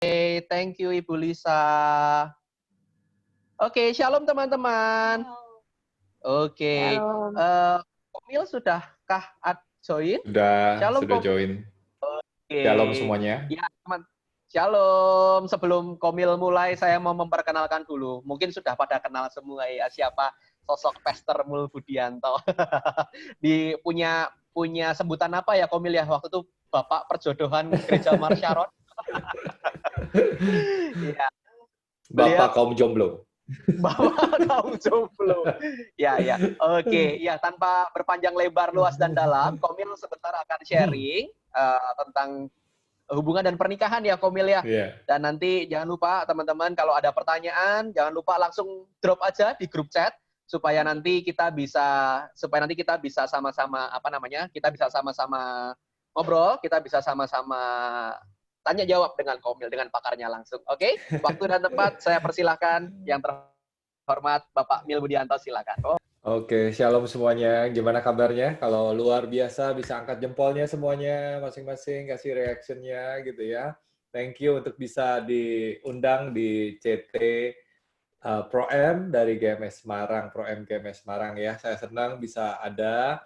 Thank you Ibu Lisa. Oke, shalom teman-teman. Oke, Shalom. Komil sudahkah join? Shalom Sudah Komil. join. Oke. Shalom semuanya. Ya, teman. Shalom. Sebelum Komil mulai, saya mau memperkenalkan dulu. Mungkin sudah pada kenal semua ya siapa sosok Pastor Mulbudianto. punya sebutan apa ya Komil ya waktu itu Bapak Perjodohan Gereja Marsyaron. Iya. Bapak kaum jomblo. Bapak kaum jomblo. Ya, ya. Oke, ya tanpa berpanjang lebar, luas dan dalam, Komil sebentar akan sharing tentang hubungan dan pernikahan ya, Komil ya. Yeah. Dan nanti jangan lupa teman-teman kalau ada pertanyaan, jangan lupa langsung drop aja di grup chat supaya nanti kita bisa sama-sama kita bisa sama-sama ngobrol, kita bisa sama-sama tanya jawab dengan Komil, dengan pakarnya langsung. Oke? Waktu dan tempat saya persilahkan yang terhormat Bapak Mil Budianto, silakan. Oke, shalom semuanya. Gimana kabarnya? Kalau luar biasa bisa angkat jempolnya semuanya, masing-masing kasih reaction-nya gitu ya. Thank you untuk bisa diundang di CT Pro M dari GMS Semarang, Pro M GMS Semarang ya. Saya senang bisa ada.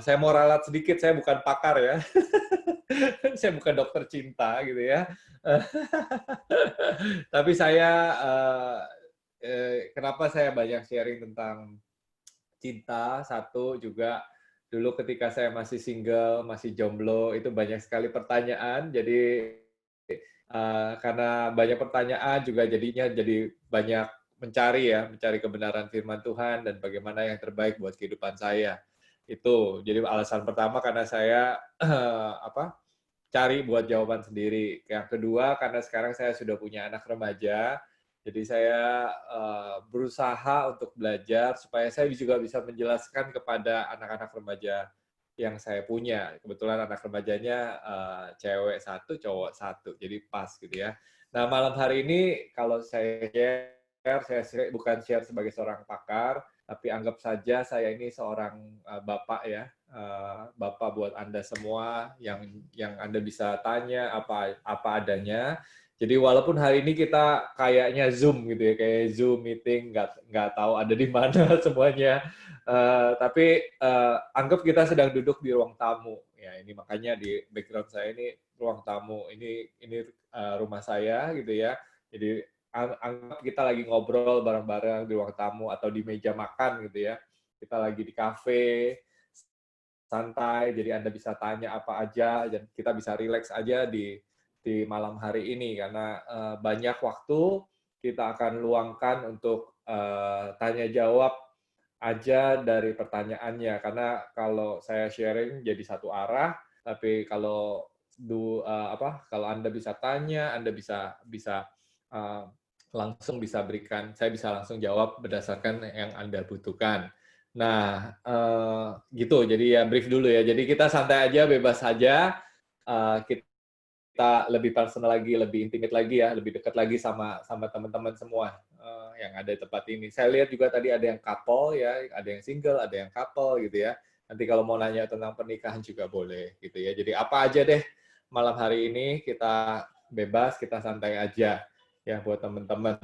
Saya mau ralat sedikit, saya bukan pakar ya. Saya bukan dokter cinta gitu ya. Tapi saya kenapa saya banyak sharing tentang cinta, satu juga dulu ketika saya masih single, masih jomblo, itu banyak sekali pertanyaan, jadi karena banyak pertanyaan juga jadinya jadi banyak mencari kebenaran firman Tuhan dan bagaimana yang terbaik buat kehidupan saya. Itu, jadi alasan pertama karena saya cari buat jawaban sendiri. Yang kedua, karena sekarang saya sudah punya anak remaja, jadi saya berusaha untuk belajar supaya saya juga bisa menjelaskan kepada anak-anak remaja yang saya punya. Kebetulan anak remajanya cewek satu, cowok satu, jadi pas gitu ya. Nah, malam hari ini kalau saya share bukan share sebagai seorang pakar, tapi anggap saja saya ini seorang bapak ya, bapak buat Anda semua yang Anda bisa tanya apa adanya. Jadi walaupun hari ini kita kayaknya Zoom gitu ya, kayak Zoom meeting, nggak tahu ada di mana semuanya, tapi anggap kita sedang duduk di ruang tamu. Ya ini makanya di background saya ini ruang tamu, ini rumah saya gitu ya. Jadi anggap kita lagi ngobrol bareng-bareng di ruang tamu atau di meja makan gitu ya. Kita lagi di kafe, santai, jadi Anda bisa tanya apa aja, dan kita bisa relax aja di malam hari ini, karena banyak waktu kita akan luangkan untuk tanya jawab aja dari pertanyaannya, karena kalau saya sharing jadi satu arah, tapi kalau kalau Anda bisa tanya, Anda bisa langsung bisa berikan, saya bisa langsung jawab berdasarkan yang Anda butuhkan. Nah, gitu. Jadi ya brief dulu ya. Jadi kita santai aja, bebas saja. Kita lebih personal lagi, lebih intimate lagi ya, lebih dekat lagi sama teman-teman semua yang ada di tempat ini. Saya lihat juga tadi ada yang couple ya, ada yang single, ada yang couple gitu ya. Nanti kalau mau nanya tentang pernikahan juga boleh gitu ya. Jadi apa aja deh malam hari ini kita bebas, kita santai aja ya buat teman-teman.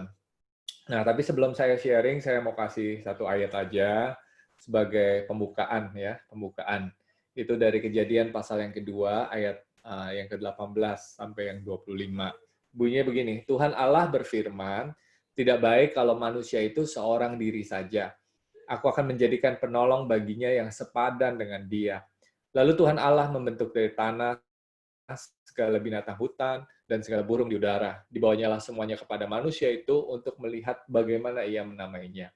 Nah, tapi sebelum saya sharing, saya mau kasih satu ayat aja sebagai pembukaan ya, pembukaan. Itu dari Kejadian pasal yang kedua, ayat yang ke-18 sampai yang 25. Bunyinya begini, Tuhan Allah berfirman, tidak baik kalau manusia itu seorang diri saja. Aku akan menjadikan penolong baginya yang sepadan dengan dia. Lalu Tuhan Allah membentuk dari tanah segala binatang hutan, dan segala burung di udara. Dibawanya lah semuanya kepada manusia itu untuk melihat bagaimana ia menamainya.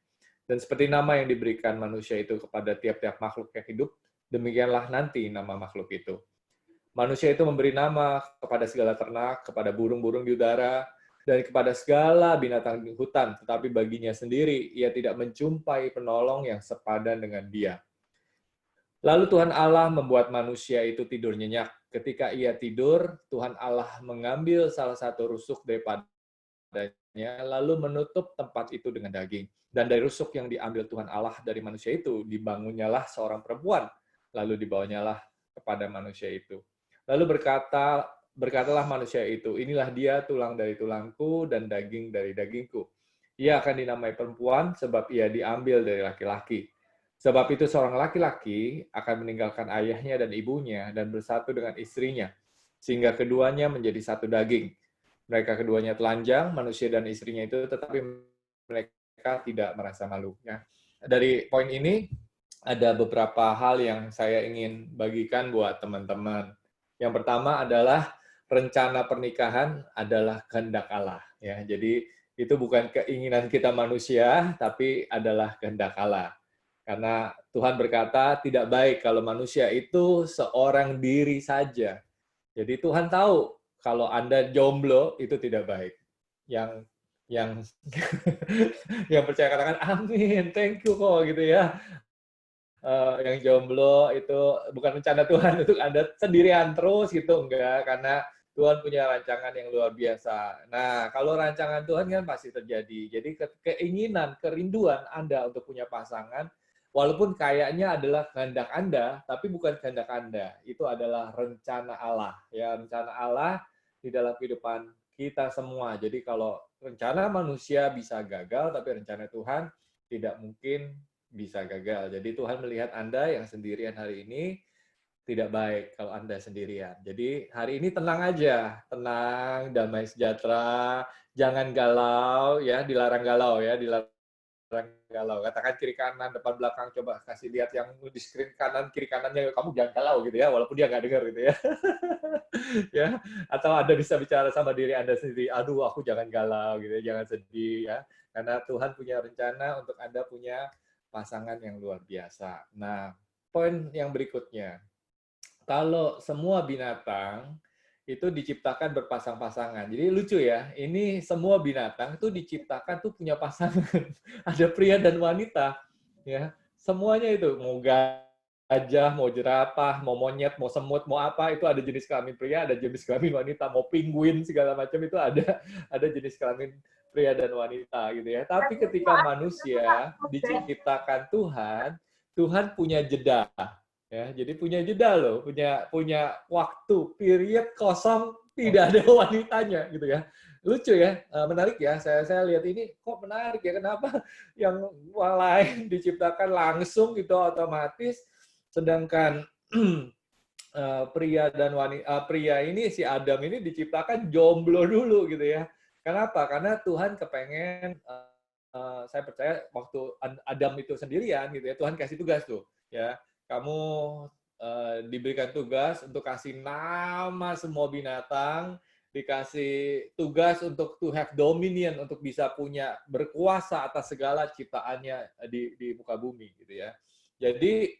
Dan seperti nama yang diberikan manusia itu kepada tiap-tiap makhluk yang hidup, demikianlah nanti nama makhluk itu. Manusia itu memberi nama kepada segala ternak, kepada burung-burung di udara, dan kepada segala binatang di hutan, tetapi baginya sendiri ia tidak menjumpai penolong yang sepadan dengan dia. Lalu Tuhan Allah membuat manusia itu tidur nyenyak. Ketika ia tidur, Tuhan Allah mengambil salah satu rusuk daripadanya, lalu menutup tempat itu dengan daging. Dan dari rusuk yang diambil Tuhan Allah dari manusia itu, dibangunnyalah seorang perempuan, lalu dibawanyalah kepada manusia itu. Lalu berkatalah manusia itu, inilah dia tulang dari tulangku dan daging dari dagingku. Ia akan dinamai perempuan sebab ia diambil dari laki-laki. Sebab itu seorang laki-laki akan meninggalkan ayahnya dan ibunya dan bersatu dengan istrinya, sehingga keduanya menjadi satu daging. Mereka keduanya telanjang, manusia dan istrinya itu, tetapi mereka tidak merasa malu. Ya. Dari poin ini, ada beberapa hal yang saya ingin bagikan buat teman-teman. Yang pertama adalah rencana pernikahan adalah kehendak Allah. Ya, jadi itu bukan keinginan kita manusia, tapi adalah kehendak Allah. Karena Tuhan berkata tidak baik kalau manusia itu seorang diri saja. Jadi Tuhan tahu kalau Anda jomblo itu tidak baik. Yang yang percaya katakan amin, thank you kok gitu ya. Yang jomblo itu bukan rencana Tuhan untuk Anda sendirian terus gitu, enggak, karena Tuhan punya rancangan yang luar biasa. Nah, kalau rancangan Tuhan kan pasti terjadi. Jadi keinginan, kerinduan Anda untuk punya pasangan, walaupun kayaknya adalah kehendak Anda, tapi bukan kehendak Anda. Itu adalah rencana Allah. Ya, rencana Allah di dalam kehidupan kita semua. Jadi kalau rencana manusia bisa gagal, tapi rencana Tuhan tidak mungkin bisa gagal. Jadi Tuhan melihat Anda yang sendirian hari ini tidak baik kalau Anda sendirian. Jadi hari ini tenang aja, tenang, damai sejahtera, jangan galau ya, dilarang galau ya, dilarang galau. Katakan kiri kanan, depan belakang, coba kasih lihat yang di screen kanan, kiri kanannya, kamu jangan galau gitu ya, walaupun dia nggak dengar gitu ya. Ya, atau Anda bisa bicara sama diri Anda sendiri, aduh aku jangan galau gitu ya, jangan sedih ya. Karena Tuhan punya rencana untuk Anda punya pasangan yang luar biasa. Nah, poin yang berikutnya, kalau semua binatang itu diciptakan berpasang-pasangan. Jadi lucu ya, ini semua binatang itu diciptakan tuh punya pasangan. Ada pria dan wanita, ya. Semuanya itu, mau gajah, mau jerapah, mau monyet, mau semut, mau apa, itu ada jenis kelamin pria, ada jenis kelamin wanita, mau penguin segala macam itu ada jenis kelamin pria dan wanita gitu ya. Tapi ketika manusia diciptakan Tuhan, Tuhan punya jeda. Ya, jadi punya jeda loh, punya waktu, period kosong, tidak ada wanitanya gitu ya. Lucu ya, menarik ya. Saya lihat ini kok menarik ya. Kenapa yang lain diciptakan langsung gitu otomatis, sedangkan pria dan wanita, pria ini si Adam ini diciptakan jomblo dulu gitu ya. Kenapa? Karena Tuhan kepengen, saya percaya waktu Adam itu sendirian gitu ya, Tuhan kasih tugas tuh ya, kamu diberikan tugas untuk kasih nama semua binatang, dikasih tugas untuk to have dominion, untuk bisa punya berkuasa atas segala ciptaannya di muka bumi gitu ya. Jadi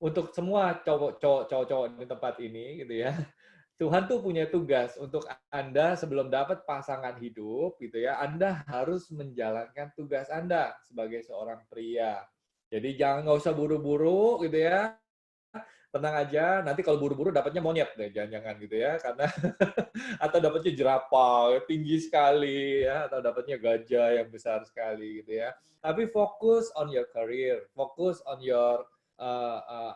untuk semua cowok-cowok di tempat ini gitu ya, Tuhan tuh punya tugas untuk Anda sebelum dapat pasangan hidup gitu ya, Anda harus menjalankan tugas Anda sebagai seorang pria. Jadi nggak usah buru-buru gitu ya, tenang aja. Nanti kalau buru-buru dapatnya monyet deh, jangan-jangan gitu ya, karena atau dapatnya jerapah tinggi sekali ya, atau dapatnya gajah yang besar sekali gitu ya. Tapi fokus on your career, fokus on your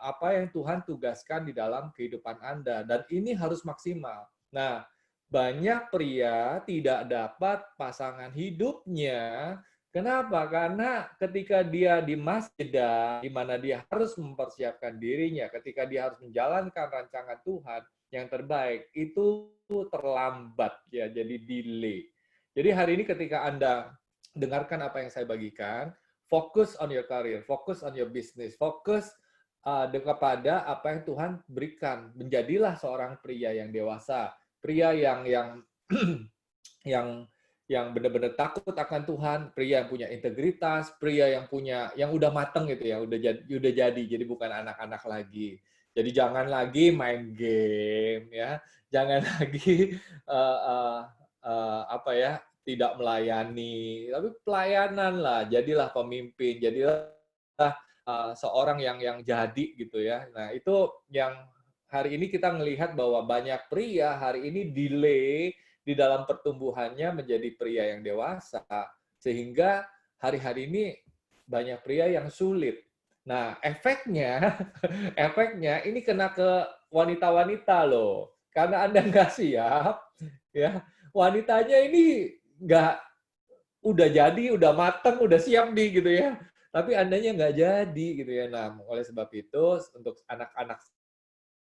apa yang Tuhan tugaskan di dalam kehidupan Anda, dan ini harus maksimal. Nah, banyak pria tidak dapat pasangan hidupnya. Kenapa? Karena ketika dia di masjid, di mana dia harus mempersiapkan dirinya, ketika dia harus menjalankan rancangan Tuhan yang terbaik, itu terlambat ya, jadi delay. Jadi hari ini ketika Anda dengarkan apa yang saya bagikan, fokus on your career, fokus on your business, fokus kepada apa yang Tuhan berikan. Menjadilah seorang pria yang dewasa, pria yang yang benar-benar takut akan Tuhan, pria yang punya integritas, pria yang udah mateng gitu ya, udah jadi bukan anak-anak lagi. Jadi jangan lagi main game ya, jangan lagi apa ya, tidak melayani, tapi pelayanan lah, jadilah pemimpin, jadilah seorang yang jadi gitu ya. Nah, itu yang hari ini kita melihat bahwa banyak pria hari ini delay di dalam pertumbuhannya menjadi pria yang dewasa, sehingga hari-hari ini banyak pria yang sulit. Nah, efeknya ini kena ke wanita-wanita loh. karena Anda nggak siap, ya wanitanya ini nggak udah jadi, udah mateng, udah siap nih gitu ya. Tapi Andanya nggak jadi gitu ya. Nah, oleh sebab itu untuk anak-anak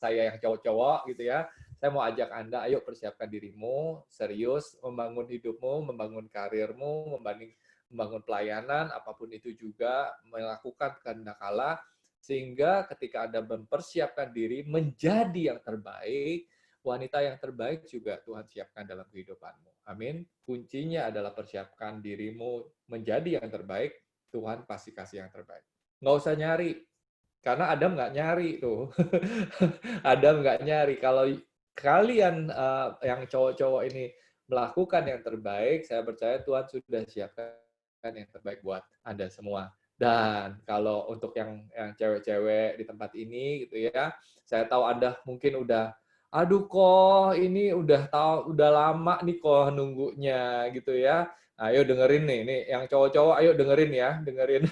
saya yang cowok-cowok gitu ya, saya mau ajak Anda, ayo persiapkan dirimu, serius, membangun hidupmu, membangun karirmu, membangun pelayanan, apapun itu juga, melakukan kehendak Allah, sehingga ketika Anda mempersiapkan diri menjadi yang terbaik, wanita yang terbaik juga Tuhan siapkan dalam kehidupanmu. Amin. Kuncinya adalah persiapkan dirimu menjadi yang terbaik, Tuhan pasti kasih yang terbaik. Nggak usah nyari, karena Adam nggak nyari tuh. Adam nggak nyari. Kalau kalian yang cowok-cowok ini melakukan yang terbaik, saya percaya Tuhan sudah siapkan yang terbaik buat Anda semua. Dan kalau untuk yang cewek-cewek di tempat ini gitu ya, saya tahu Anda mungkin udah, aduh kok ini udah lama nih kok nunggunya gitu ya. Ayo dengerin nih yang cowok-cowok, ayo dengerin ya, dengerin.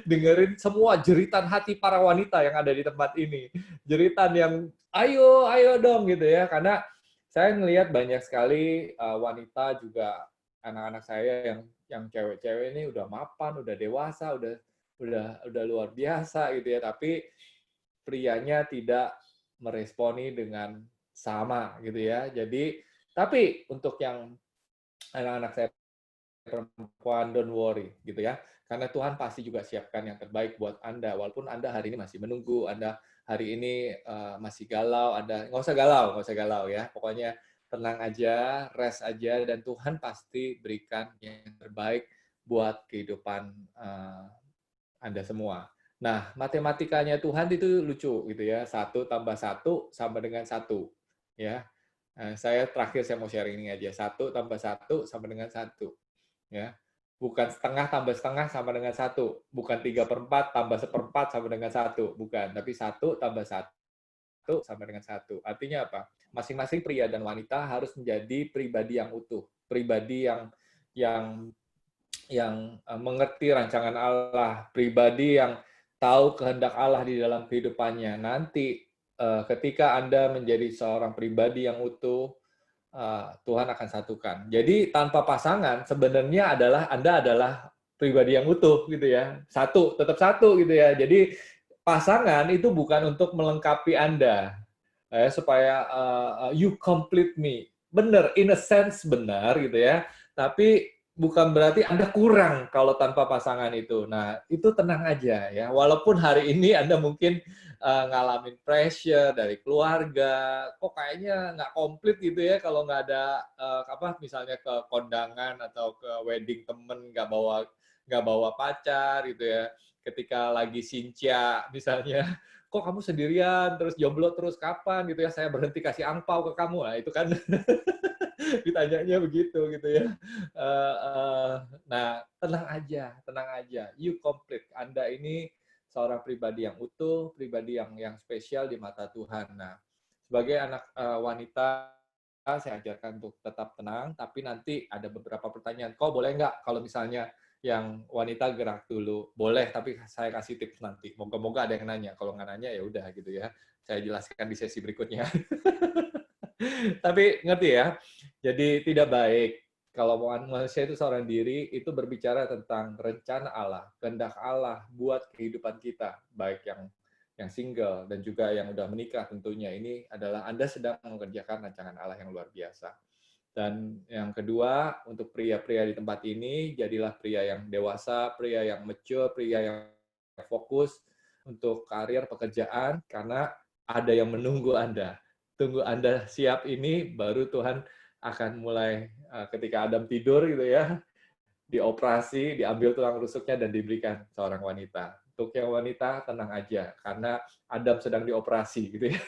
Dengerin semua jeritan hati para wanita yang ada di tempat ini. Jeritan yang ayo, ayo dong gitu ya. Karena saya melihat banyak sekali wanita juga anak-anak saya yang cewek-cewek ini udah mapan, udah dewasa, udah luar biasa gitu ya. Tapi prianya tidak meresponi dengan sama gitu ya. Jadi tapi untuk yang anak-anak saya perempuan, don't worry gitu ya. Karena Tuhan pasti juga siapkan yang terbaik buat Anda. Walaupun Anda hari ini masih menunggu, Anda hari ini masih galau, Anda nggak usah galau ya. Pokoknya tenang aja, rest aja, dan Tuhan pasti berikan yang terbaik buat kehidupan Anda semua. Nah, matematikanya Tuhan itu lucu gitu ya. 1 tambah 1 sama dengan 1. Ya. Saya terakhir saya mau sharing ini aja. 1 tambah 1 sama dengan 1. Ya, bukan setengah tambah setengah sama dengan 1, bukan 3/4 tambah 1/4 sama dengan 1, bukan, tapi 1 tambah 1 sama dengan 1. Artinya apa? Masing-masing pria dan wanita harus menjadi pribadi yang utuh, pribadi yang mengerti rancangan Allah, pribadi yang tahu kehendak Allah di dalam kehidupannya. Nanti ketika Anda menjadi seorang pribadi yang utuh, Tuhan akan satukan. Jadi tanpa pasangan sebenarnya Anda adalah pribadi yang utuh gitu ya. Satu, tetap satu gitu ya. Jadi pasangan itu bukan untuk melengkapi Anda supaya you complete me. Benar, in a sense benar gitu ya. Tapi bukan berarti Anda kurang kalau tanpa pasangan itu. Nah, itu tenang aja ya. Walaupun hari ini Anda mungkin ngalamin pressure dari keluarga, kok kayaknya nggak komplit gitu ya kalau nggak ada misalnya ke kondangan atau ke wedding temen nggak bawa pacar gitu ya. Ketika lagi sincia misalnya, kok kamu sendirian terus jomblo terus kapan gitu ya, saya berhenti kasih angpau ke kamu, nah itu kan ditanyanya begitu gitu ya. Nah tenang aja, you complete, Anda ini seorang pribadi yang utuh, pribadi yang spesial di mata Tuhan. Nah, sebagai anak wanita, saya ajarkan untuk tetap tenang, tapi nanti ada beberapa pertanyaan. Kok boleh nggak kalau misalnya yang wanita gerak dulu? Boleh, tapi saya kasih tips nanti. Moga-moga ada yang nanya. Kalau nggak nanya, ya udah gitu ya. Saya jelaskan di sesi berikutnya. Tapi ngerti ya? Jadi tidak baik kalau manusia itu seorang diri itu berbicara tentang rencana Allah, kehendak Allah buat kehidupan kita, baik yang single dan juga yang udah menikah tentunya. Ini adalah Anda sedang mengerjakan rancangan Allah yang luar biasa. Dan yang kedua, untuk pria-pria di tempat ini, jadilah pria yang dewasa, pria yang mature, pria yang fokus untuk karir pekerjaan, karena ada yang menunggu Anda. Tunggu Anda siap ini, baru Tuhan akan mulai ketika Adam tidur gitu ya, dioperasi, diambil tulang rusuknya dan diberikan seorang wanita. Untuk yang wanita tenang aja karena Adam sedang dioperasi gitu ya.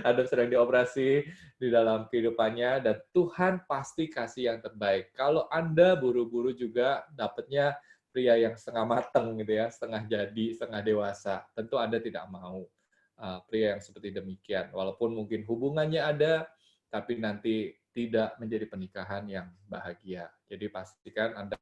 Adam sedang dioperasi di dalam kehidupannya dan Tuhan pasti kasih yang terbaik. Kalau Anda buru-buru juga dapatnya pria yang setengah mateng gitu ya, setengah jadi, setengah dewasa. Tentu Anda tidak mau pria yang seperti demikian. Walaupun mungkin hubungannya ada, tapi nanti tidak menjadi pernikahan yang bahagia. Jadi pastikan Anda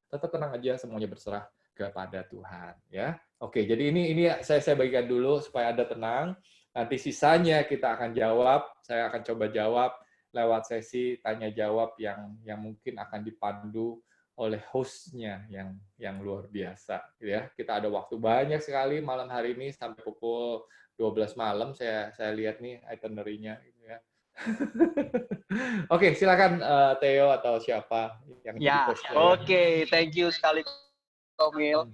tetap tenang aja, semuanya berserah kepada Tuhan ya. Oke, jadi ini saya bagikan dulu supaya Anda tenang. Nanti sisanya kita akan jawab, saya akan coba jawab lewat sesi tanya jawab yang mungkin akan dipandu oleh host-nya yang luar biasa, gitu ya. Kita ada waktu banyak sekali malam hari ini sampai pukul 12 malam saya lihat nih itinerary-nya, gitu ya. Oke, silakan Theo atau siapa yang jadi Ya, host saya. oke, thank you sekali Komil.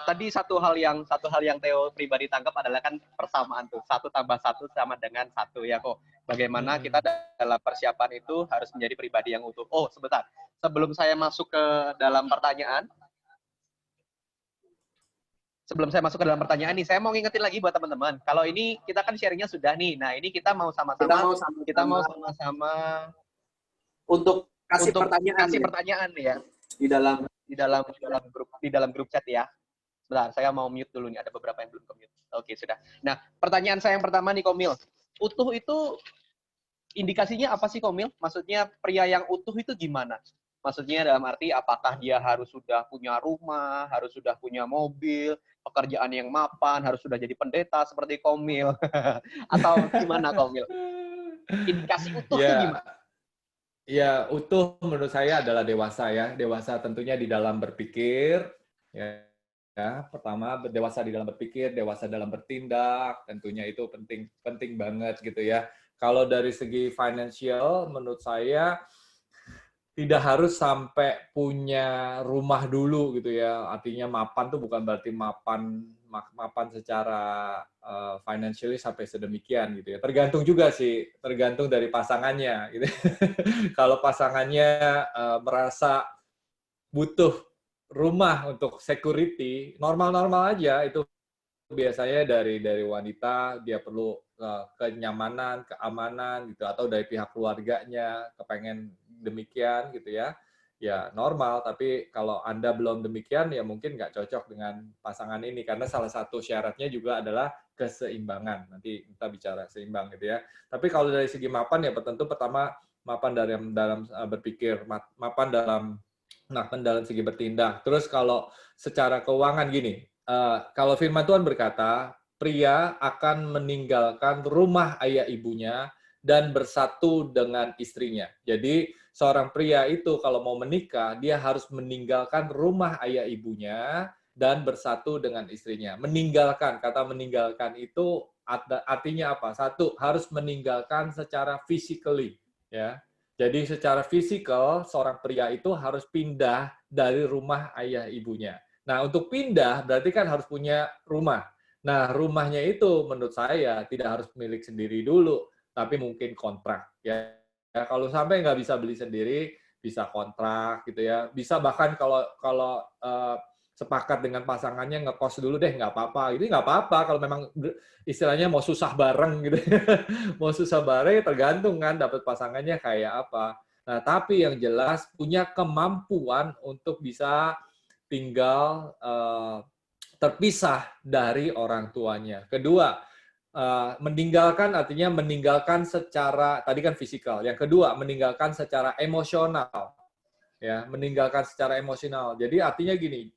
Tadi satu hal yang Theo pribadi tangkap adalah kan persamaan tuh 1+1 sama dengan 1 ya kok. Bagaimana kita dalam persiapan itu harus menjadi pribadi yang utuh. Oh sebentar, sebelum saya masuk ke dalam pertanyaan nih, saya mau ngingetin lagi buat teman-teman. Kalau ini kita kan sharingnya sudah nih. Nah ini kita mau sama-sama untuk kasih untuk pertanyaan ya di dalam di dalam grup chat ya. Sebentar, saya mau mute dulu nih, ada beberapa yang belum ke-mute. Oke, sudah. Nah, pertanyaan saya yang pertama nih, Komil. Utuh itu indikasinya apa sih, Komil? Maksudnya pria yang utuh itu gimana? Maksudnya dalam arti apakah dia harus sudah punya rumah, harus sudah punya mobil, pekerjaan yang mapan, harus sudah jadi pendeta seperti Komil? Atau gimana, Komil? Indikasi utuh itu gimana? Ya, utuh menurut saya adalah dewasa ya. Dewasa tentunya di dalam berpikir, ya. Pertama, dewasa di dalam berpikir, dewasa dalam bertindak, tentunya itu penting banget gitu ya. Kalau dari segi financial, menurut saya tidak harus sampai punya rumah dulu gitu ya. Artinya mapan tuh bukan berarti mapan secara financially sampai sedemikian gitu ya. Tergantung juga sih, tergantung dari pasangannya gitu. Kalau pasangannya merasa butuh rumah untuk security, normal-normal aja itu biasanya dari wanita dia perlu kenyamanan, keamanan gitu atau dari pihak keluarganya kepengen demikian gitu ya. Ya normal, tapi kalau Anda belum demikian ya mungkin nggak cocok dengan pasangan ini karena salah satu syaratnya juga adalah keseimbangan. Nanti kita bicara seimbang gitu ya. Tapi kalau dari segi mapan ya tentu pertama mapan dalam berpikir, mapan dalam segi bertindak. Terus kalau secara keuangan gini, kalau firman Tuhan berkata, pria akan meninggalkan rumah ayah ibunya dan bersatu dengan istrinya. Jadi seorang pria itu kalau mau menikah, dia harus meninggalkan rumah ayah ibunya dan bersatu dengan istrinya. Meninggalkan, kata meninggalkan itu artinya apa? Satu, harus meninggalkan secara physically, ya. Jadi secara fisikal, seorang pria itu harus pindah dari rumah ayah ibunya. Nah, untuk pindah berarti kan harus punya rumah. Nah, rumahnya itu menurut saya tidak harus milik sendiri dulu, tapi mungkin kontrak. Ya, kalau sampai nggak bisa beli sendiri, bisa kontrak gitu ya. Bisa bahkan kalau sepakat dengan pasangannya ngekos dulu deh, nggak apa-apa. Ini nggak apa-apa kalau memang istilahnya mau susah bareng gitu. Mau susah bareng tergantung kan dapat pasangannya kayak apa. Nah, tapi yang jelas punya kemampuan untuk bisa tinggal terpisah dari orang tuanya. Kedua, meninggalkan artinya meninggalkan secara tadi kan fisikal. Yang kedua, meninggalkan secara emosional. Ya, meninggalkan secara emosional. Jadi artinya gini,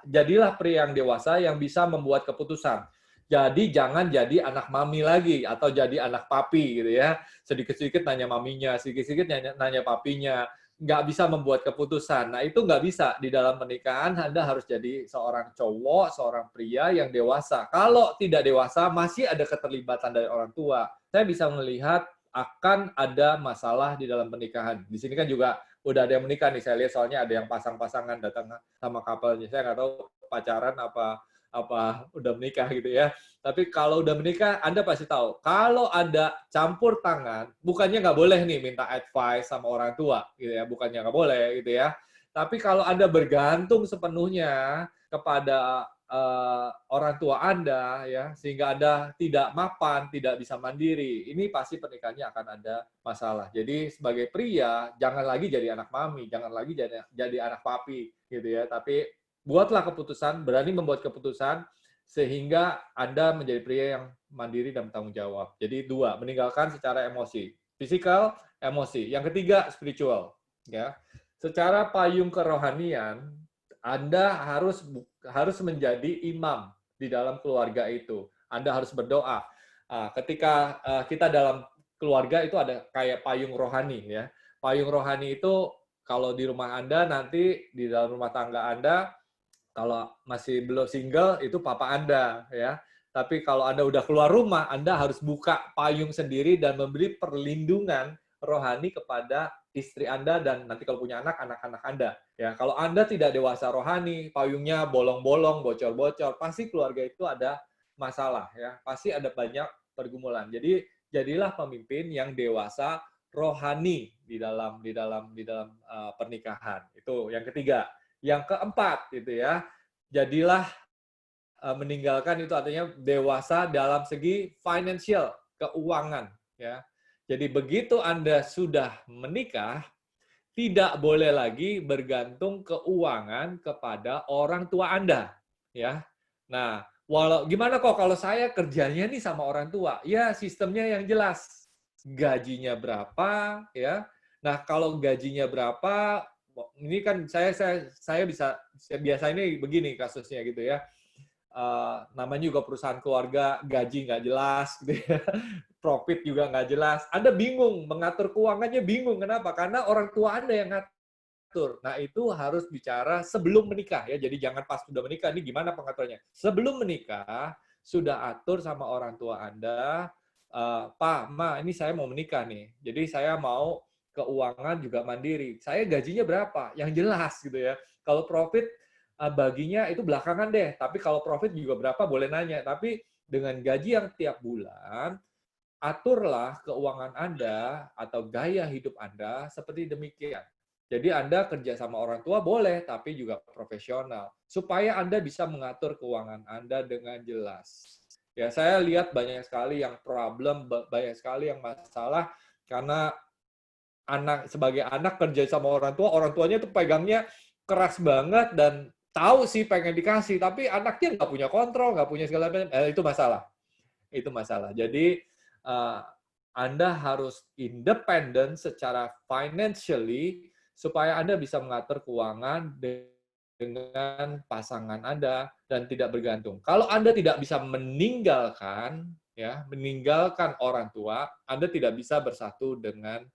jadilah pria yang dewasa yang bisa membuat keputusan. Jadi jangan jadi anak mami lagi atau jadi anak papi gitu ya. Sedikit-sedikit nanya maminya, sedikit-sedikit nanya papinya. Nggak bisa membuat keputusan. Nah itu nggak bisa. Di dalam pernikahan Anda harus jadi seorang cowok, seorang pria yang dewasa. Kalau tidak dewasa, masih ada keterlibatan dari orang tua. Saya bisa melihat akan ada masalah di dalam pernikahan. Di sini kan juga udah ada yang menikah nih, saya lihat soalnya ada yang pasang-pasangan datang sama couple-nya. Saya nggak tahu pacaran apa udah menikah gitu ya. Tapi kalau udah menikah, Anda pasti tahu. Kalau ada campur tangan, bukannya nggak boleh nih minta advice sama orang tua, gitu ya. Bukannya nggak boleh, gitu ya. Tapi kalau Anda bergantung sepenuhnya kepada orang tua Anda, ya, sehingga Anda tidak mapan, tidak bisa mandiri, ini pasti pernikahannya akan ada masalah. Jadi sebagai pria, jangan lagi jadi anak mami, jangan lagi jadi anak papi, gitu ya. Tapi buatlah keputusan, berani membuat keputusan, sehingga Anda menjadi pria yang mandiri dan bertanggung jawab. Jadi dua, meninggalkan secara emosi. Fisikal, emosi. Yang ketiga, spiritual. Ya. Secara payung kerohanian, Anda harus menjadi imam di dalam keluarga itu. Anda harus berdoa. Ketika kita dalam keluarga itu ada kayak payung rohani ya. Payung rohani itu kalau di rumah Anda nanti di dalam rumah tangga Anda, kalau masih belum single itu papa Anda ya. Tapi kalau Anda udah keluar rumah, Anda harus buka payung sendiri dan memberi perlindungan rohani kepada istri Anda dan nanti kalau punya anak-anak Anda. Ya, kalau Anda tidak dewasa rohani, payungnya bolong-bolong, bocor-bocor, pasti keluarga itu ada masalah ya. Pasti ada banyak pergumulan. Jadi jadilah pemimpin yang dewasa rohani di dalam pernikahan. Itu yang ketiga. Yang keempat gitu ya. Jadilah meninggalkan itu artinya dewasa dalam segi financial, keuangan ya. Jadi begitu Anda sudah menikah, tidak boleh lagi bergantung keuangan kepada orang tua Anda ya. Nah, gimana kok kalau saya kerjanya nih sama orang tua? Ya, sistemnya yang jelas. Gajinya berapa ya. Nah, kalau gajinya berapa, ini kan saya bisa biasa ini begini kasusnya gitu ya. Namanya juga perusahaan keluarga, gaji nggak jelas, gitu ya. Profit juga nggak jelas. Anda bingung, mengatur keuangannya bingung. Kenapa? Karena orang tua Anda yang ngatur. Nah, itu harus bicara sebelum menikah ya. Jadi jangan pas sudah menikah, ini gimana pengaturannya. Sebelum menikah, sudah atur sama orang tua Anda, Pak, Ma, ini saya mau menikah nih. Jadi saya mau keuangan juga mandiri. Saya gajinya berapa? Yang jelas gitu ya. Kalau profit, baginya itu belakangan deh. Tapi kalau profit juga berapa boleh nanya. Tapi dengan gaji yang tiap bulan, aturlah keuangan Anda atau gaya hidup Anda seperti demikian. Jadi Anda kerja sama orang tua boleh, tapi juga profesional. Supaya Anda bisa mengatur keuangan Anda dengan jelas. Ya, saya lihat banyak sekali yang problem, banyak sekali yang masalah karena sebagai anak kerja sama orang tuanya tuh pegangnya keras banget dan tahu sih pengen dikasih, tapi anaknya nggak punya kontrol, nggak punya segala macam. Itu masalah. Itu masalah. Jadi, Anda harus independen secara financially supaya Anda bisa mengatur keuangan dengan pasangan Anda dan tidak bergantung. Kalau Anda tidak bisa meninggalkan orang tua, Anda tidak bisa bersatu dengan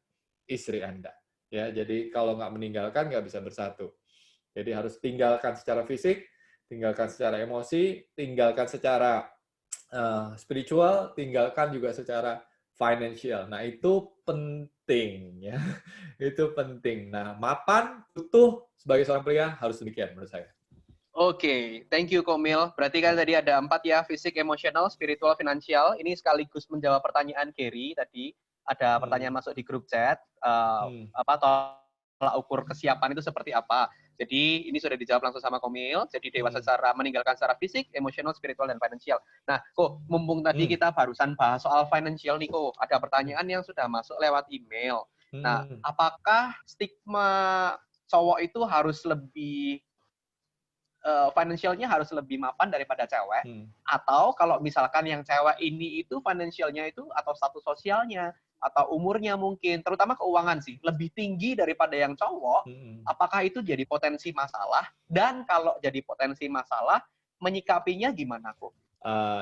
istri Anda. Ya, jadi kalau nggak meninggalkan nggak bisa bersatu. Jadi harus tinggalkan secara fisik, tinggalkan secara emosi, tinggalkan secara spiritual, tinggalkan juga secara financial. Nah, itu penting ya. Itu penting. Nah, mapan, utuh sebagai seorang pria harus demikian menurut saya. Oke, thank you Komil. Berarti kan tadi ada 4 ya, fisik, emosional, spiritual, finansial. Ini sekaligus menjawab pertanyaan Gary tadi. Ada pertanyaan masuk di grup chat. Tolak ukur kesiapan itu seperti apa? Jadi ini sudah dijawab langsung sama Komil. Jadi dewasa secara meninggalkan secara fisik, emosional, spiritual, dan finansial. Nah, kok mumpung tadi kita barusan bahas soal financial nih, kok ada pertanyaan yang sudah masuk lewat email. Nah, apakah stigma cowok itu harus lebih financialnya harus lebih mapan daripada cewek? Atau kalau misalkan yang cewek ini itu financialnya itu atau status sosialnya atau umurnya mungkin, terutama keuangan sih, lebih tinggi daripada yang cowok, apakah itu jadi potensi masalah? Dan kalau jadi potensi masalah, menyikapinya gimana kok?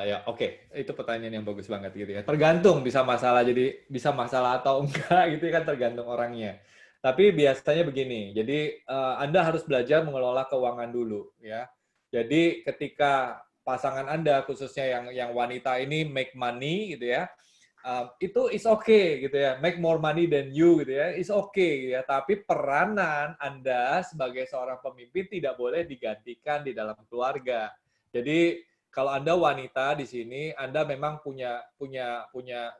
Ya, oke. Itu pertanyaan yang bagus banget gitu ya. Tergantung bisa masalah atau enggak gitu kan tergantung orangnya. Tapi biasanya begini. Jadi Anda harus belajar mengelola keuangan dulu ya. Jadi ketika pasangan Anda khususnya yang wanita ini make money gitu ya. Itu is okay gitu ya. Make more money than you gitu ya. Is okay gitu ya. Tapi peranan Anda sebagai seorang pemimpin tidak boleh digantikan di dalam keluarga. Jadi kalau Anda wanita di sini, Anda memang punya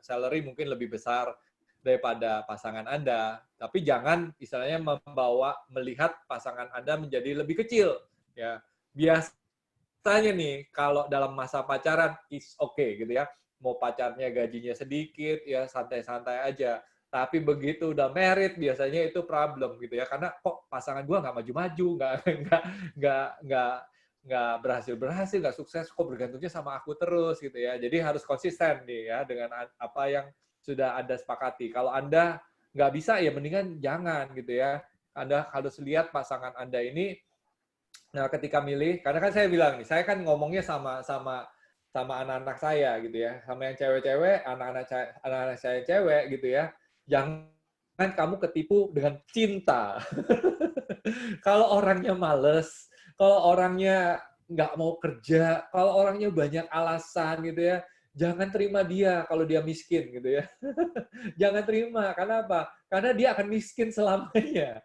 salary mungkin lebih besar daripada pasangan Anda, tapi jangan istilahnya melihat pasangan Anda menjadi lebih kecil. Ya, biasanya nih kalau dalam masa pacaran is okay gitu ya, mau pacarnya gajinya sedikit ya santai-santai aja. Tapi begitu udah married biasanya itu problem gitu ya, karena kok pasangan gua nggak maju-maju, nggak berhasil, nggak sukses, kok bergantungnya sama aku terus gitu ya. Jadi harus konsisten nih ya dengan apa yang sudah Anda sepakati. Kalau Anda nggak bisa ya mendingan jangan gitu ya. Anda harus lihat pasangan Anda ini, nah ketika milih, karena kan saya bilang nih, saya kan ngomongnya sama sama anak-anak saya gitu ya, sama yang cewek-cewek, anak-anak saya cewek gitu ya, jangan kamu ketipu dengan cinta. Kalau orangnya males, kalau orangnya nggak mau kerja, kalau orangnya banyak alasan gitu ya, jangan terima dia kalau dia miskin gitu ya. Jangan terima, karena apa? Karena dia akan miskin selamanya.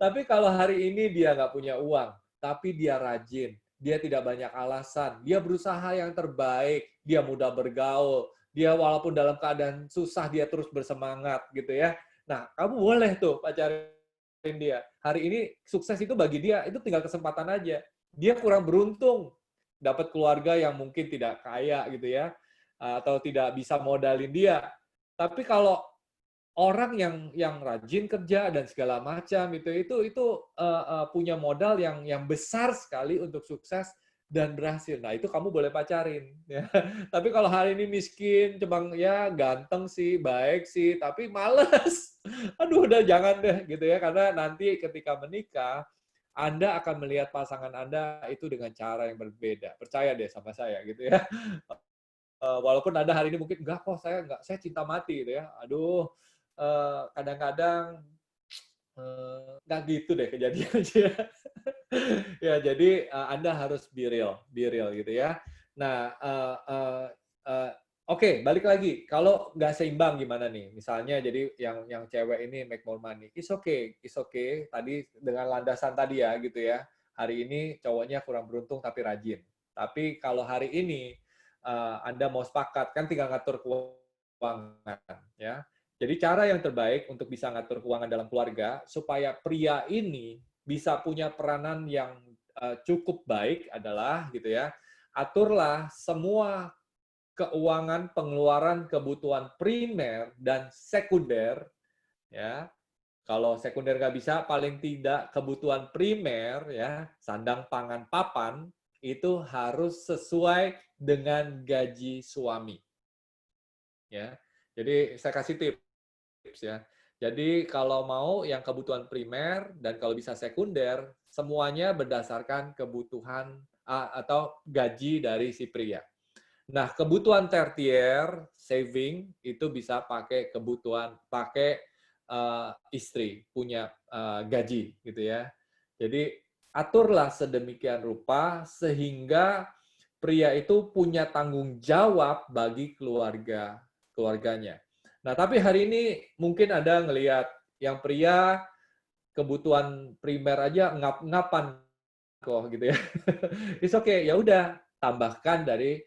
Tapi kalau hari ini dia nggak punya uang, tapi dia rajin, dia tidak banyak alasan, dia berusaha yang terbaik, dia mudah bergaul, dia walaupun dalam keadaan susah, dia terus bersemangat gitu ya. Nah, kamu boleh tuh pacarin dia. Hari ini sukses itu bagi dia, itu tinggal kesempatan aja. Dia kurang beruntung, dapat keluarga yang mungkin tidak kaya gitu ya, atau tidak bisa modalin dia. Tapi kalau orang yang rajin kerja dan segala macam itu punya modal yang besar sekali untuk sukses dan berhasil. Nah, itu kamu boleh pacarin ya. Tapi kalau hari ini miskin, cuma ya ganteng sih, baik sih, tapi males. Aduh, udah jangan deh gitu ya, karena nanti ketika menikah Anda akan melihat pasangan Anda itu dengan cara yang berbeda. Percaya deh sama saya gitu ya. Walaupun Anda hari ini mungkin enggak kok, saya cinta mati gitu ya. Aduh, kadang-kadang nggak gitu deh kejadiannya. Ya, jadi Anda harus be real gitu ya. Nah, oke, balik lagi. Kalau nggak seimbang gimana nih? Misalnya, jadi yang cewek ini make more money, it's okay. Tadi dengan landasan tadi ya, gitu ya. Hari ini cowoknya kurang beruntung tapi rajin. Tapi kalau hari ini Anda mau sepakat, kan tinggal ngatur keuangan, ya. Jadi cara yang terbaik untuk bisa ngatur keuangan dalam keluarga supaya pria ini bisa punya peranan yang cukup baik adalah gitu ya, aturlah semua keuangan pengeluaran kebutuhan primer dan sekunder ya. Kalau sekunder nggak bisa, paling tidak kebutuhan primer ya, sandang pangan papan itu harus sesuai dengan gaji suami. Ya. Jadi saya kasih tips ya. Jadi kalau mau yang kebutuhan primer dan kalau bisa sekunder, semuanya berdasarkan kebutuhan atau gaji dari si pria. Nah, kebutuhan tertier, saving, itu bisa pakai istri, punya gaji gitu ya. Jadi aturlah sedemikian rupa sehingga pria itu punya tanggung jawab bagi keluarganya. Nah, tapi hari ini mungkin ada ngelihat yang pria kebutuhan primer aja ngap-ngapan kok gitu ya. It's okay, ya udah tambahkan dari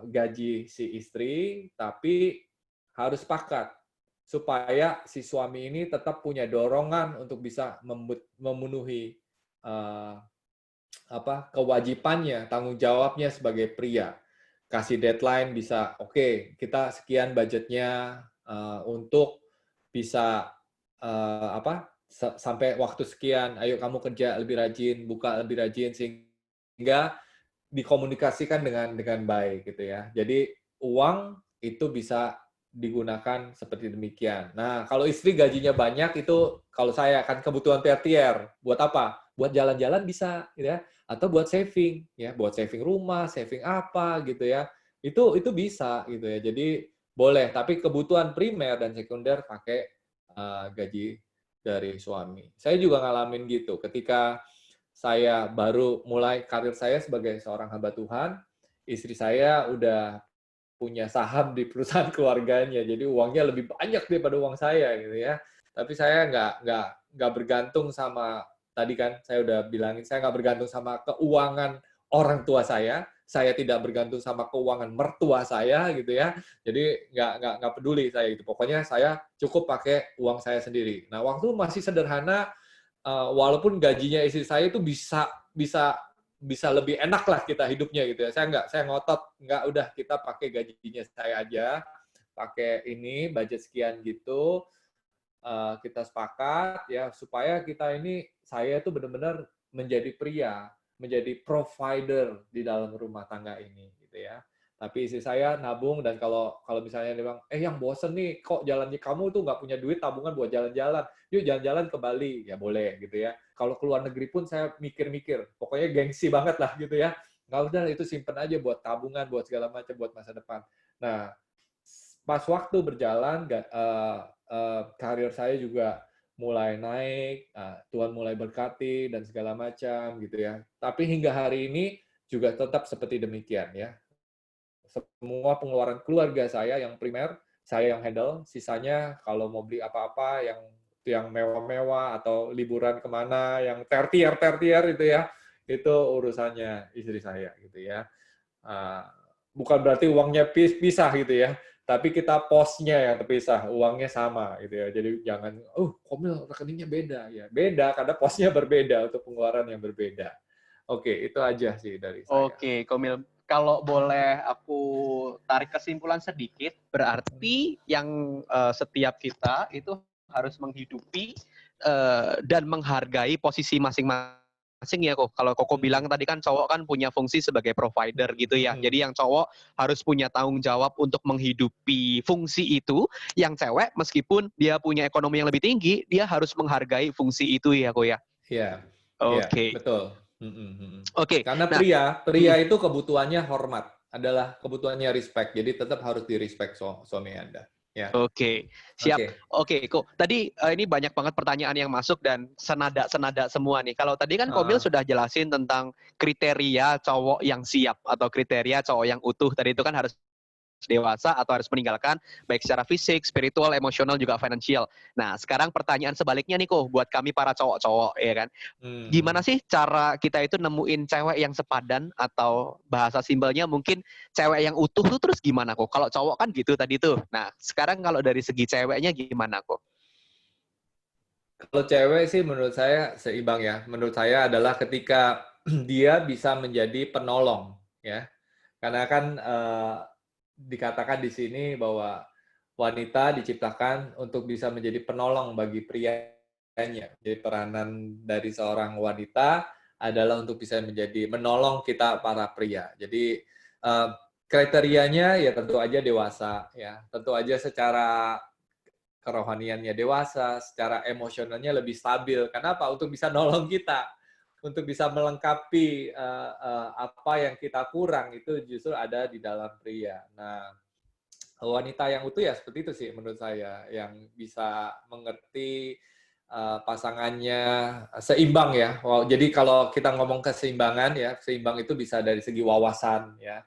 gaji si istri, tapi harus sepakat supaya si suami ini tetap punya dorongan untuk bisa memenuhi kewajibannya, tanggung jawabnya sebagai pria. Kasih deadline bisa, oke, kita sekian budgetnya untuk bisa sampai waktu sekian, ayo kamu kerja lebih rajin, buka lebih rajin, sehingga dikomunikasikan dengan baik gitu ya. Jadi uang itu bisa digunakan seperti demikian. Nah, kalau istri gajinya banyak itu kalau saya akan kebutuhan tertier. Buat apa? Buat jalan-jalan bisa gitu ya, atau buat saving ya, buat saving rumah, saving apa gitu ya. Itu bisa gitu ya. Jadi boleh, tapi kebutuhan primer dan sekunder pakai gaji dari suami. Saya juga ngalamin gitu ketika saya baru mulai karir saya sebagai seorang hamba Tuhan, istri saya udah punya saham di perusahaan keluarganya, jadi uangnya lebih banyak daripada uang saya gitu ya. Tapi saya nggak bergantung sama, tadi kan saya udah bilangin, saya nggak bergantung sama keuangan orang tua saya tidak bergantung sama keuangan mertua saya gitu ya. Jadi nggak peduli saya gitu. Pokoknya saya cukup pakai uang saya sendiri. Nah, waktu masih sederhana, walaupun gajinya istri saya itu bisa lebih enak lah kita hidupnya gitu ya. Saya ngotot, nggak, udah kita pakai gajinya saya aja, pakai ini budget sekian gitu, kita sepakat ya supaya kita ini, saya itu benar-benar menjadi pria, menjadi provider di dalam rumah tangga ini gitu ya. Tapi istri saya nabung, dan kalau misalnya dia bilang, yang bosen nih, kok jalannya kamu tuh nggak punya duit tabungan buat jalan-jalan, yuk jalan-jalan ke Bali, ya boleh gitu ya. Kalau keluar negeri pun saya mikir-mikir, pokoknya gengsi banget lah gitu ya. nggak usah itu simpen aja buat tabungan, buat segala macam, buat masa depan. Nah, pas waktu berjalan, karir saya juga mulai naik, Tuhan mulai berkati dan segala macam gitu ya. Tapi hingga hari ini juga tetap seperti demikian ya. Semua pengeluaran keluarga saya yang primer saya yang handle, sisanya kalau mau beli apa-apa yang mewah-mewah atau liburan kemana yang tertier itu ya, itu urusannya istri saya gitu ya. Bukan berarti uangnya pisah gitu ya, tapi kita posnya yang terpisah, uangnya sama gitu ya. Jadi jangan, Komil rekeningnya beda ya. Beda karena posnya berbeda untuk pengeluaran yang berbeda. Oke, itu aja sih dari saya. Oke, Komil. Kalau boleh aku tarik kesimpulan sedikit, berarti yang setiap kita itu harus menghidupi dan menghargai posisi masing-masing ya kok. Kalau Koko bilang tadi kan cowok kan punya fungsi sebagai provider gitu ya. Jadi yang cowok harus punya tanggung jawab untuk menghidupi fungsi itu. Yang cewek meskipun dia punya ekonomi yang lebih tinggi, dia harus menghargai fungsi itu ya kok ya. Iya. Oke. Betul. Oke. Karena pria itu kebutuhannya hormat, adalah kebutuhannya respect. Jadi tetap harus di-respect suami Anda. Ya. Oke, siap. Oke, kok. Tadi ini banyak banget pertanyaan yang masuk dan senada semua nih. Kalau tadi kan Komil sudah jelasin tentang kriteria cowok yang siap atau kriteria cowok yang utuh. Tadi itu kan harus dewasa atau harus meninggalkan baik secara fisik, spiritual, emosional juga finansial. Nah, sekarang pertanyaan sebaliknya nih kok buat kami para cowok-cowok ya kan. Gimana sih cara kita itu nemuin cewek yang sepadan atau bahasa simpelnya mungkin cewek yang utuh tuh terus gimana kok? Kalau cowok kan gitu tadi tuh. Nah, sekarang kalau dari segi ceweknya gimana kok? Kalau cewek sih menurut saya seimbang ya. Menurut saya adalah ketika dia bisa menjadi penolong ya. Karena kan dikatakan di sini bahwa wanita diciptakan untuk bisa menjadi penolong bagi prianya. Jadi peranan dari seorang wanita adalah untuk bisa menjadi menolong kita para pria. Jadi kriterianya ya tentu aja dewasa ya. Tentu aja secara kerohaniannya dewasa, secara emosionalnya lebih stabil. Kenapa? Untuk bisa nolong kita. Untuk bisa melengkapi apa yang kita kurang itu justru ada di dalam pria. Nah, wanita yang utuh ya seperti itu sih menurut saya, yang bisa mengerti pasangannya seimbang ya. Wow, jadi kalau kita ngomong keseimbangan ya, seimbang itu bisa dari segi wawasan ya,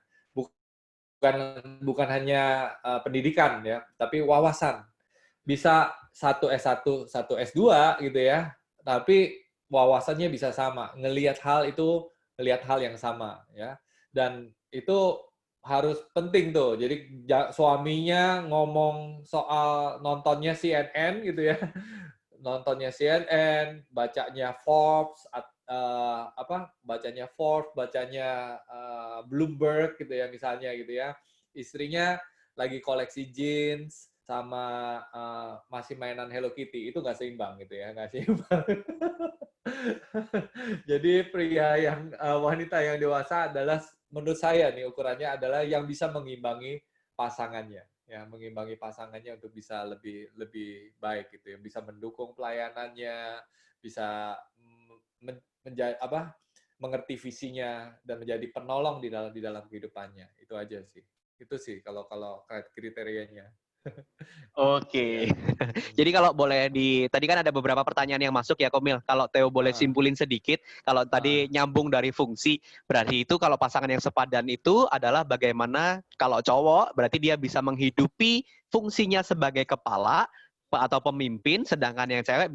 bukan hanya pendidikan ya, tapi wawasan. Bisa satu S1, satu S2 gitu ya, tapi wawasannya bisa sama, ngelihat hal yang sama ya, dan itu harus penting tuh. Jadi suaminya ngomong soal nontonnya CNN gitu ya, nontonnya CNN, bacanya Forbes, bacanya Bloomberg gitu ya misalnya gitu ya. Istrinya lagi koleksi jeans sama masih mainan Hello Kitty, itu nggak seimbang gitu ya, nggak seimbang. Jadi wanita yang dewasa adalah menurut saya nih ukurannya adalah yang bisa mengimbangi pasangannya, ya mengimbangi pasangannya untuk bisa lebih baik gitu, yang bisa mendukung pelayanannya, bisa mengerti visinya dan menjadi penolong di dalam kehidupannya. Itu aja sih. Itu sih kalau kriterianya. Oke. Jadi kalau boleh tadi kan ada beberapa pertanyaan yang masuk ya Komil. Kalau Theo boleh simpulin sedikit, kalau tadi nyambung dari fungsi, berarti itu kalau pasangan yang sepadan itu adalah bagaimana kalau cowok berarti dia bisa menghidupi fungsinya sebagai kepala atau pemimpin, sedangkan yang cewek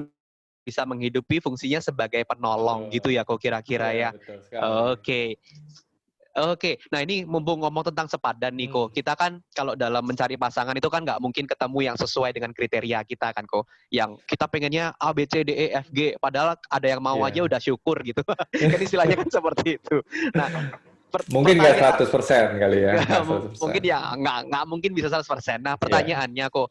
bisa menghidupi fungsinya sebagai penolong gitu ya kok kira-kira ya. Oke. Oke, nah ini mumpung ngomong tentang sepadan nih kok, kita kan kalau dalam mencari pasangan itu kan nggak mungkin ketemu yang sesuai dengan kriteria kita kan kok, yang kita pengennya A, B, C, D, E, F, G, padahal ada yang mau aja udah syukur gitu, kan istilahnya kan seperti itu. Nah, mungkin nggak 100% kali ya. Mungkin ya nggak mungkin bisa 100%. Nah pertanyaannya kok,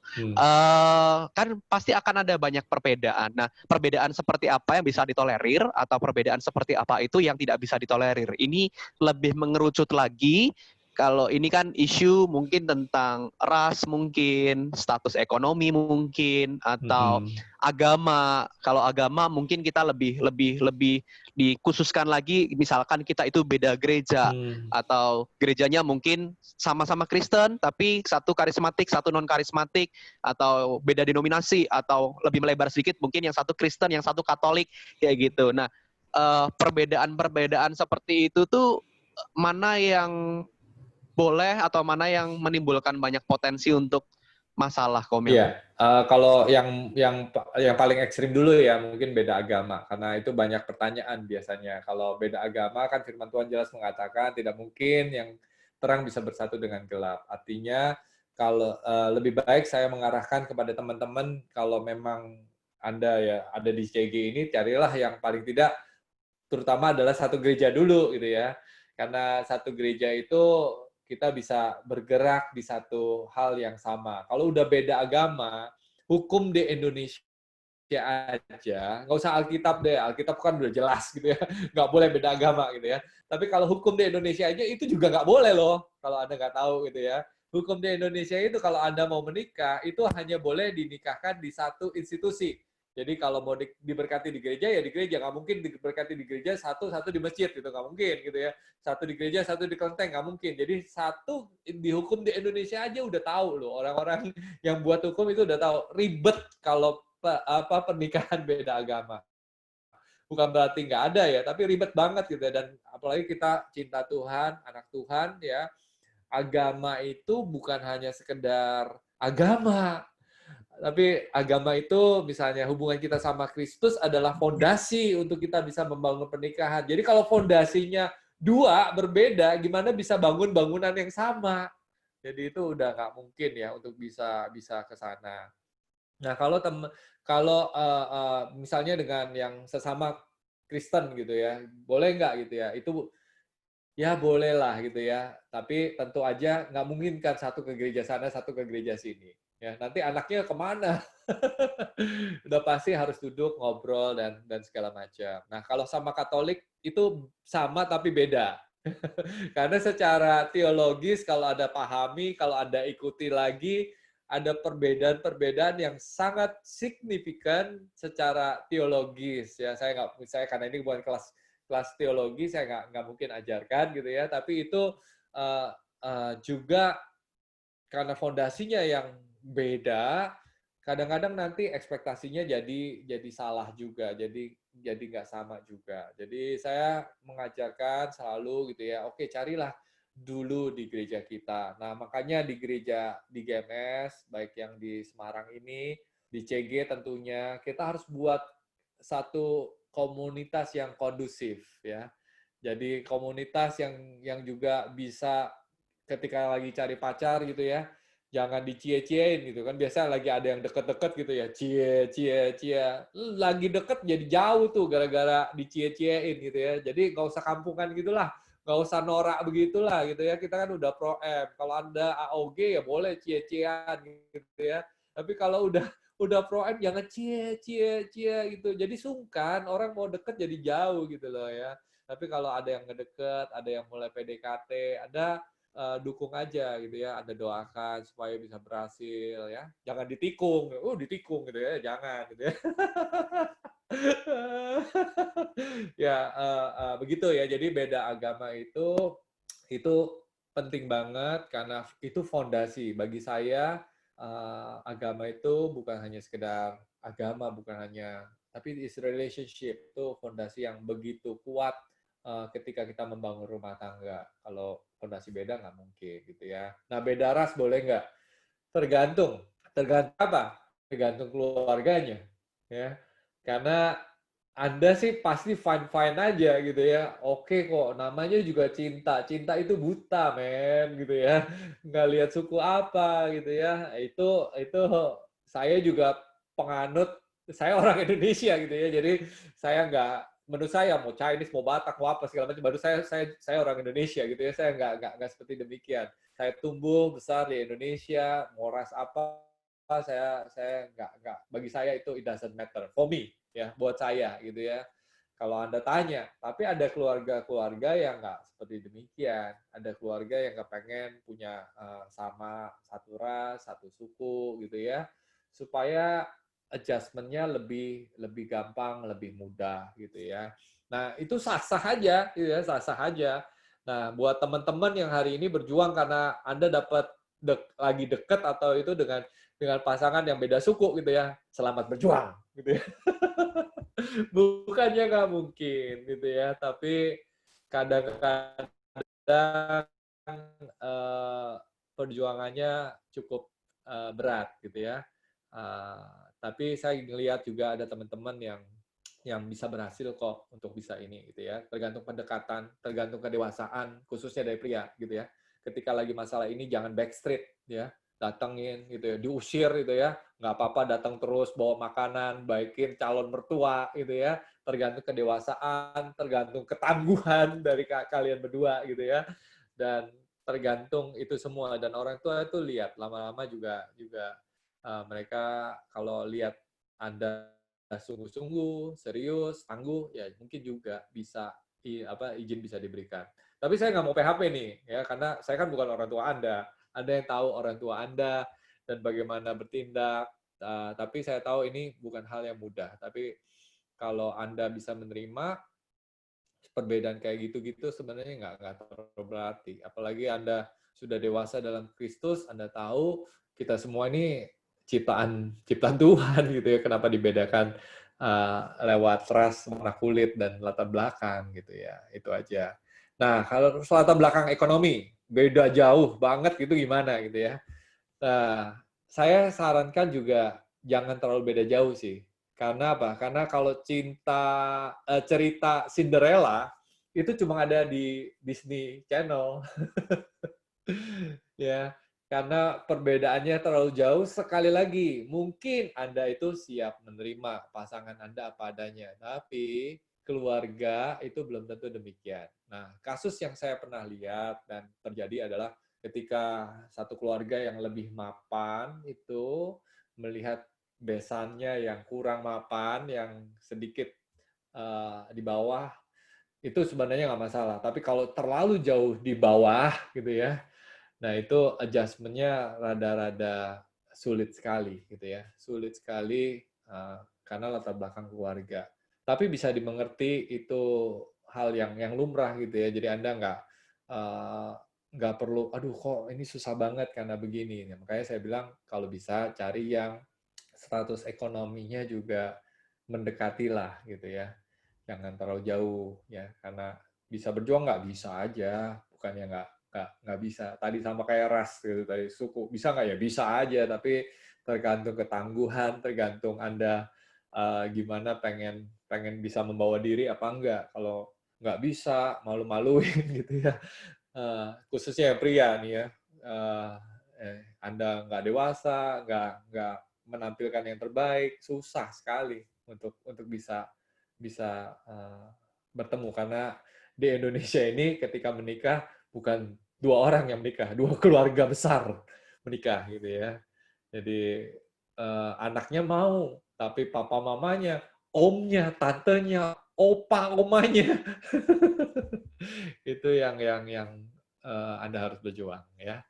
kan pasti akan ada banyak perbedaan. Nah perbedaan seperti apa yang bisa ditolerir atau perbedaan seperti apa itu yang tidak bisa ditolerir. Ini lebih mengerucut lagi kalau ini kan isu mungkin tentang ras, mungkin status ekonomi, mungkin atau agama. Kalau agama mungkin kita lebih dikhususkan lagi, misalkan kita itu beda gereja atau gerejanya mungkin sama-sama Kristen tapi satu karismatik, satu non karismatik, atau beda denominasi, atau lebih melebar sedikit mungkin yang satu Kristen, yang satu Katolik, kayak gitu. Nah, perbedaan-perbedaan seperti itu tuh mana yang boleh atau mana yang menimbulkan banyak potensi untuk masalah, Komil? Iya, kalau yang paling ekstrim dulu ya mungkin beda agama, karena itu banyak pertanyaan biasanya. Kalau beda agama kan firman Tuhan jelas mengatakan tidak mungkin yang terang bisa bersatu dengan gelap. Artinya kalau lebih baik saya mengarahkan kepada teman-teman, kalau memang Anda ya ada di CG ini, carilah yang paling tidak terutama adalah satu gereja dulu gitu ya. Karena satu gereja itu kita bisa bergerak di satu hal yang sama. Kalau udah beda agama, hukum di Indonesia aja, nggak usah Alkitab deh, Alkitab kan udah jelas gitu ya, nggak boleh beda agama gitu ya. Tapi kalau hukum di Indonesia aja itu juga nggak boleh loh, kalau Anda nggak tahu gitu ya. Hukum di Indonesia itu kalau Anda mau menikah, itu hanya boleh dinikahkan di satu institusi. Jadi kalau mau diberkati di gereja ya di gereja, nggak mungkin diberkati di gereja satu di masjid gitu, nggak mungkin gitu ya. Satu di gereja, satu di kelenteng, nggak mungkin. Jadi satu di hukum di Indonesia aja udah tahu loh, orang-orang yang buat hukum itu udah tahu ribet kalau pernikahan beda agama. Bukan berarti nggak ada ya, tapi ribet banget gitu ya. Dan apalagi kita cinta Tuhan, anak Tuhan ya, agama itu bukan hanya sekedar agama, tapi agama itu misalnya hubungan kita sama Kristus adalah fondasi untuk kita bisa membangun pernikahan. Jadi kalau fondasinya dua berbeda, gimana bisa bangun bangunan yang sama? Jadi itu udah nggak mungkin ya untuk bisa ke sana. Nah kalau misalnya dengan yang sesama Kristen gitu ya, boleh nggak gitu ya? Itu ya bolehlah gitu ya, tapi tentu aja nggak mungkin kan satu ke gereja sana, satu ke gereja sini. Ya, nanti anaknya kemana? Udah pasti harus duduk, ngobrol, dan segala macam. Nah, kalau sama Katolik, itu sama tapi beda. Karena secara teologis, kalau Anda pahami, kalau Anda ikuti lagi, ada perbedaan-perbedaan yang sangat signifikan secara teologis. Ya, saya karena ini bukan kelas teologi, saya nggak mungkin ajarkan gitu ya. Tapi itu juga karena fondasinya yang beda, kadang-kadang nanti ekspektasinya jadi salah juga, jadi nggak sama juga. Jadi saya mengajarkan selalu gitu ya, oke carilah dulu di gereja kita. Nah makanya di gereja di GMS, baik yang di Semarang ini, di CG tentunya, kita harus buat satu komunitas yang kondusif ya. Jadi komunitas yang juga bisa ketika lagi cari pacar gitu ya, jangan dicie-ciein gitu kan. Biasa lagi ada yang deket-deket gitu ya, cie. Lagi deket jadi jauh tuh gara-gara dicie-ciein gitu ya. Jadi nggak usah kampungan gitulah, nggak usah norak begitulah gitu ya. Kita kan udah Pro M. Kalau Anda AOG ya boleh cie-ciean gitu ya. Tapi kalau udah Pro M jangan cie gitu. Jadi sungkan, orang mau deket jadi jauh gitu loh ya. Tapi kalau ada yang ngedeket, ada yang mulai PDKT, Anda dukung aja gitu ya, Anda doakan supaya bisa berhasil ya. Jangan ditikung, ditikung gitu ya, jangan gitu ya. Ya begitu ya. Jadi beda agama itu penting banget karena itu fondasi bagi saya. Agama itu bukan hanya sekedar agama, bukan hanya, tapi is relationship itu fondasi yang begitu kuat ketika kita membangun rumah tangga. Kalau fondasi beda nggak mungkin gitu ya. Nah beda ras boleh nggak? Tergantung apa? Tergantung keluarganya ya. Karena Anda sih pasti fine-fine aja gitu ya. Oke kok, namanya juga cinta. Cinta itu buta, men, gitu ya. Nggak lihat suku apa gitu ya. Itu saya juga penganut, saya orang Indonesia gitu ya. Jadi saya nggak, menurut saya mau Chinese, mau Batak, mau apa segala macam, baru saya orang Indonesia gitu ya. Saya nggak seperti demikian. Saya tumbuh besar di Indonesia, mau ras apa saya nggak, bagi saya itu it doesn't matter for me ya, buat saya gitu ya. kalau Anda tanya. Tapi ada keluarga-keluarga yang nggak seperti demikian. Ada keluarga yang kepengen punya sama satu ras, satu suku gitu ya, supaya adjustment-nya lebih gampang, lebih mudah gitu ya. Nah, itu sah-sah aja, gitu ya, sah-sah aja. Nah, buat teman-teman yang hari ini berjuang karena Anda dapat lagi deket atau itu dengan pasangan yang beda suku gitu ya, selamat berjuang gitu ya. Bukannya nggak mungkin gitu ya, tapi kadang-kadang perjuangannya cukup berat gitu ya. Tapi saya ngelihat juga ada teman-teman yang bisa berhasil kok untuk bisa ini gitu ya. Tergantung pendekatan, tergantung kedewasaan, khususnya dari pria gitu ya. Ketika lagi masalah ini jangan backstreet ya, datengin gitu ya, diusir gitu ya, nggak apa-apa datang terus bawa makanan, baikin calon mertua gitu ya. Tergantung kedewasaan, tergantung ketangguhan dari kalian berdua gitu ya, dan tergantung itu semua. Dan orang tua itu lihat lama-lama juga mereka kalau lihat Anda sungguh-sungguh, serius, tangguh, ya mungkin juga bisa izin bisa diberikan. Tapi saya nggak mau PHP nih, ya karena saya kan bukan orang tua Anda. Anda yang tahu orang tua Anda dan bagaimana bertindak. Tapi saya tahu ini bukan hal yang mudah. Tapi kalau Anda bisa menerima perbedaan kayak gitu-gitu, sebenarnya nggak terlalu berarti. Apalagi Anda sudah dewasa dalam Kristus, Anda tahu kita semua ini ciptaan Tuhan gitu ya, kenapa dibedakan lewat ras, warna kulit, dan latar belakang gitu ya, itu aja. Nah, kalau latar belakang ekonomi, beda jauh banget gitu gimana gitu ya. Nah, saya sarankan juga jangan terlalu beda jauh sih. Karena apa? Karena kalau cerita Cinderella itu cuma ada di Disney Channel. Ya, karena perbedaannya terlalu jauh. Sekali lagi, mungkin Anda itu siap menerima pasangan Anda apa adanya, tapi keluarga itu belum tentu demikian. Nah, kasus yang saya pernah lihat dan terjadi adalah ketika satu keluarga yang lebih mapan itu melihat besannya yang kurang mapan, yang sedikit di bawah, itu sebenarnya nggak masalah. Tapi kalau terlalu jauh di bawah gitu ya, nah, itu adjustment-nya rada-rada sulit sekali, gitu ya. Sulit sekali karena latar belakang keluarga. Tapi bisa dimengerti itu hal yang lumrah gitu ya. Jadi Anda nggak perlu, aduh kok ini susah banget karena begini. Nah, makanya saya bilang kalau bisa cari yang status ekonominya juga mendekatilah gitu ya. Jangan terlalu jauh ya, karena bisa berjuang nggak bisa aja, bukannya nggak bisa. Tadi sama kayak ras gitu, tadi suku bisa nggak ya bisa aja, tapi tergantung ketangguhan, tergantung Anda gimana pengen bisa membawa diri apa enggak. Kalau nggak bisa, malu-maluin gitu ya. Khususnya yang pria nih ya, Anda nggak dewasa, nggak menampilkan yang terbaik, susah sekali untuk bisa bertemu, karena di Indonesia ini ketika menikah bukan dua orang yang menikah, dua keluarga besar menikah gitu ya. Jadi anaknya mau, tapi papa mamanya, omnya, tantenya, opa omanya itu yang Anda harus berjuang ya.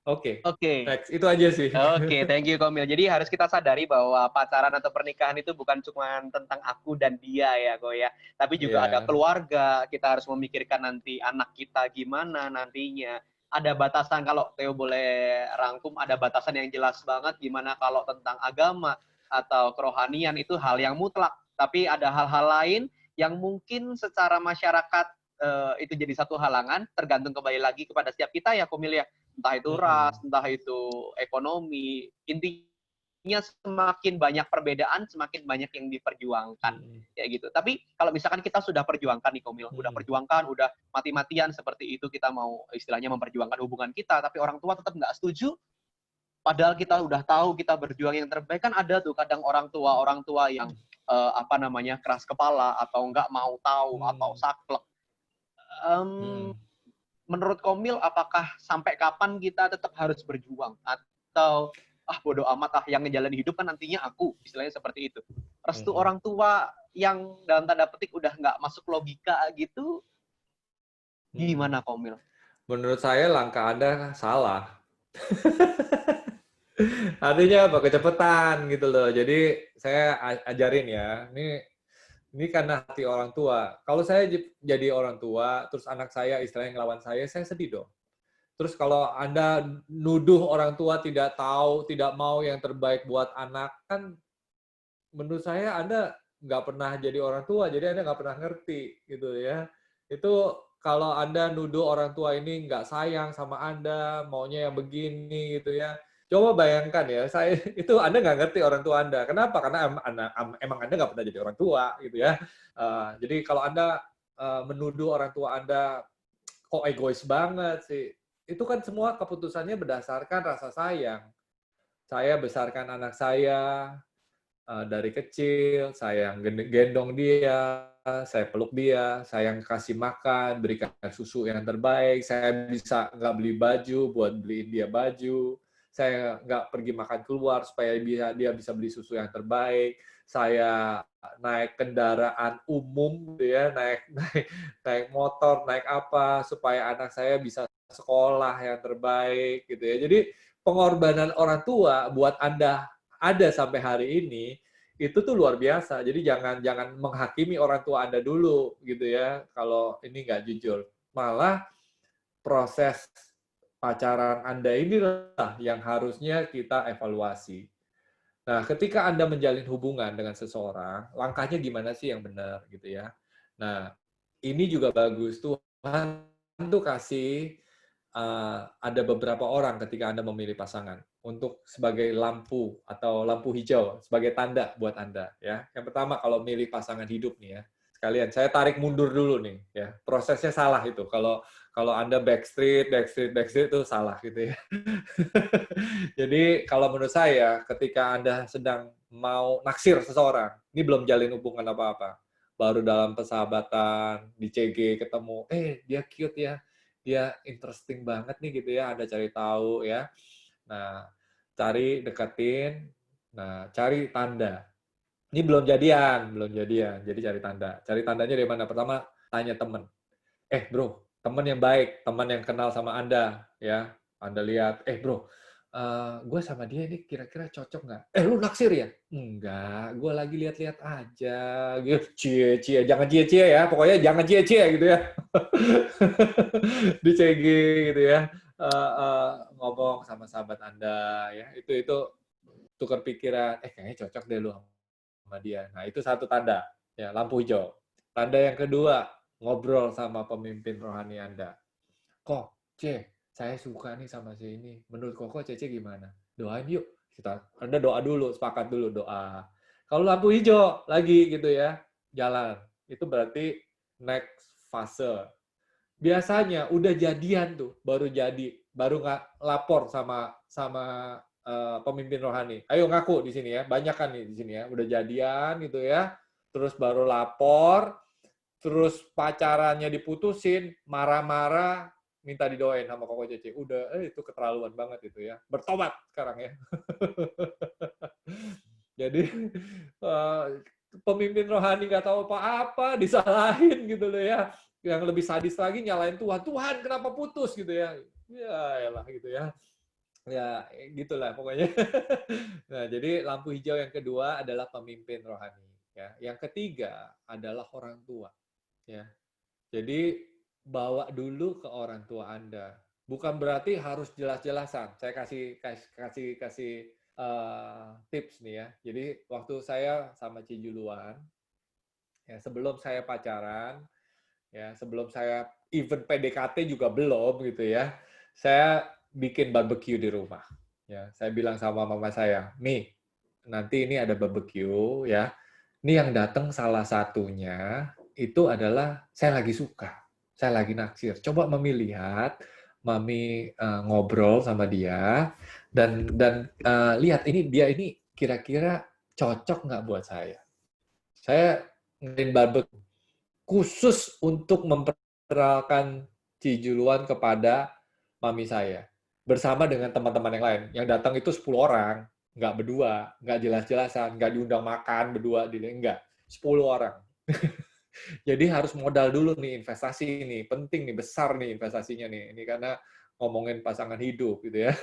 Oke, Oke. next itu aja sih. Oke, thank you Komil. Jadi harus kita sadari bahwa pacaran atau pernikahan itu bukan cuma tentang aku dan dia ya, Ko ya. Tapi juga ada Iya. keluarga, kita harus memikirkan nanti anak kita gimana nantinya. Ada batasan, kalau Theo boleh rangkum, ada batasan yang jelas banget gimana kalau tentang agama atau kerohanian itu hal yang mutlak. Tapi ada hal-hal lain yang mungkin secara masyarakat itu jadi satu halangan, tergantung kembali lagi kepada setiap kita ya, Komil ya. Entah itu ras, entah itu ekonomi, intinya semakin banyak perbedaan, semakin banyak yang diperjuangkan, kayak gitu. Tapi kalau misalkan kita sudah perjuangkan nih Komil, udah perjuangkan, udah mati-matian seperti itu, kita mau istilahnya memperjuangkan hubungan kita, tapi orang tua tetap nggak setuju, padahal kita udah tahu kita berjuang yang terbaik. Kan ada tuh kadang orang tua yang keras kepala atau nggak mau tahu atau saklek. Menurut Komil, apakah sampai kapan kita tetap harus berjuang? Atau bodo amat yang ngejalanin hidup kan nantinya aku, istilahnya seperti itu. Restu orang tua yang dalam tanda petik udah nggak masuk logika gitu, gimana Komil? Menurut saya langkah Anda salah. Artinya apa? Kecepatan gitu loh. Jadi saya ajarin ya, ini karena hati orang tua. Kalau saya jadi orang tua, terus anak saya istilahnya ngelawan saya sedih dong. Terus kalau Anda nuduh orang tua tidak tahu, tidak mau yang terbaik buat anak, kan menurut saya Anda nggak pernah jadi orang tua, jadi Anda nggak pernah ngerti gitu ya. Itu kalau Anda nuduh orang tua ini nggak sayang sama Anda, maunya yang begini gitu ya. Coba bayangkan ya, saya itu Anda nggak ngerti orang tua Anda. Kenapa? Karena emang Anda nggak pernah jadi orang tua gitu ya. Jadi kalau Anda menuduh orang tua Anda kok egois banget sih, itu kan semua keputusannya berdasarkan rasa sayang. Saya besarkan anak saya, dari kecil, saya yang gendong dia, saya peluk dia, saya yang kasih makan, berikan susu yang terbaik, saya bisa nggak beli baju buat beliin dia baju, saya nggak pergi makan keluar supaya dia bisa beli susu yang terbaik, saya naik kendaraan umum, gitu ya, naik motor, naik apa, supaya anak saya bisa sekolah yang terbaik, gitu ya. Jadi pengorbanan orang tua buat Anda ada sampai hari ini, itu tuh luar biasa. Jadi jangan menghakimi orang tua Anda dulu gitu ya, kalau ini nggak jujur. Malah proses pacaran Anda inilah yang harusnya kita evaluasi. Nah, ketika Anda menjalin hubungan dengan seseorang, langkahnya gimana sih yang benar gitu ya. Nah, ini juga bagus. Tuhan tuh kasih ada beberapa orang ketika Anda memilih pasangan untuk sebagai lampu atau lampu hijau sebagai tanda buat Anda ya. Yang pertama kalau milih pasangan hidup nih ya. Sekalian saya tarik mundur dulu nih ya. Prosesnya salah itu. Kalau Anda backstreet itu salah gitu ya. Jadi kalau menurut saya ketika Anda sedang mau naksir seseorang, ini belum jalin hubungan apa-apa. Baru dalam persahabatan, di CG ketemu, dia cute ya, dia interesting banget nih gitu ya, Anda cari tahu ya. Nah, cari deketin, nah cari tanda. Ini belum jadian, jadi cari tanda. Cari tandanya dari mana? Pertama, tanya temen. Bro, temen yang baik, teman yang kenal sama Anda, ya. Anda lihat, bro, gue sama dia ini kira-kira cocok nggak? Lu naksir ya? Enggak, gue lagi lihat-lihat aja. Gitu. Cie-cie, jangan cie-cie ya. Pokoknya jangan cie-cie gitu ya. Di CG gitu ya. Ngomong sama sahabat Anda, ya. Itu tukar pikiran, kayaknya cocok deh lu sama dia. Nah, itu satu tanda, ya, lampu hijau. Tanda yang kedua, ngobrol sama pemimpin rohani Anda. Kok, saya suka nih sama si ini. Menurut Koko, Cece gimana? Doain yuk. Anda doa dulu, sepakat dulu doa. Kalau lampu hijau lagi gitu ya, jalan. Itu berarti next fase. Biasanya udah jadian tuh, baru nggak lapor sama pemimpin rohani. Ayo ngaku di sini ya, banyak kan nih di sini ya, udah jadian gitu ya, terus baru lapor, terus pacarannya diputusin, marah-marah, minta didoain sama Koko Cece. Udah, itu keterlaluan banget itu ya. Bertobat sekarang ya. Jadi pemimpin rohani nggak tahu apa-apa, disalahin gitu loh ya. Yang lebih sadis lagi nyalain Tuhan. Tuhan kenapa putus gitu ya. Ya elah gitu ya. Ya gitulah pokoknya. Nah, jadi lampu hijau yang kedua adalah pemimpin rohani. Ya. Yang ketiga adalah orang tua. Ya. Jadi bawa dulu ke orang tua Anda. Bukan berarti harus jelas-jelasan. Saya kasih tips nih ya. Jadi waktu saya sama Cijuluan, ya sebelum saya pacaran, ya sebelum saya even PDKT juga belum gitu ya, saya bikin barbecue di rumah. Ya, saya bilang sama mama saya, nih nanti ini ada barbecue ya. Ini yang datang salah satunya itu adalah saya lagi suka, saya lagi naksir. Coba Mami lihat, Mami ngobrol sama dia dan lihat dia ini kira-kira cocok nggak buat saya. Saya ngadain barbecue khusus untuk memperkenalkan Cijuluan kepada Mami saya bersama dengan teman-teman yang lain. Yang datang itu 10 orang, nggak berdua, nggak jelas-jelasan, nggak diundang makan berdua, enggak. 10 orang. Jadi harus modal dulu nih, investasi nih, penting nih, besar nih investasinya nih. Ini karena ngomongin pasangan hidup gitu ya,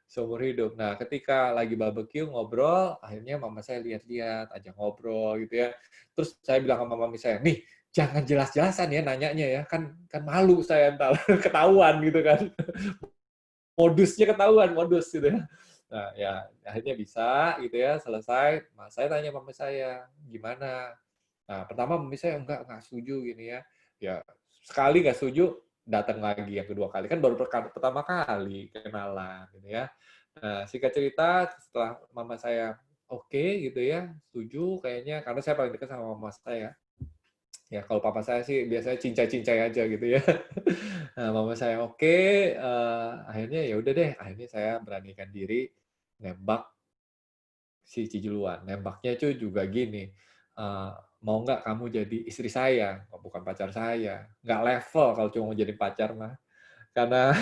seumur hidup. Nah, ketika lagi barbecue ngobrol, akhirnya mama saya lihat-lihat, ajak ngobrol gitu ya. Terus saya bilang sama mami saya, nih jangan jelas-jelasan ya nanyanya ya, kan malu saya entar ketahuan gitu kan. Modusnya ketahuan, modus gitu ya. Nah, ya akhirnya bisa gitu ya, selesai. Nah, saya tanya mama saya, gimana? Nah, pertama mami saya enggak setuju gini ya. Ya, sekali nggak setuju, datang lagi yang kedua kali. Kan baru pertama kali kenalan gitu ya. Nah, singkat cerita, setelah mama saya oke gitu ya, setuju kayaknya, karena saya paling dekat sama mama saya. Ya, kalau papa saya sih biasanya cincai-cincai aja gitu ya. Nah, mama saya oke, akhirnya ya udah deh, akhirnya saya beranikan diri nembak si Cijiluan. Nembaknya itu juga gini, mau nggak kamu jadi istri saya? Oh, bukan pacar saya. Nggak level kalau cuma mau jadi pacar mah. Karena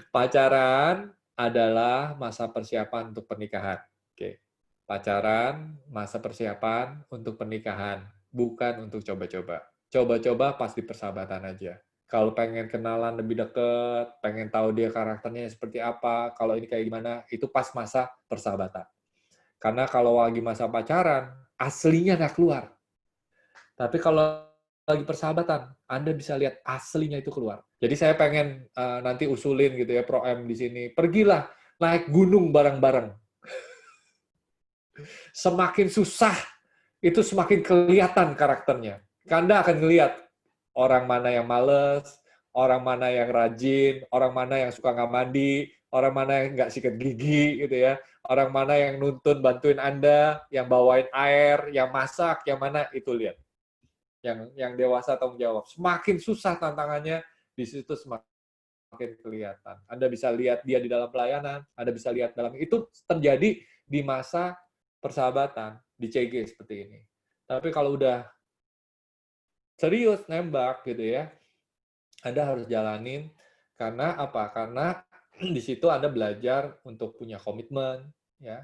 pacaran adalah masa persiapan untuk pernikahan. Oke. Pacaran, masa persiapan untuk pernikahan, bukan untuk coba-coba. Coba-coba pas di persahabatan aja. Kalau pengen kenalan lebih deket, pengen tahu dia karakternya seperti apa, kalau ini kayak gimana, itu pas masa persahabatan. Karena kalau lagi masa pacaran, aslinya nggak keluar. Tapi kalau lagi persahabatan, Anda bisa lihat aslinya itu keluar. Jadi saya pengen nanti usulin gitu ya, Pro M di sini. Pergilah naik gunung bareng-bareng. Semakin susah, itu semakin kelihatan karakternya. Anda akan ngelihat orang mana yang males, orang mana yang rajin, orang mana yang suka nggak mandi, orang mana yang nggak sikat gigi, gitu ya. Orang mana yang nuntun bantuin Anda, yang bawain air, yang masak, yang mana, itu lihat. Yang dewasa tanggung jawab. Semakin susah tantangannya, di situ semakin kelihatan. Anda bisa lihat dia di dalam pelayanan, Anda bisa lihat dalam itu terjadi di masa persahabatan di CG seperti ini. Tapi kalau udah serius nembak gitu ya, Anda harus jalanin karena apa? Karena di situ Anda belajar untuk punya komitmen, ya.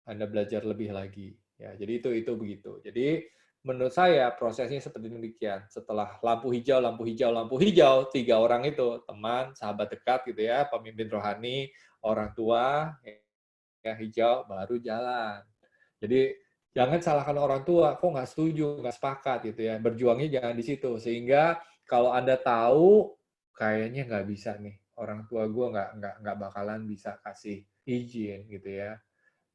Anda belajar lebih lagi, ya. Jadi itu begitu. Jadi menurut saya prosesnya seperti demikian. Setelah lampu hijau, lampu hijau, lampu hijau, 3 orang itu teman, sahabat dekat gitu ya, pemimpin rohani, orang tua, ya hijau, baru jalan. Jadi jangan salahkan orang tua, kok nggak setuju, nggak sepakat gitu ya. Berjuangnya jangan di situ. Sehingga kalau Anda tahu, kayaknya nggak bisa nih. Orang tua gue nggak bakalan bisa kasih izin gitu ya.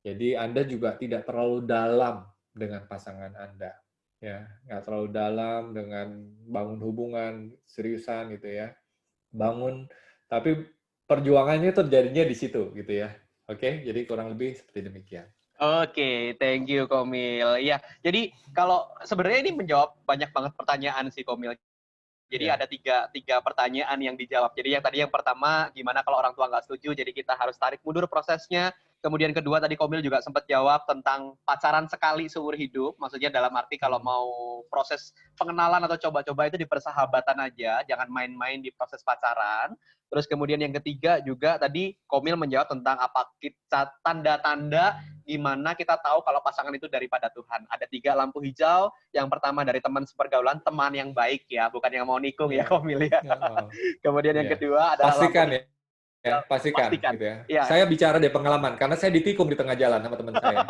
Jadi Anda juga tidak terlalu dalam dengan pasangan Anda. Ya, nggak terlalu dalam dengan bangun hubungan seriusan gitu ya. Bangun, tapi perjuangannya terjadinya di situ gitu ya. Oke, jadi kurang lebih seperti demikian. Oke, thank you Komil. Ya, jadi kalau sebenarnya ini menjawab banyak banget pertanyaan sih Komil. Jadi Ya. ada tiga pertanyaan yang dijawab. Jadi yang pertama, gimana kalau orang tua nggak setuju, jadi kita harus tarik mundur prosesnya. Kemudian kedua, tadi Komil juga sempat jawab tentang pacaran sekali seumur hidup. Maksudnya dalam arti kalau mau proses pengenalan atau coba-coba itu di persahabatan aja, jangan main-main di proses pacaran. Terus kemudian yang ketiga juga tadi Komil menjawab tentang apa tanda-tanda gimana kita tahu kalau pasangan itu daripada Tuhan. Ada 3 lampu hijau. Yang pertama dari teman sepergaulan, teman yang baik ya, bukan yang mau nikung ya Komil ya. Kemudian yang kedua adalah pastikan lampu ya, pastikan gitu ya. Ya. Saya bicara dari pengalaman karena saya ditikung di tengah jalan sama teman saya.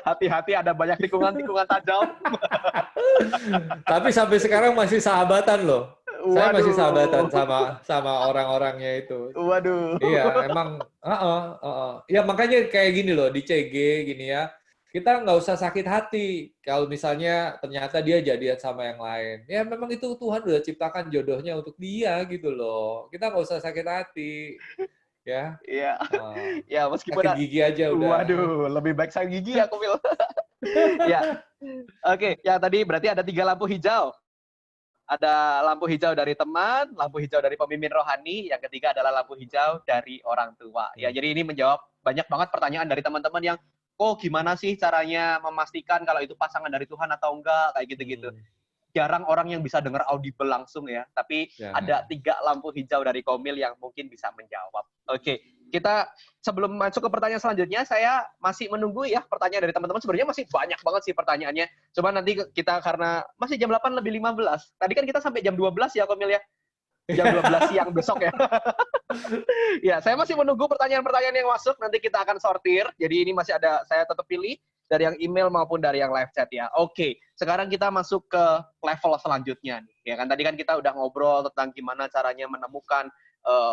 Hati-hati, ada banyak tikungan-tikungan tajam. Tapi sampai sekarang masih sahabatan loh. Waduh. Saya masih sahabatan sama orang-orangnya itu. Waduh. Iya, emang, ya makanya kayak gini loh, di CG gini ya, kita nggak usah sakit hati kalau misalnya ternyata dia jadian sama yang lain. Ya memang itu Tuhan udah ciptakan jodohnya untuk dia gitu loh. Kita nggak usah sakit hati, ya. Iya. Ya meskipun sakit gigi aja udah. Waduh, lebih baik sakit gigi ya, Komil. Ya. Oke, ya tadi berarti ada 3 lampu hijau. Ada lampu hijau dari teman, lampu hijau dari pemimpin rohani, yang ketiga adalah lampu hijau dari orang tua. Ya, jadi ini menjawab banyak banget pertanyaan dari teman-teman yang, kok gimana sih caranya memastikan kalau itu pasangan dari Tuhan atau enggak, kayak gitu-gitu. Jarang orang yang bisa dengar audible langsung ya, tapi ada 3 lampu hijau dari Komil yang mungkin bisa menjawab. Oke, kita sebelum masuk ke pertanyaan selanjutnya, saya masih menunggu ya pertanyaan dari teman-teman. Sebenarnya masih banyak banget sih pertanyaannya. Coba nanti kita karena masih jam 8 lebih 15. Tadi kan kita sampai jam 12 ya, Komil ya. Jam 12 siang besok ya. Ya, saya masih menunggu pertanyaan-pertanyaan yang masuk. Nanti kita akan sortir. Jadi ini masih ada, saya tetap pilih dari yang email maupun dari yang live chat ya. Oke, sekarang kita masuk ke level selanjutnya nih. Ya kan tadi kan kita udah ngobrol tentang gimana caranya menemukan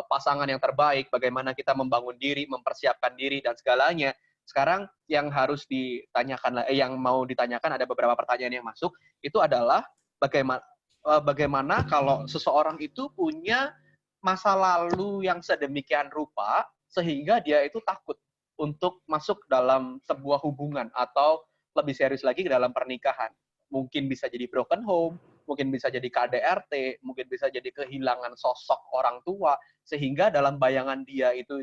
pasangan yang terbaik, bagaimana kita membangun diri, mempersiapkan diri dan segalanya. Sekarang yang harus ditanyakan, yang mau ditanyakan ada beberapa pertanyaan yang masuk. Itu adalah bagaimana kalau seseorang itu punya masa lalu yang sedemikian rupa sehingga dia itu takut untuk masuk dalam sebuah hubungan atau lebih serius lagi ke dalam pernikahan. Mungkin bisa jadi broken home, mungkin bisa jadi KDRT, mungkin bisa jadi kehilangan sosok orang tua, sehingga dalam bayangan dia itu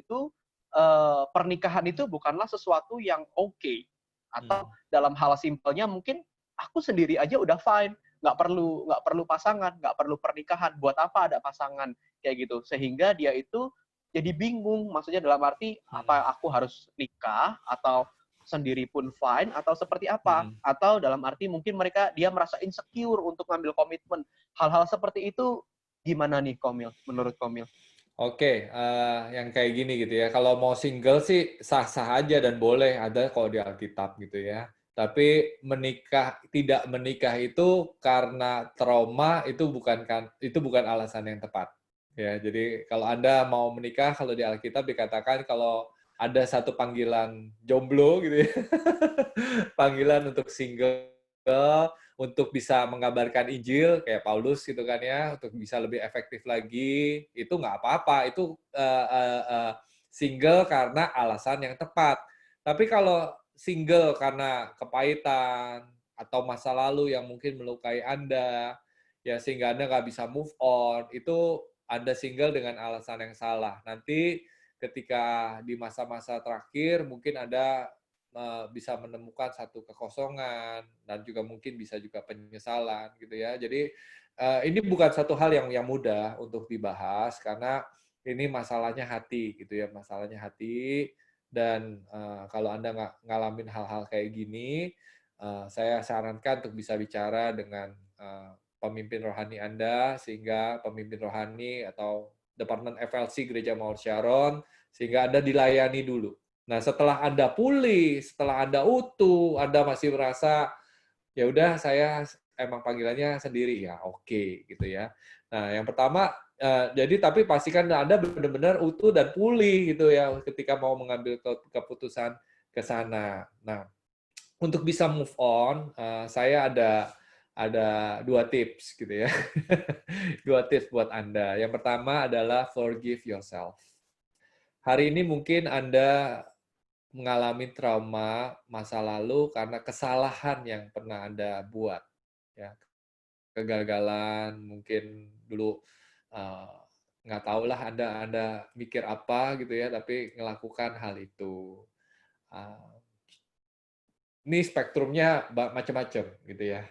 pernikahan itu bukanlah sesuatu yang oke. Atau dalam hal simpelnya mungkin aku sendiri aja udah fine, nggak perlu pasangan, nggak perlu pernikahan, buat apa ada pasangan kayak gitu, sehingga dia itu jadi bingung, maksudnya dalam arti apa aku harus nikah atau sendiri pun fine atau seperti apa, atau dalam arti mungkin dia merasa insecure untuk ngambil komitmen. Hal-hal seperti itu gimana nih Komil, menurut Komil? Oke, yang kayak gini gitu ya. Kalau mau single sih sah-sah aja dan boleh ada kalau di Alkitab gitu ya. Tapi tidak menikah itu karena trauma itu bukan alasan yang tepat. Ya, jadi kalau Anda mau menikah, kalau di Alkitab dikatakan kalau ada satu panggilan jomblo gitu ya. Panggilan untuk single, untuk bisa mengabarkan Injil kayak Paulus gitu kan ya, untuk bisa lebih efektif lagi, itu nggak apa-apa. Itu single karena alasan yang tepat. Tapi kalau single karena kepahitan atau masa lalu yang mungkin melukai Anda, ya sehingga Anda nggak bisa move on, itu Anda single dengan alasan yang salah. Nanti ketika di masa-masa terakhir mungkin Anda bisa menemukan satu kekosongan dan juga mungkin bisa juga penyesalan gitu ya. Jadi ini bukan satu hal yang mudah untuk dibahas karena ini masalahnya hati gitu ya, masalahnya hati. Dan kalau Anda nggak ngalamin hal-hal kayak gini, saya sarankan untuk bisa bicara dengan pemimpin rohani Anda, sehingga pemimpin rohani atau Departemen FLC Gereja Mawar Sharon, sehingga Anda dilayani dulu. Nah, setelah Anda pulih, setelah Anda utuh, Anda masih merasa, ya udah saya emang panggilannya sendiri, ya oke, gitu ya. Nah, yang pertama, jadi tapi pastikan Anda benar-benar utuh dan pulih gitu ya ketika mau mengambil keputusan ke sana. Nah, untuk bisa move on, saya ada 2 tips gitu ya. 2 tips buat Anda. Yang pertama adalah forgive yourself. Hari ini mungkin Anda mengalami trauma masa lalu karena kesalahan yang pernah Anda buat. Ya, kegagalan, mungkin dulu nggak tahulah Anda mikir apa gitu ya, tapi melakukan hal itu. Ini spektrumnya macam-macam gitu ya.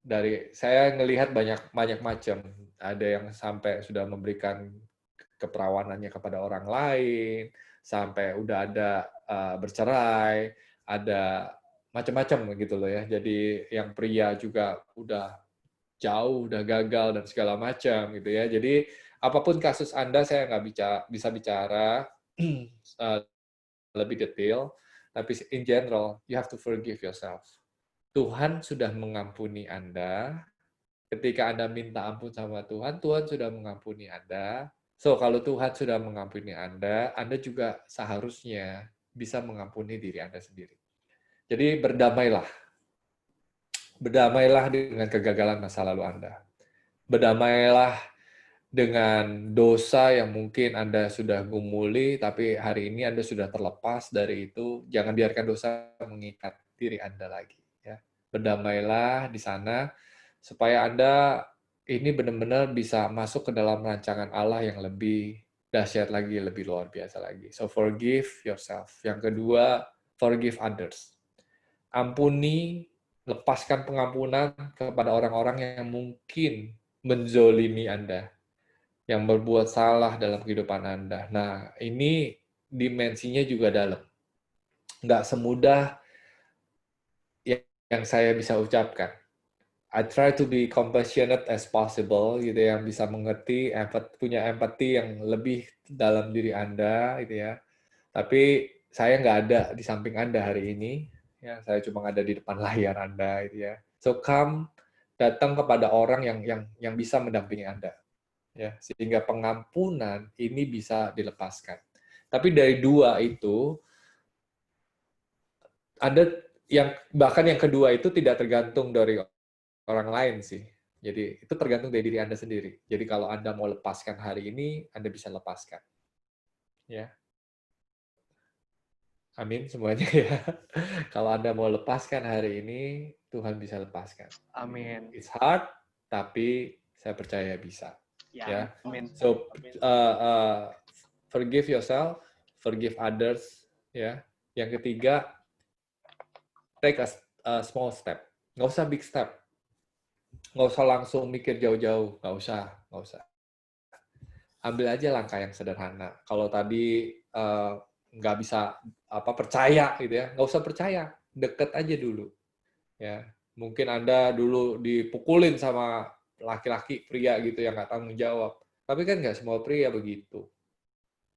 Dari saya ngelihat banyak macam. Ada yang sampai sudah memberikan keperawanannya kepada orang lain, sampai udah ada bercerai, ada macam-macam gitu loh ya. Jadi yang pria juga udah jauh, udah gagal dan segala macam gitu ya. Jadi apapun kasus Anda, saya nggak bisa bicara lebih detail, tapi in general, you have to forgive yourself. Tuhan sudah mengampuni Anda. Ketika Anda minta ampun sama Tuhan, Tuhan sudah mengampuni Anda. So, kalau Tuhan sudah mengampuni Anda juga seharusnya bisa mengampuni diri Anda sendiri. Jadi berdamailah. Berdamailah dengan kegagalan masa lalu Anda. Berdamailah dengan dosa yang mungkin Anda sudah gumuli, tapi hari ini Anda sudah terlepas dari itu. Jangan biarkan dosa mengikat diri Anda lagi. Ya. Berdamailah di sana, supaya Anda ini benar-benar bisa masuk ke dalam rancangan Allah yang lebih dahsyat lagi, lebih luar biasa lagi. So forgive yourself. Yang kedua, forgive others. Ampuni, lepaskan pengampunan kepada orang-orang yang mungkin menzolimi Anda, yang berbuat salah dalam kehidupan Anda. Nah, ini dimensinya juga dalam. Nggak semudah yang saya bisa ucapkan. I try to be compassionate as possible, gitu, yang bisa mengerti, punya empati yang lebih dalam diri Anda, gitu ya. Tapi saya nggak ada di samping Anda hari ini, ya. Saya cuma ada di depan layar Anda, gitu ya. So datang kepada orang yang bisa mendampingi Anda, ya, sehingga pengampunan ini bisa dilepaskan. Tapi dari dua itu, ada bahkan yang kedua itu tidak tergantung dari orang lain sih. Jadi itu tergantung dari diri Anda sendiri. Jadi kalau Anda mau lepaskan hari ini, Anda bisa lepaskan. Ya. Amin semuanya ya. Kalau Anda mau lepaskan hari ini, Tuhan bisa lepaskan. Amin. It's hard, tapi saya percaya bisa. Ya. Amin. So forgive yourself, forgive others. Ya. Yang ketiga, take a small step. Nggak usah big step. Nggak usah langsung mikir jauh-jauh. Nggak usah. Ambil aja langkah yang sederhana. Kalau tadi nggak bisa percaya gitu ya, nggak usah percaya, deket aja dulu. Ya, mungkin Anda dulu dipukulin sama laki-laki pria gitu yang nggak tanggung jawab. Tapi kan nggak semua pria begitu.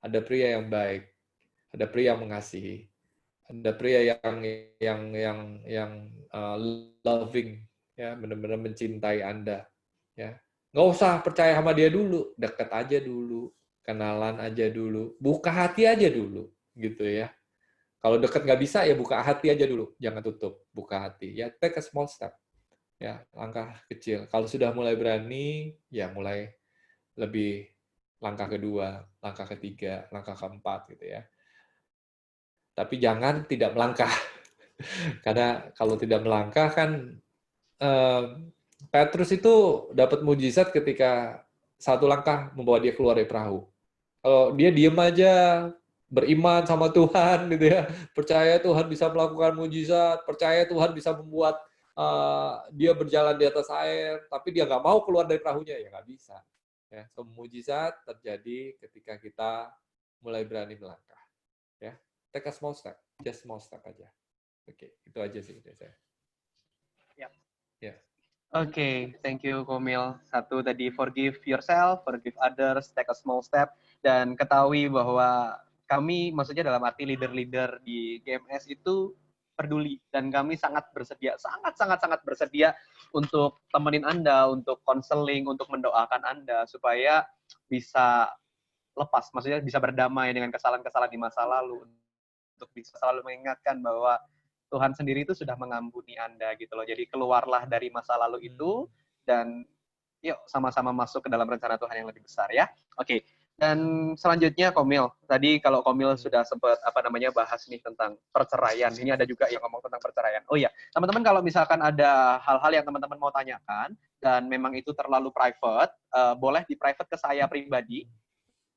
Ada pria yang baik, ada pria yang mengasihi, ada pria yang loving, ya, benar-benar mencintai Anda. Ya, nggak usah percaya sama dia dulu, deket aja dulu, kenalan aja dulu, buka hati aja dulu, gitu ya. Kalau deket nggak bisa, ya buka hati aja dulu, jangan tutup, buka hati. Ya, take a small step, ya, langkah kecil. Kalau sudah mulai berani, ya mulai lebih langkah kedua, langkah ketiga, langkah keempat, gitu ya. Tapi jangan tidak melangkah, karena kalau tidak melangkah kan Petrus itu dapat mujizat ketika satu langkah membawa dia keluar dari perahu. Kalau dia diem aja, beriman sama Tuhan, gitu ya, percaya Tuhan bisa melakukan mujizat, percaya Tuhan bisa membuat dia berjalan di atas air, tapi dia nggak mau keluar dari perahunya, ya nggak bisa. Ya, so, mujizat terjadi ketika kita mulai berani melangkah. Ya, take a small step, just small step aja. Oke, itu aja sih dari saya. Ya. Oke, thank you Komil. Satu tadi forgive yourself, forgive others, take a small step, dan ketahui bahwa kami, maksudnya dalam arti leader-leader di GMS itu peduli, dan kami sangat bersedia, sangat bersedia untuk temenin Anda, untuk konseling, untuk mendoakan Anda, supaya bisa lepas, maksudnya bisa berdamai dengan kesalahan-kesalahan di masa lalu, untuk bisa selalu mengingatkan bahwa Tuhan sendiri itu sudah mengampuni Anda gitu loh. Jadi keluarlah dari masa lalu itu dan yuk sama-sama masuk ke dalam rencana Tuhan yang lebih besar ya. Oke. Dan selanjutnya Komil. Tadi kalau Komil sudah sempat bahas nih tentang perceraian. Ini ada juga yang ngomong tentang perceraian. Oh iya, teman-teman kalau misalkan ada hal-hal yang teman-teman mau tanyakan dan memang itu terlalu private, boleh di private ke saya pribadi.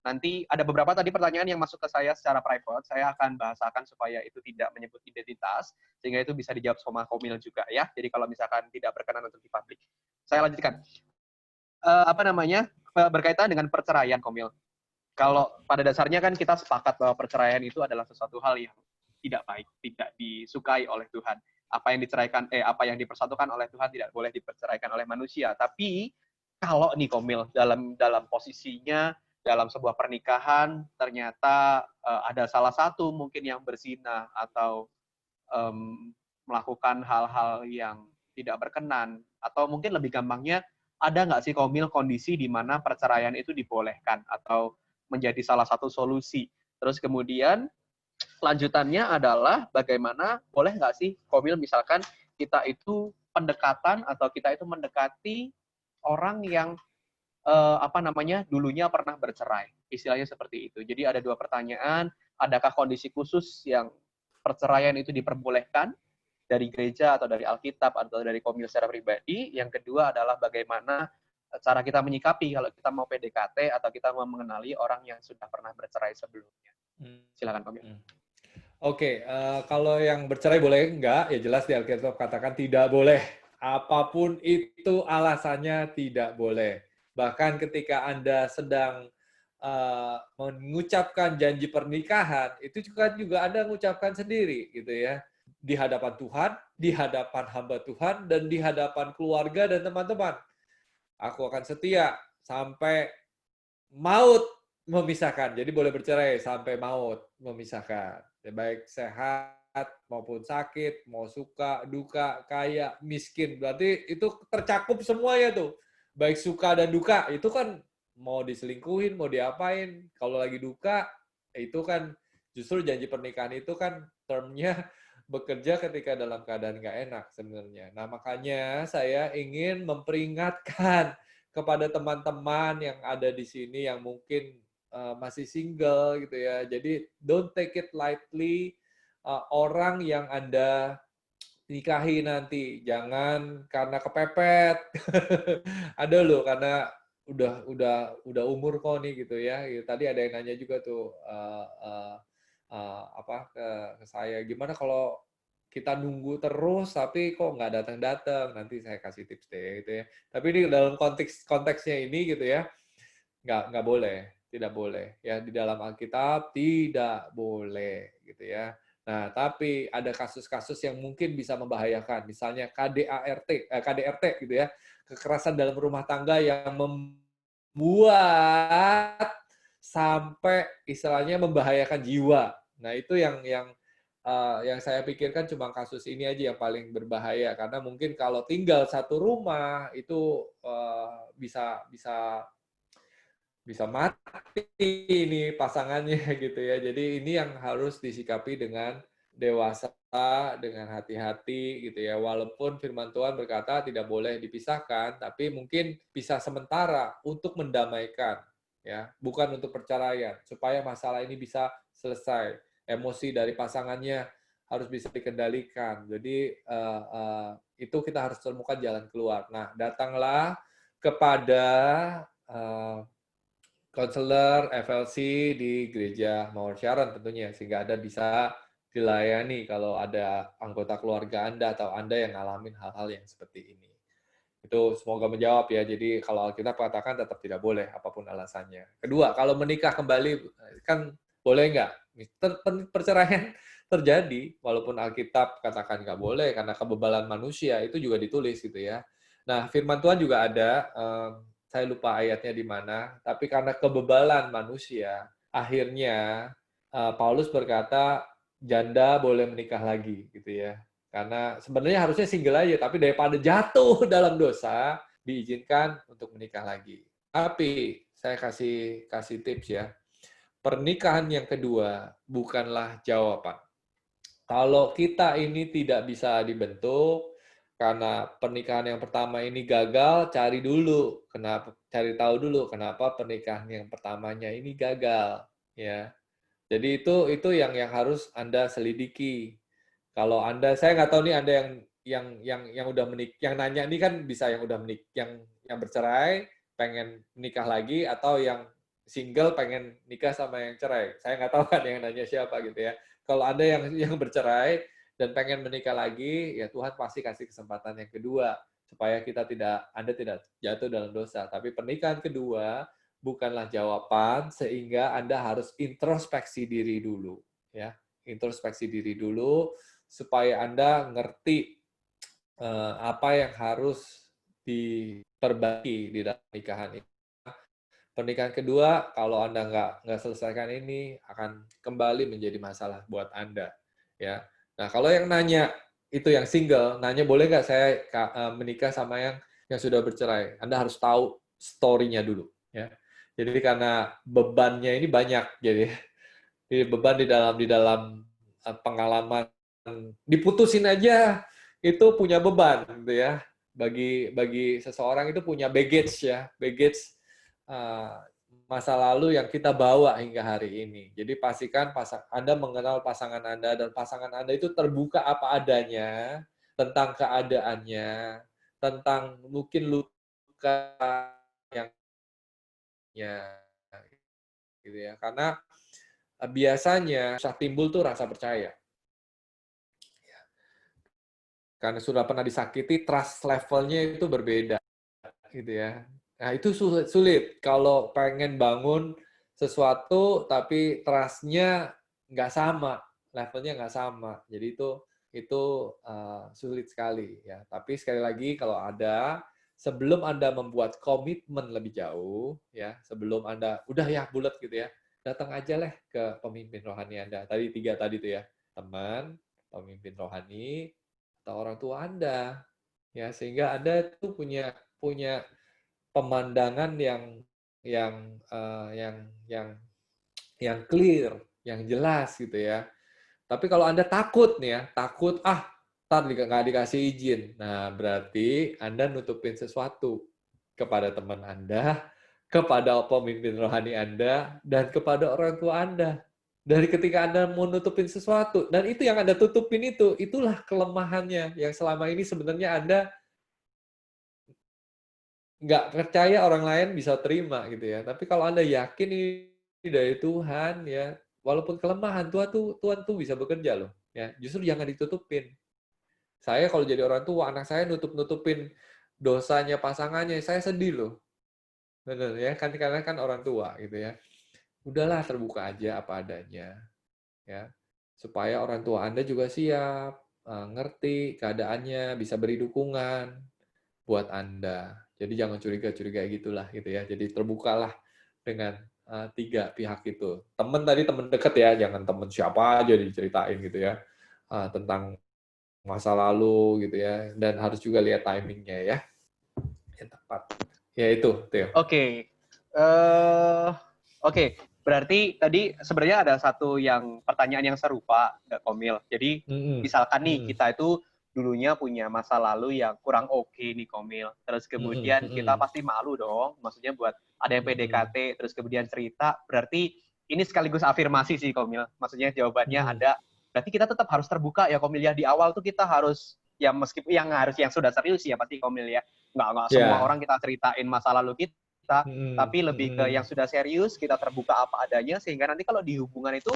Nanti ada beberapa tadi pertanyaan yang masuk ke saya secara private, saya akan bahasakan supaya itu tidak menyebut identitas, sehingga itu bisa dijawab sama Komil juga ya. Jadi kalau misalkan tidak berkenan untuk di publik. Saya lanjutkan. Berkaitan dengan perceraian, Komil. Kalau pada dasarnya kan kita sepakat bahwa perceraian itu adalah sesuatu hal yang tidak baik, tidak disukai oleh Tuhan. Apa yang dipersatukan oleh Tuhan tidak boleh diperceraikan oleh manusia. Tapi kalau nih Komil dalam posisinya dalam sebuah pernikahan ternyata ada salah satu mungkin yang berzina atau melakukan hal-hal yang tidak berkenan, atau mungkin lebih gampangnya ada nggak sih Komil kondisi di mana perceraian itu dibolehkan atau menjadi salah satu solusi. Terus kemudian lanjutannya adalah bagaimana boleh nggak sih Komil misalkan kita itu pendekatan atau kita itu mendekati orang yang dulunya pernah bercerai. Istilahnya seperti itu. Jadi ada dua pertanyaan, adakah kondisi khusus yang perceraian itu diperbolehkan dari gereja atau dari Alkitab atau dari Komil secara pribadi? Yang kedua adalah bagaimana cara kita menyikapi kalau kita mau PDKT atau kita mau mengenali orang yang sudah pernah bercerai sebelumnya. Silakan Komil. Oke, kalau yang bercerai boleh enggak? Ya jelas di Alkitab katakan tidak boleh. Apapun itu alasannya tidak boleh. Bahkan ketika Anda sedang mengucapkan janji pernikahan, itu juga Anda mengucapkan sendiri gitu ya. Di hadapan Tuhan, di hadapan hamba Tuhan, dan di hadapan keluarga dan teman-teman. Aku akan setia sampai maut memisahkan. Jadi boleh bercerai sampai maut memisahkan. Baik sehat maupun sakit, mau suka, duka, kaya, miskin. Berarti itu tercakup semuanya tuh. Baik suka dan duka. Itu kan mau diselingkuhin, mau diapain. Kalau lagi duka, itu kan justru janji pernikahan itu kan termnya bekerja ketika dalam keadaan nggak enak sebenarnya. Nah, makanya saya ingin memperingatkan kepada teman-teman yang ada di sini yang mungkin masih single gitu ya. Jadi don't take it lightly orang yang Anda nikahi nanti. Jangan karena kepepet. Ada loh karena udah umur kok nih gitu ya. Tadi ada yang nanya juga tuh ke saya, gimana kalau kita nunggu terus tapi kok nggak datang-datang, nanti saya kasih tips deh gitu ya. Tapi ini dalam konteksnya ini gitu ya, nggak boleh, tidak boleh ya, di dalam Alkitab tidak boleh gitu ya. Nah, tapi ada kasus-kasus yang mungkin bisa membahayakan, misalnya KDRT gitu ya, kekerasan dalam rumah tangga yang membuat sampai istilahnya membahayakan jiwa. Nah, itu yang saya pikirkan cuma kasus ini aja yang paling berbahaya, karena mungkin kalau tinggal satu rumah itu bisa mati ini pasangannya gitu ya. Jadi ini yang harus disikapi dengan dewasa, dengan hati-hati gitu ya. Walaupun firman Tuhan berkata tidak boleh dipisahkan, tapi mungkin bisa sementara untuk mendamaikan ya, bukan untuk perceraian, supaya masalah ini bisa selesai. Emosi dari pasangannya harus bisa dikendalikan. Jadi itu kita harus temukan jalan keluar. Nah, datanglah kepada konselor FLC di gereja Mawar Sharon tentunya, sehingga Anda bisa dilayani kalau ada anggota keluarga Anda atau Anda yang ngalamin hal-hal yang seperti ini. Itu semoga menjawab ya. Jadi kalau Alkitab katakan tetap tidak boleh apapun alasannya. Kedua, kalau menikah kembali kan boleh nggak? Perceraian terjadi walaupun Alkitab katakan nggak boleh karena kebebalan manusia, itu juga ditulis gitu ya. Nah, firman Tuhan juga ada, saya lupa ayatnya di mana, tapi karena kebebalan manusia, akhirnya Paulus berkata janda boleh menikah lagi gitu ya. Karena sebenarnya harusnya single aja, tapi daripada jatuh dalam dosa, diizinkan untuk menikah lagi. Tapi saya kasih tips ya. Pernikahan yang kedua bukanlah jawaban. Kalau kita ini tidak bisa dibentuk karena pernikahan yang pertama ini gagal, cari tahu dulu kenapa pernikahan yang pertamanya ini gagal ya. Jadi itu yang harus Anda selidiki. Kalau Anda, saya nggak tahu nih Anda yang udah yang nanya ini kan bisa yang udah yang bercerai pengen nikah lagi, atau yang single pengen nikah sama yang cerai. Saya nggak tahu kan yang nanya siapa gitu ya. Kalau Anda yang bercerai dan pengen menikah lagi, ya Tuhan pasti kasih kesempatan yang kedua supaya Anda tidak jatuh dalam dosa. Tapi pernikahan kedua bukanlah jawaban, sehingga Anda harus introspeksi diri dulu ya. Introspeksi diri dulu supaya Anda ngerti apa yang harus diperbaiki di dalam pernikahan ini. Pernikahan kedua, kalau Anda nggak selesaikan ini, akan kembali menjadi masalah buat Anda. Ya. Nah, kalau yang nanya, itu yang single, nanya boleh nggak saya menikah sama yang sudah bercerai? Anda harus tahu story-nya dulu. Ya. Jadi karena bebannya ini banyak, jadi beban di dalam pengalaman diputusin aja itu punya beban gitu ya. Bagi seseorang itu punya baggage ya, masa lalu yang kita bawa hingga hari ini. Jadi pastikan Anda mengenal pasangan Anda, dan pasangan Anda itu terbuka apa adanya tentang keadaannya, tentang mungkin luka yang gitu ya. Karena biasanya susah timbul tuh rasa percaya. Karena sudah pernah disakiti, trust levelnya itu berbeda gitu ya. Nah, itu sulit. Kalau pengen bangun sesuatu tapi trust-nya nggak sama, levelnya nggak sama. Jadi itu sulit sekali ya. Tapi sekali lagi kalau ada, sebelum Anda membuat komitmen lebih jauh ya, sebelum Anda udah ya bulat gitu ya, datang aja lah ke pemimpin rohani Anda. Tadi 3 tadi tuh ya, teman, pemimpin rohani, atau orang tua Anda. Ya, sehingga Anda tuh punya pemandangan yang eh, yang yang yang clear, yang jelas gitu ya. Tapi kalau Anda takut nih ya, takut ntar nggak dikasih izin. Nah, berarti Anda nutupin sesuatu kepada teman Anda, kepada pemimpin rohani Anda, dan kepada orang tua Anda. Dari ketika Anda mau nutupin sesuatu, dan itu yang Anda tutupin itulah kelemahannya yang selama ini sebenarnya Anda nggak percaya orang lain bisa terima gitu ya. Tapi kalau Anda yakin ini dari Tuhan ya, walaupun kelemahan Tuhan tuh bisa bekerja loh ya. Justru jangan ditutupin. Saya kalau jadi orang tua, anak saya nutup-nutupin dosanya pasangannya, saya sedih loh. Bener ya, karena kan orang tua gitu ya. Udahlah terbuka aja apa adanya ya. Supaya orang tua Anda juga siap, ngerti keadaannya, bisa beri dukungan buat Anda. Jadi jangan curiga-curiga gitulah gitu ya. Jadi terbukalah dengan 3 pihak itu. Tadi teman dekat ya, jangan teman siapa aja diceritain gitu ya. Tentang masa lalu gitu ya. Dan harus juga lihat timingnya ya. Yang tepat. Ya itu, Theo. Oke. Oke. Berarti tadi sebenarnya ada satu pertanyaan yang serupa, Kak Komil. Jadi misalkan nih kita itu dulunya punya masa lalu yang kurang oke nih Komil. Terus kemudian kita pasti malu dong. Maksudnya buat ada yang PDKT, terus kemudian cerita. Berarti ini sekaligus afirmasi sih Komil. Maksudnya jawabannya ada. Berarti kita tetap harus terbuka ya Komil ya. Di awal tuh kita harus ya meskipun yang sudah serius ya pasti Komil ya. Nggak semua orang kita ceritain masa lalu kita, tapi lebih ke yang sudah serius, kita terbuka apa adanya, sehingga nanti kalau di hubungan itu,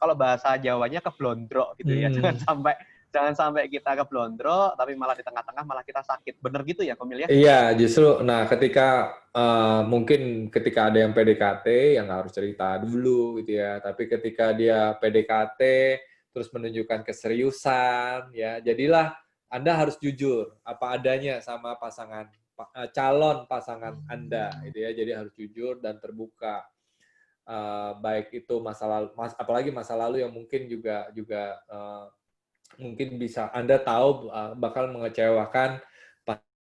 kalau bahasa Jawanya keblondrok gitu ya, jangan sampai kita keblondrok, tapi malah di tengah-tengah malah kita sakit. Bener gitu ya, Komil ya? Iya, justru, nah ketika mungkin ketika ada yang PDKT, yang harus cerita dulu gitu ya, tapi ketika dia PDKT, terus menunjukkan keseriusan, ya, jadilah Anda harus jujur apa adanya sama calon pasangan Anda, gitu ya, jadi harus jujur dan terbuka. Baik itu masa lalu, apalagi masa lalu yang mungkin juga mungkin bisa Anda tahu bakal mengecewakan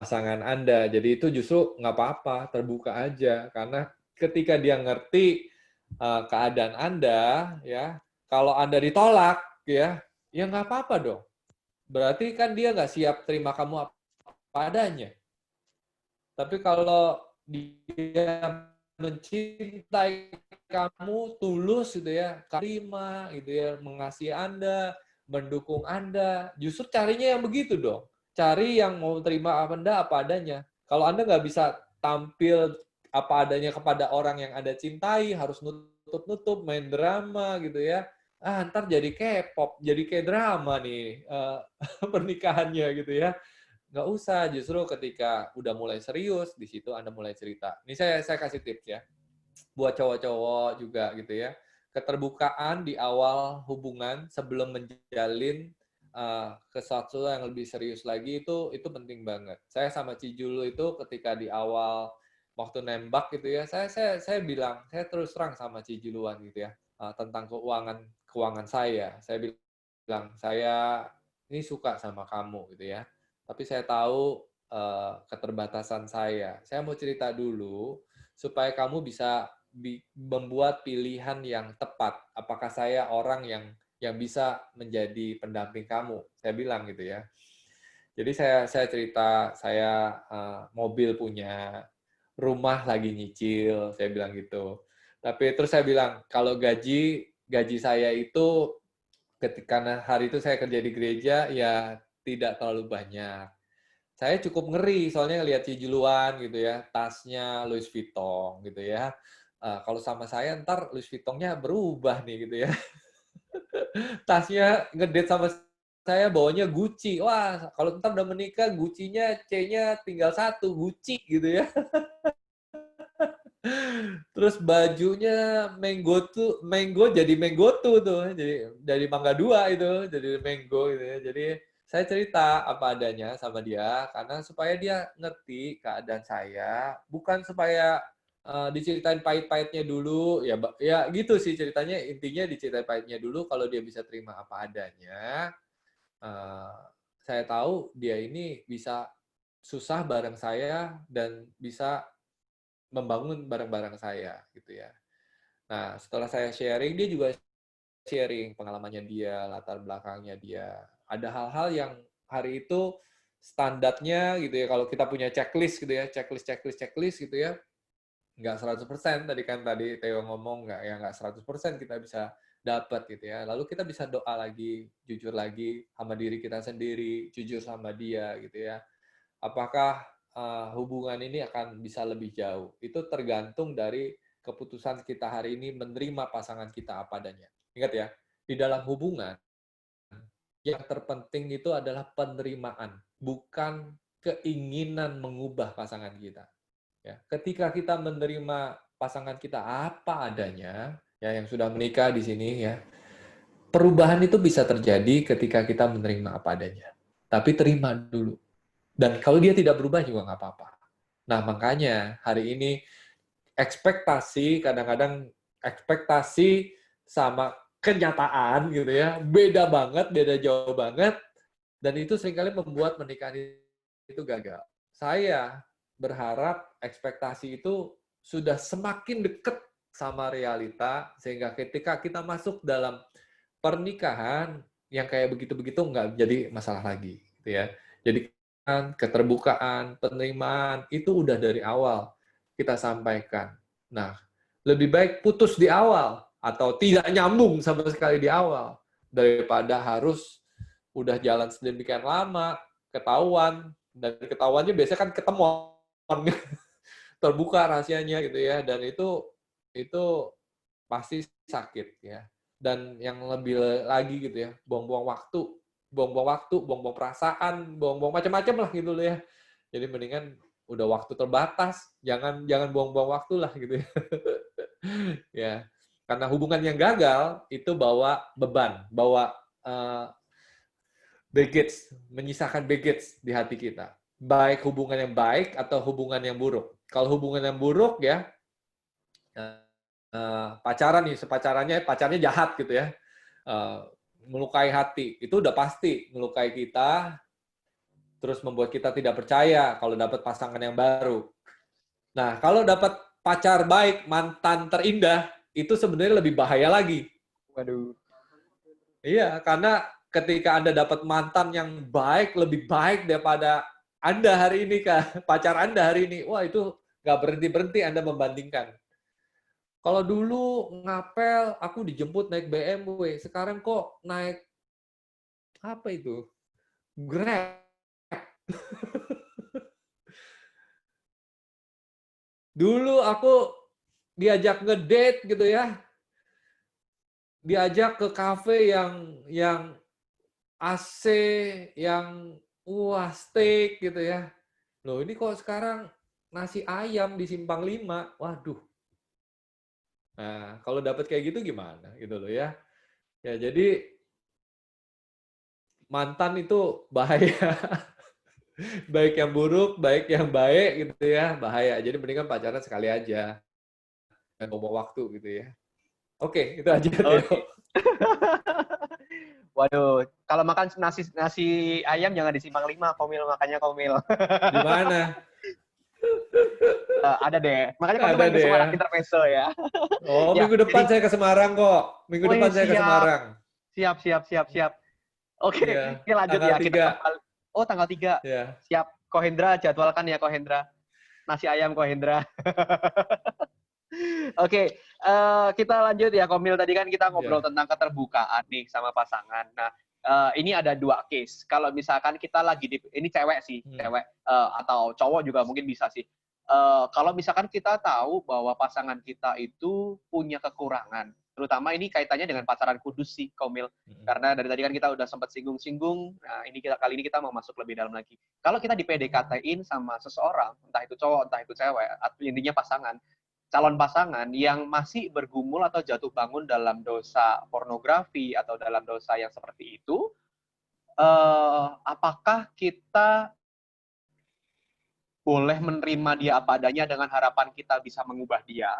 pasangan Anda. Jadi itu justru nggak apa-apa, terbuka aja. Karena ketika dia ngerti keadaan Anda, ya, kalau Anda ditolak, ya nggak apa-apa dong. Berarti kan dia nggak siap terima kamu apa adanya. Tapi kalau dia mencintai kamu tulus gitu ya, terima gitu ya, mengasihi Anda, mendukung Anda, justru carinya yang begitu dong. Cari yang mau terima Anda apa adanya. Kalau Anda nggak bisa tampil apa adanya kepada orang yang Anda cintai, harus nutup-nutup, main drama gitu ya. Ntar jadi K-pop, jadi kayak drama nih pernikahannya gitu ya. Nggak usah, justru ketika udah mulai serius, di situ Anda mulai cerita. Ini saya kasih tips ya, buat cowok-cowok juga gitu ya. Keterbukaan di awal hubungan sebelum menjalin ke sesuatu yang lebih serius lagi itu penting banget. Saya sama Cijulu itu ketika di awal waktu nembak gitu ya, saya bilang, saya terus terang sama Cijuluan gitu ya, tentang keuangan saya. Saya bilang, saya ini suka sama kamu gitu ya. Tapi saya tahu keterbatasan saya. Saya mau cerita dulu supaya kamu bisa membuat pilihan yang tepat. Apakah saya orang yang bisa menjadi pendamping kamu? Saya bilang gitu ya. Jadi saya cerita, saya mobil punya, rumah lagi nyicil, saya bilang gitu. Tapi terus saya bilang, kalau gaji saya itu ketika hari itu saya kerja di gereja, ya tidak terlalu banyak. Saya cukup ngeri, soalnya ngelihat Cijuluan gitu ya, tasnya Louis Vuitton gitu ya. Kalau sama saya ntar Louis Vuitton-nya berubah nih gitu ya. Tasnya ngedate sama saya bawanya Gucci. Wah, kalau ntar udah menikah Gucci-nya C-nya tinggal 1, Gucci gitu ya. Terus bajunya mango jadi manggotu tuh, jadi dari mangga 2 itu, jadi mango gitu ya. Jadi saya cerita apa adanya sama dia karena supaya dia ngerti keadaan saya, bukan supaya diceritain pahit-pahitnya dulu, ya gitu sih ceritanya, intinya diceritain pahitnya dulu, kalau dia bisa terima apa adanya, eh, saya tahu dia ini bisa susah bareng saya dan bisa membangun bareng-bareng saya gitu ya. Nah, setelah saya sharing, dia juga sharing pengalamannya dia, latar belakangnya dia. Ada hal-hal yang hari itu standarnya gitu ya, kalau kita punya checklist gitu ya, checklist gitu ya, nggak 100% tadi Theo ngomong, nggak 100% kita bisa dapat gitu ya. Lalu kita bisa doa lagi, jujur lagi sama diri kita sendiri, jujur sama dia gitu ya. Apakah hubungan ini akan bisa lebih jauh? Itu tergantung dari keputusan kita hari ini menerima pasangan kita apa adanya. Ingat ya, di dalam hubungan yang terpenting itu adalah penerimaan, bukan keinginan mengubah pasangan kita. Ya, ketika kita menerima pasangan kita apa adanya, ya yang sudah menikah di sini ya, perubahan itu bisa terjadi ketika kita menerima apa adanya. Tapi terima dulu. Dan kalau dia tidak berubah juga nggak apa-apa. Nah, makanya hari ini kadang-kadang ekspektasi sama kenyataan gitu ya, beda banget, beda jauh banget, dan itu seringkali membuat pernikahan itu gagal. Saya berharap ekspektasi itu sudah semakin dekat sama realita, sehingga ketika kita masuk dalam pernikahan yang kayak begitu-begitu nggak jadi masalah lagi, gitu ya. Jadi keterbukaan, penerimaan itu udah dari awal kita sampaikan. Nah, lebih baik putus di awal atau tidak nyambung sama sekali di awal daripada harus udah jalan sedemikian lama, ketahuan, dan ketahuannya biasanya kan ketemuan terbuka rahasianya gitu ya, dan itu pasti sakit ya. Dan yang lebih lagi gitu ya, buang-buang waktu, buang-buang perasaan, buang-buang macam-macam lah gitu loh ya. Jadi mendingan udah waktu terbatas, jangan buang-buang waktu lah gitu ya. Ya, karena hubungan yang gagal itu bawa beban, bawa baggage, menyisakan baggage di hati kita. Baik hubungan yang baik atau hubungan yang buruk. Kalau hubungan yang buruk ya, pacaran nih, pacarnya jahat gitu ya, melukai hati, itu udah pasti melukai kita, terus membuat kita tidak percaya kalau dapat pasangan yang baru. Nah, kalau dapat pacar baik, mantan terindah, itu sebenarnya lebih bahaya lagi. Waduh. Iya, karena ketika Anda dapat mantan yang baik, lebih baik daripada Anda hari ini, pacar Anda hari ini, wah itu nggak berhenti-berhenti Anda membandingkan. Kalau dulu ngapel, aku dijemput naik BMW, sekarang kok naik apa itu? Grab. Dulu aku diajak ngedate gitu ya, diajak ke kafe yang AC, yang wah steak gitu ya. Loh ini kok sekarang nasi ayam di Simpang 5, waduh. Nah, kalau dapat kayak gitu gimana gitu loh ya. Ya jadi mantan itu bahaya. Baik yang buruk, baik yang baik gitu ya, bahaya. Jadi mendingan pacaran sekali aja. Dan ngomong waktu gitu ya. Oke, itu aja Theo. Oke. Waduh, kalau makan nasi ayam jangan di Simpang 5, Komil, makanya Komil. Di mana? Ada deh. Makanya Komil Ada main ke deh ya. Semarang Intermezzo ya. Oh, Ya, minggu depan jadi saya ke Semarang kok. Minggu depan saya ke siap. Semarang. Siap. Oke, Iya, ini lanjut tanggal ya. Kita 3. kembali. Oh, tanggal 3. Ya. Siap. Kohendra, jadwalkan ya Kohendra. Nasi ayam Kohendra. Oke, kita lanjut ya Komil. Tadi kan kita ngobrol Ya. tentang keterbukaan nih sama pasangan. Nah, ini ada 2 case. Kalau misalkan kita lagi ini cewek sih, cewek atau cowok juga mungkin bisa sih. Kalau misalkan kita tahu bahwa pasangan kita itu punya kekurangan, terutama ini kaitannya dengan pacaran kudus sih, Komil. Karena dari tadi kan kita udah sempat singgung-singgung. Nah, kali ini kita mau masuk lebih dalam lagi. Kalau kita di PDKT-in sama seseorang, entah itu cowok, entah itu cewek, atau intinya pasangan, calon pasangan yang masih bergumul atau jatuh bangun dalam dosa pornografi atau dalam dosa yang seperti itu, apakah kita boleh menerima dia apa adanya dengan harapan kita bisa mengubah dia,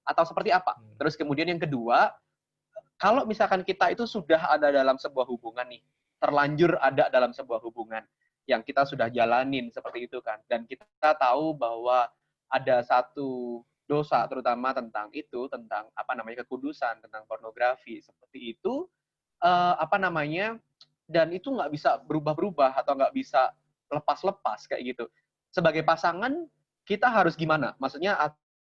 atau seperti apa? Terus kemudian yang kedua, kalau misalkan kita itu sudah ada dalam sebuah hubungan nih, terlanjur ada dalam sebuah hubungan yang kita sudah jalanin seperti itu kan, dan kita tahu bahwa ada satu dosa terutama tentang itu, tentang apa namanya kekudusan, tentang pornografi seperti itu, apa namanya, dan itu nggak bisa berubah-berubah atau nggak bisa lepas-lepas kayak gitu. Sebagai pasangan kita harus gimana? Maksudnya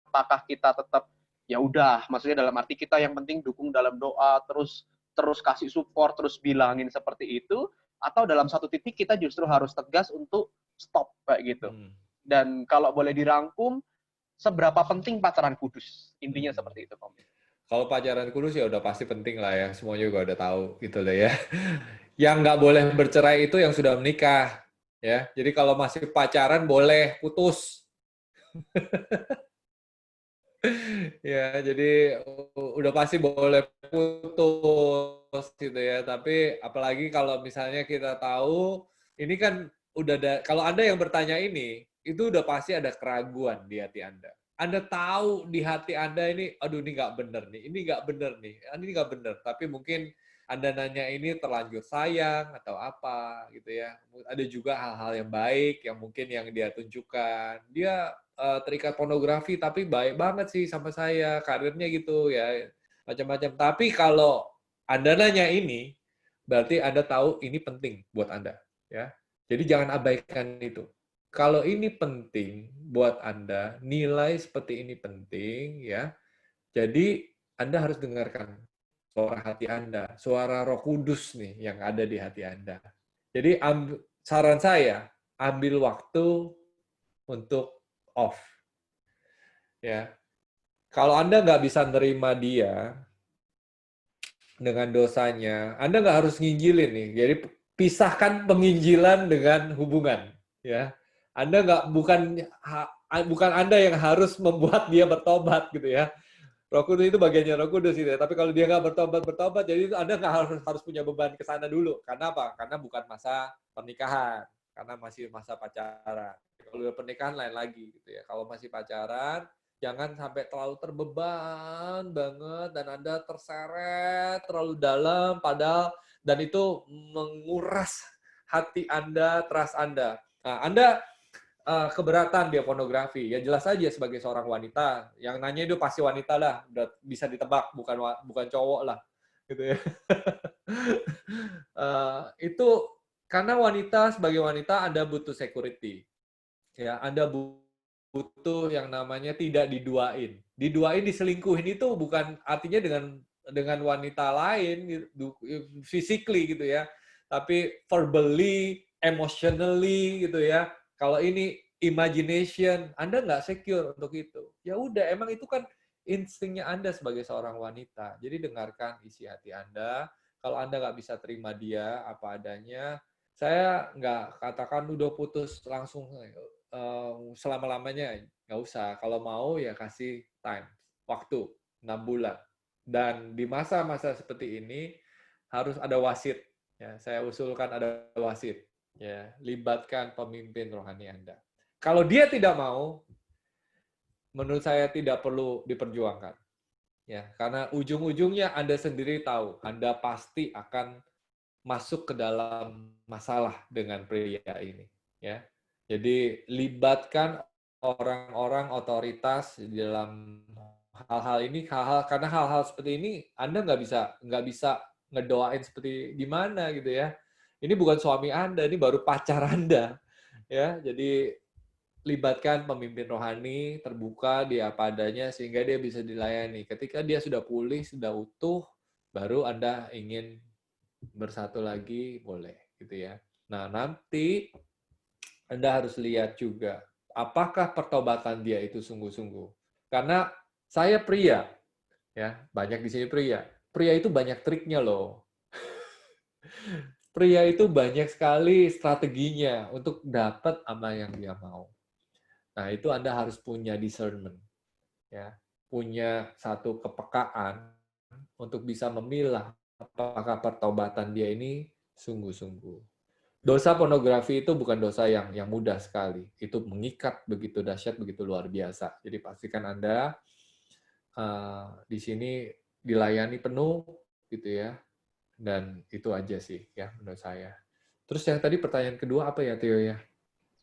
apakah kita tetap ya udah, maksudnya dalam arti kita yang penting dukung dalam doa, terus kasih support, terus bilangin seperti itu, atau dalam satu titik kita justru harus tegas untuk stop kayak gitu. Dan kalau boleh dirangkum, seberapa penting pacaran kudus? Intinya seperti itu, Kom. Kalau pacaran kudus ya udah pasti penting lah ya, semuanya juga udah tahu gitu loh ya. Yang nggak boleh bercerai itu yang sudah menikah, ya. Jadi kalau masih pacaran boleh putus. Ya, jadi udah pasti boleh putus gitu ya. Tapi apalagi kalau misalnya kita tahu, ini kan udah ada, kalau Anda yang bertanya ini, itu udah pasti ada keraguan di hati Anda. Anda tahu di hati Anda ini, aduh ini nggak bener nih, ini nggak bener nih, ini nggak bener. Tapi mungkin Anda nanya ini terlanjur sayang atau apa gitu ya. Ada juga hal-hal yang baik yang mungkin yang dia tunjukkan. Dia terikat pornografi tapi baik banget sih sama saya, karirnya gitu ya, macam-macam. Tapi kalau Anda nanya ini, berarti Anda tahu ini penting buat Anda ya. Jadi jangan abaikan itu. Kalau ini penting buat Anda, nilai seperti ini penting ya. Jadi Anda harus dengarkan suara hati Anda, suara Roh Kudus nih yang ada di hati Anda. Jadi saran saya, ambil waktu untuk off. Ya, kalau Anda nggak bisa nerima dia dengan dosanya, Anda nggak harus nginjilin nih. Jadi pisahkan penginjilan dengan hubungan. Ya, Anda bukan Anda yang harus membuat dia bertobat gitu ya. Roh Kudus itu bagiannya Roh Kudus gitu ya. Tapi kalau dia nggak bertobat, jadi Anda nggak harus punya beban ke sana dulu. Karena apa? Karena bukan masa pernikahan, karena masih masa pacaran. Kalau udah pernikahan lain lagi gitu ya. Kalau masih pacaran, jangan sampai terlalu terbeban banget dan Anda terseret terlalu dalam, padahal dan itu menguras hati Anda, trust Anda. Nah, Anda keberatan dia pornografi, ya jelas aja sebagai seorang wanita, yang nanya itu pasti wanita lah, udah bisa ditebak, bukan cowok lah, gitu ya. Itu karena wanita sebagai wanita Anda butuh security, ya Anda butuh yang namanya tidak diduain, diselingkuhin itu bukan artinya dengan wanita lain, physically gitu ya, tapi verbally, emotionally gitu ya. Kalau ini imagination, Anda nggak secure untuk itu. Ya udah, emang itu kan instingnya Anda sebagai seorang wanita. Jadi dengarkan isi hati Anda. Kalau Anda nggak bisa terima dia apa adanya, saya nggak katakan udah putus langsung selama-lamanya. Nggak usah. Kalau mau ya kasih time, waktu, 6 bulan. Dan di masa-masa seperti ini harus ada wasit. Ya, saya usulkan ada wasit. Ya, libatkan pemimpin rohani Anda. Kalau dia tidak mau, menurut saya tidak perlu diperjuangkan. Ya, karena ujung-ujungnya Anda sendiri tahu, Anda pasti akan masuk ke dalam masalah dengan pria ini. Ya, jadi libatkan orang-orang otoritas di dalam hal-hal ini, karena hal-hal seperti ini Anda nggak bisa ngedoain seperti gimana gitu ya. Ini bukan suami Anda, ini baru pacar Anda. Ya, jadi libatkan pemimpin rohani, terbuka dia apa adanya sehingga dia bisa dilayani. Ketika dia sudah pulih, sudah utuh, baru Anda ingin bersatu lagi, boleh gitu ya. Nah, nanti Anda harus lihat juga apakah pertobatan dia itu sungguh-sungguh. Karena saya pria, ya, banyak di sini pria. Pria itu banyak triknya loh. Pria itu banyak sekali strateginya untuk dapat apa yang dia mau. Nah, itu Anda harus punya discernment. ya, punya satu kepekaan untuk bisa memilah apakah pertobatan dia ini sungguh-sungguh. Dosa pornografi itu bukan dosa yang mudah sekali. Itu mengikat begitu dahsyat, begitu luar biasa. Jadi pastikan Anda di sini dilayani penuh, gitu ya. Dan itu aja sih, ya menurut saya. Terus yang tadi pertanyaan kedua apa ya, Theo ya?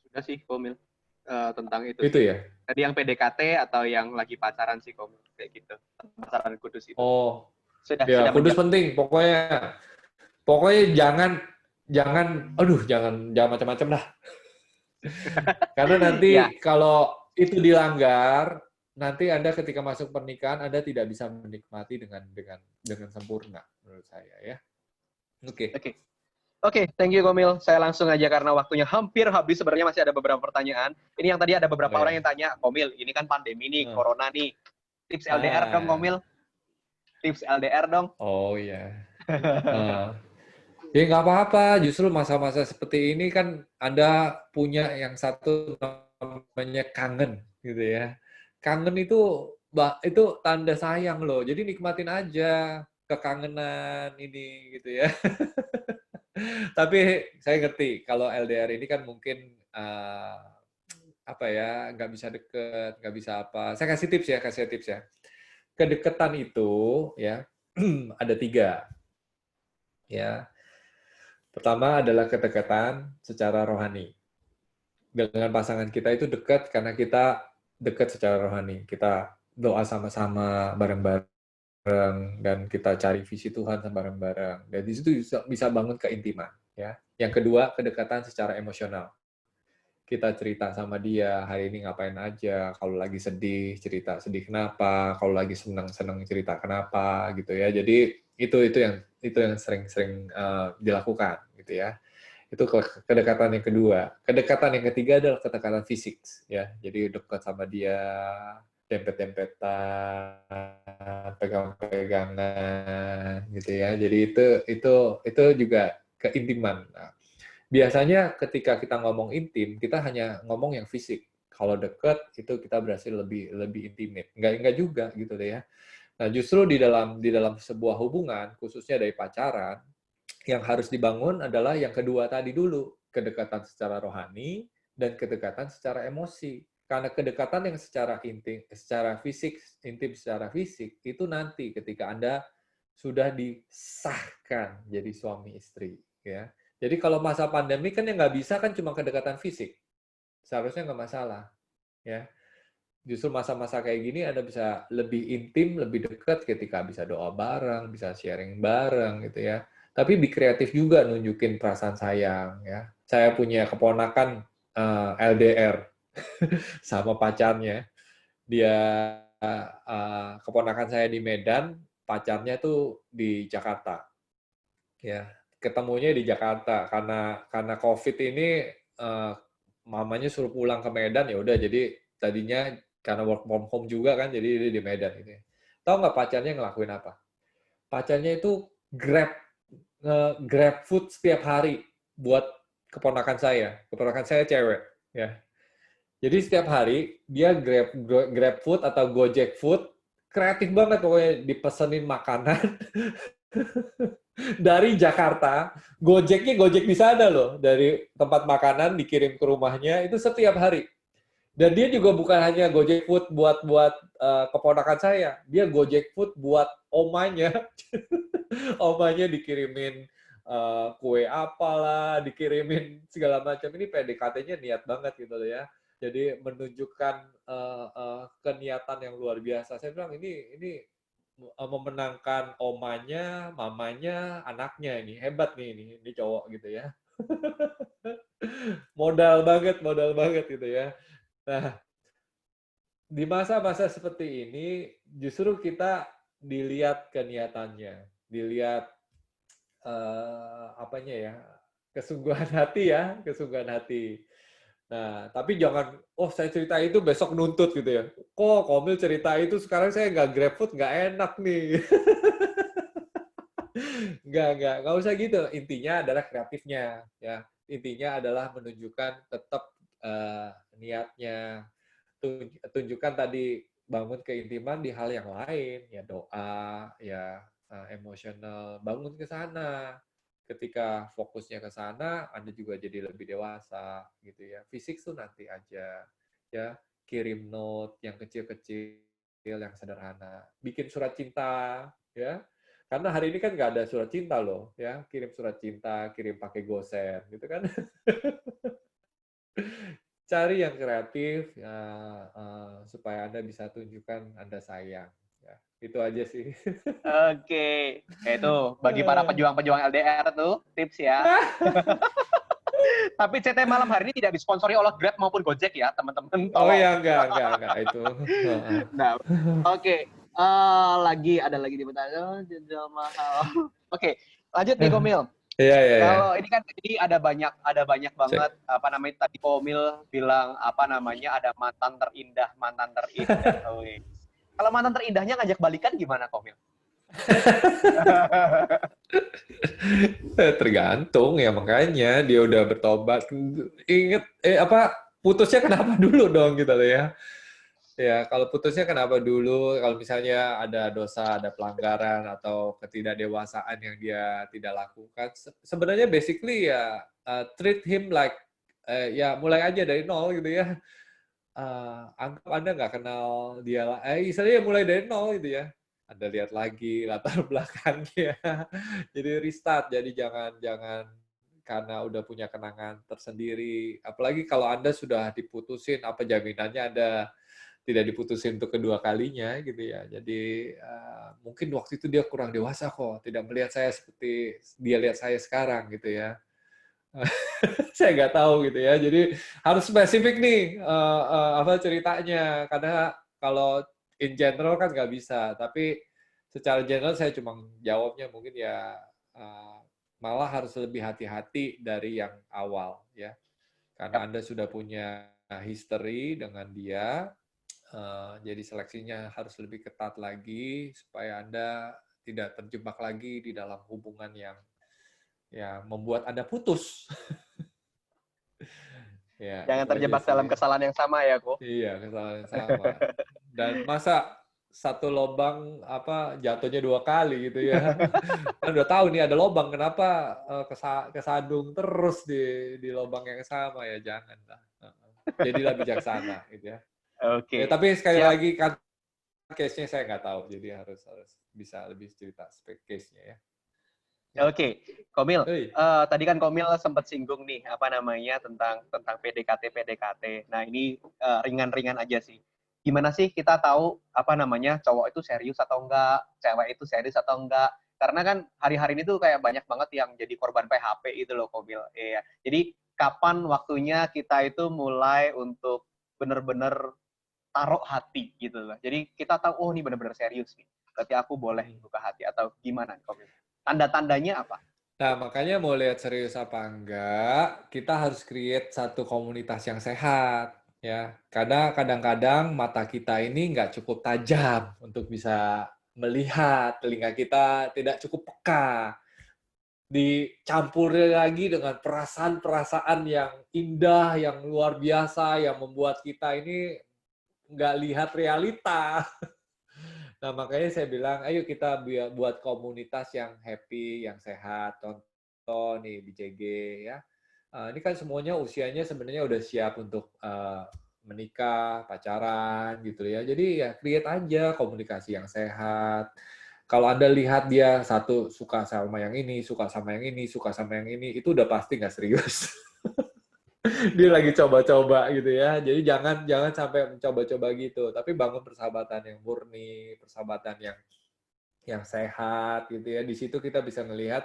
Sudah sih, Komil. Tentang itu Itu sih. ya? Tadi yang PDKT atau yang lagi pacaran sih, Komil. Kayak gitu. Pacaran kudus itu. Oh, Sudah ya kudus menjawab. penting. Pokoknya jangan, jangan macam-macam lah. Karena Ya, nanti kalau itu dilanggar, nanti Anda ketika masuk pernikahan Anda tidak bisa menikmati dengan sempurna menurut saya ya. Oke. oke. Oke, thank you Komil. Saya langsung aja karena waktunya hampir habis. Sebenarnya masih ada beberapa pertanyaan. Ini yang tadi ada beberapa Oh, orang ya. yang tanya, Komil, ini kan pandemi nih, Eh, corona nih. Tips LDR dong, Ah, Komil. Tips LDR dong. oh ya. Ya nggak apa-apa. Justru masa-masa seperti ini kan Anda punya yang satu namanya kangen, gitu ya. Kangen itu tanda sayang loh. Jadi nikmatin aja kekangenan ini, gitu ya. Tapi saya ngerti kalau LDR ini kan mungkin apa ya, nggak bisa deket, nggak bisa apa. Saya kasih tips ya. Kedekatan itu ya ada 3 ya. Pertama adalah kedekatan secara rohani. Dengan pasangan kita itu dekat karena kita dekat secara rohani. Kita doa sama-sama bareng-bareng dan kita cari visi Tuhan bareng-bareng. Dan di situ bisa bangun keintiman ya. Yang kedua, kedekatan secara emosional. Kita cerita sama dia hari ini ngapain aja, kalau lagi sedih cerita sedih kenapa, kalau lagi senang cerita kenapa gitu ya. Jadi itu yang sering-sering dilakukan gitu ya. Itu kedekatan yang kedua. Kedekatan yang ketiga adalah kedekatan fisik ya. Jadi dekat sama dia, dempet-dempetan, pegang-pegangan gitu ya. Jadi itu juga keintiman. Nah, biasanya ketika kita ngomong intim, kita hanya ngomong yang fisik. Kalau deket itu kita berhasil lebih intimate. Enggak juga gitu deh ya. Nah, justru di dalam sebuah hubungan, khususnya dari pacaran, yang harus dibangun adalah yang kedua tadi dulu, kedekatan secara rohani dan kedekatan secara emosi. Karena kedekatan yang secara intim, secara fisik itu nanti ketika Anda sudah disahkan jadi suami istri, ya. Jadi kalau masa pandemi kan yang nggak bisa kan cuma kedekatan fisik, seharusnya nggak masalah, ya. Justru masa-masa kayak gini Anda bisa lebih intim, lebih dekat ketika bisa doa bareng, bisa sharing bareng gitu ya. Tapi be kreatif juga nunjukin perasaan sayang ya. Saya punya keponakan LDR sama pacarnya. Dia keponakan saya di Medan, pacarnya tuh di Jakarta. Ya, ketemunya di Jakarta karena COVID ini mamanya suruh pulang ke Medan ya udah jadi tadinya karena work from home juga kan jadi dia di Medan gitu. Tahu nggak pacarnya ngelakuin apa? Pacarnya itu grab food setiap hari buat keponakan saya. Keponakan saya cewek ya. Jadi setiap hari dia grab food atau Gojek food, kreatif banget pokoknya dipesenin makanan dari Jakarta, Gojeknya Gojek di sana loh, dari tempat makanan dikirim ke rumahnya itu setiap hari. Dan dia juga bukan hanya Gojek Food buat keponakan saya, dia Gojek Food buat omanya. Omanya dikirimin kue apalah, dikirimin segala macam. Ini PDKT-nya niat banget gitu loh ya. Jadi menunjukkan keniatan yang luar biasa. Saya bilang ini memenangkan omanya, mamanya, anaknya ini hebat nih ini cowok gitu ya. Modal banget gitu ya. Nah, di masa-masa seperti ini justru kita dilihat keniatannya, dilihat apanya ya, kesungguhan hati ya, kesungguhan hati. Nah, tapi jangan, oh saya cerita itu besok nuntut gitu ya. Kok Komil cerita itu sekarang saya nggak GrabFood, nggak enak nih. Nggak usah gitu. Intinya adalah kreatifnya, ya. Intinya adalah menunjukkan tetap niatnya, tunjukkan tadi bangun keintiman di hal yang lain, ya doa, ya emosional, bangun ke sana. Ketika fokusnya ke sana, Anda juga jadi lebih dewasa, gitu ya. Fisik tuh nanti aja, ya. Kirim note yang kecil-kecil, yang sederhana. Bikin surat cinta, ya. Karena hari ini kan nggak ada surat cinta loh, ya. Kirim surat cinta, kirim pakai GoSend, gitu kan. Cari yang kreatif, ya, supaya Anda bisa tunjukkan Anda sayang. Ya, itu aja sih. Oke, itu bagi para pejuang-pejuang LDR tuh tips ya. Tapi CT malam hari ini tidak disponsori oleh Grab maupun Gojek ya, teman-teman. Oh Tolong. ya, enggak itu. Nah, oke. Lagi ada lagi di pertanyaan jendela mahal. Oke, lanjut nih Komil. Iya, iya, iya. Kalau ini kan ini ada banyak banget apa namanya tadi Komil bilang apa namanya ada mantan terindah. Oh, kalau mantan terindahnya ngajak balikan gimana Komil? Tergantung ya, makanya dia udah bertobat. Ingat apa putusnya kenapa dulu dong gitu loh ya. Ya, kalau putusnya kenapa dulu? Kalau misalnya ada dosa, ada pelanggaran atau ketidakdewasaan yang dia tidak lakukan, sebenarnya basically ya treat him like ya mulai aja dari nol gitu ya. Anggap Anda nggak kenal dia, istilahnya mulai dari nol gitu ya. Anda lihat lagi latar belakangnya. Jadi restart. Jadi jangan karena udah punya kenangan tersendiri. Apalagi kalau Anda sudah diputusin, apa jaminannya Anda tidak diputusin untuk kedua kalinya gitu ya. Jadi mungkin waktu itu dia kurang dewasa kok, tidak melihat saya seperti dia lihat saya sekarang gitu ya. Saya nggak tahu gitu ya. Jadi harus spesifik nih apa ceritanya. Karena kalau in general kan nggak bisa. Tapi secara general saya cuma jawabnya mungkin ya malah harus lebih hati-hati dari yang awal ya. Karena Anda sudah punya history dengan dia, jadi seleksinya harus lebih ketat lagi supaya Anda tidak terjebak lagi di dalam hubungan yang membuat Anda putus. Ya, Jangan itu aja terjebak dalam sih. kesalahan yang sama ya, Ko. Iya, kesalahan yang sama. Dan masa satu lobang apa jatuhnya 2 kali gitu ya. Kan udah tahu nih ada lobang, kenapa kesadung terus di lobang yang sama ya, jangan lah. Jadilah bijaksana gitu ya. Ya, Oke, tapi sekali siap. lagi kan case-nya saya nggak tahu, jadi harus bisa lebih cerita case-nya ya. Oke, Komil. Hei. Tadi kan Komil sempat singgung nih apa namanya tentang PDKT. Nah ini ringan-ringan aja sih. Gimana sih kita tahu apa namanya cowok itu serius atau enggak, cewek itu serius atau enggak? Karena kan hari-hari ini tuh kayak banyak banget yang jadi korban PHP itu loh Komil. Iya. Jadi kapan waktunya kita itu mulai untuk benar-benar taruh hati gitu loh. Jadi kita tahu oh ini benar-benar serius nih. Berarti aku boleh buka hati atau gimana Komil? Tanda-tandanya apa? Nah, makanya mau lihat serius apa enggak, kita harus create satu komunitas yang sehat, ya. Karena kadang-kadang mata kita ini nggak cukup tajam untuk bisa melihat, telinga kita tidak cukup peka. Dicampur lagi dengan perasaan-perasaan yang indah, yang luar biasa, yang membuat kita ini nggak lihat realita. Nah, makanya saya bilang, ayo kita buat komunitas yang happy, yang sehat. Contoh nih, BCG ya. Ini kan semuanya usianya sebenarnya udah siap untuk menikah, pacaran gitu ya. Jadi ya create aja komunikasi yang sehat. Kalau Anda lihat dia satu suka sama yang ini, suka sama yang ini, suka sama yang ini, itu udah pasti nggak serius. Dia lagi coba-coba gitu ya. Jadi jangan sampai mencoba-coba gitu. Tapi bangun persahabatan yang murni, persahabatan yang sehat gitu ya. Di situ kita bisa melihat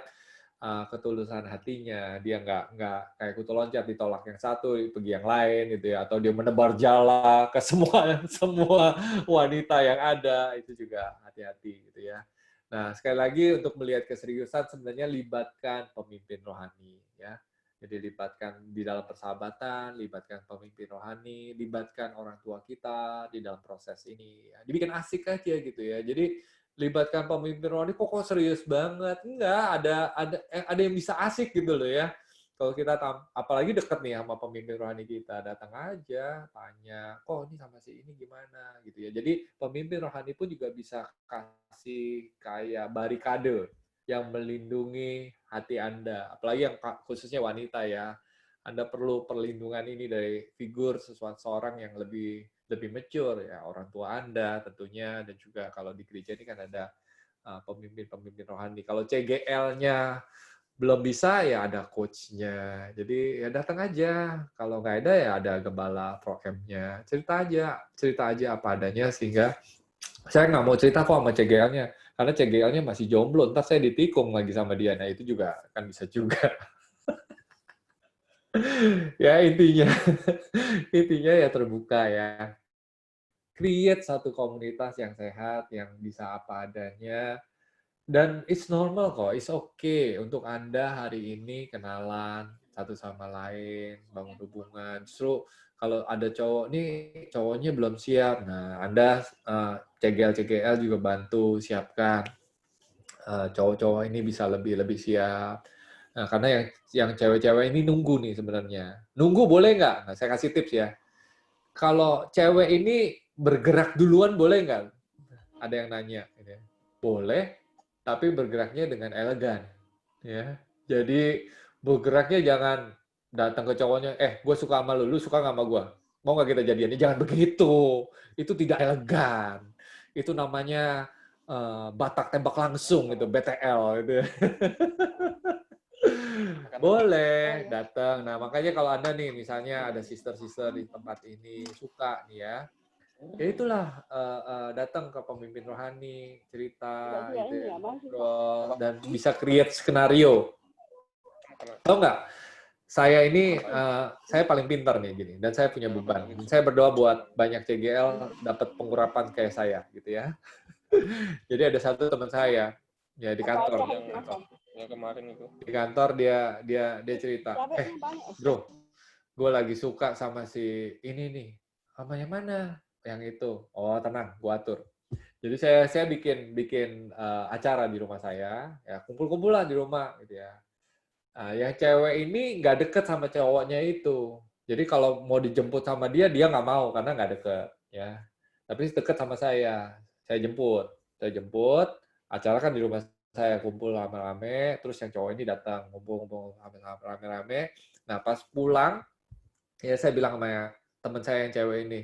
ketulusan hatinya. Dia nggak kayak kutu loncat ditolak yang satu, pergi yang lain gitu ya. Atau dia menebar jala ke semua wanita yang ada. Itu juga hati-hati gitu ya. Nah, sekali lagi untuk melihat keseriusan sebenarnya libatkan pemimpin rohani ya. Jadi libatkan di dalam persahabatan, libatkan pemimpin rohani, libatkan orang tua kita di dalam proses ini. Ya, dibikin asik aja gitu ya. Jadi libatkan pemimpin rohani kok serius banget. Enggak, ada yang bisa asik gitu loh ya. Kalau kita apalagi deket nih sama pemimpin rohani kita, datang aja, tanya, kok ini sama si ini gimana gitu ya. Jadi pemimpin rohani pun juga bisa kasih kayak barikade yang melindungi hati Anda. Apalagi yang khususnya wanita ya. Anda perlu perlindungan ini dari figur seseorang yang lebih mature ya, orang tua Anda tentunya, dan juga kalau di gereja ini kan ada pemimpin-pemimpin rohani. Kalau CGL-nya belum bisa ya ada coach-nya. Jadi ya datang aja. Kalau nggak ada ya ada gembala prokem-nya. Cerita aja apa adanya sehingga saya nggak mau cerita kok sama CGL-nya. Karena CGL-nya masih jomblo, ntar saya ditikung lagi sama dia. Nah itu juga kan bisa juga. Ya intinya ya terbuka ya. Create satu komunitas yang sehat, yang bisa apa adanya. Dan it's normal kok, it's okay untuk Anda hari ini kenalan satu sama lain, bangun hubungan. Justru kalau ada cowok nih, cowoknya belum siap. Nah, Anda CGL juga bantu siapkan cowok-cowok ini bisa lebih siap. Nah, karena yang cewek-cewek ini nunggu nih sebenarnya. Nunggu boleh nggak? Nah, saya kasih tips ya. Kalau cewek ini bergerak duluan boleh nggak? Ada yang nanya. Boleh, tapi bergeraknya dengan elegan. Ya, jadi bergeraknya jangan datang ke cowoknya, gue suka sama lu suka nggak sama gue? Mau nggak kita jadian? Jangan begitu. Itu tidak elegan. Itu namanya batak tembak langsung, itu BTL. Gitu. Boleh datang. Nah, makanya kalau Anda nih, misalnya ada sister-sister di tempat ini, suka nih ya, ya itulah datang ke pemimpin rohani, cerita, gitu ya, ngobrol, dan bisa create skenario. Tahu nggak? Saya ini, saya paling pintar nih gini, dan saya punya beban. Saya berdoa buat banyak CGL dapat pengurapan kayak saya, gitu ya. Jadi ada satu teman saya, ya di kantor. Yang kemarin itu. Di kantor dia cerita, bro, gue lagi suka sama si ini nih. Sama yang mana? Yang itu. Oh tenang, gue atur. Jadi saya bikin acara di rumah saya, ya kumpul-kumpul lah di rumah gitu ya. Nah, yang cewek ini nggak deket sama cowoknya itu. Jadi kalau mau dijemput sama dia nggak mau karena nggak deket, ya. Tapi deket sama saya. Saya jemput. Acara kan di rumah saya, kumpul rame-rame. Terus yang cowok ini datang, ngumpul-ngumpul rame-rame. Nah pas pulang, ya saya bilang sama teman saya yang cewek ini,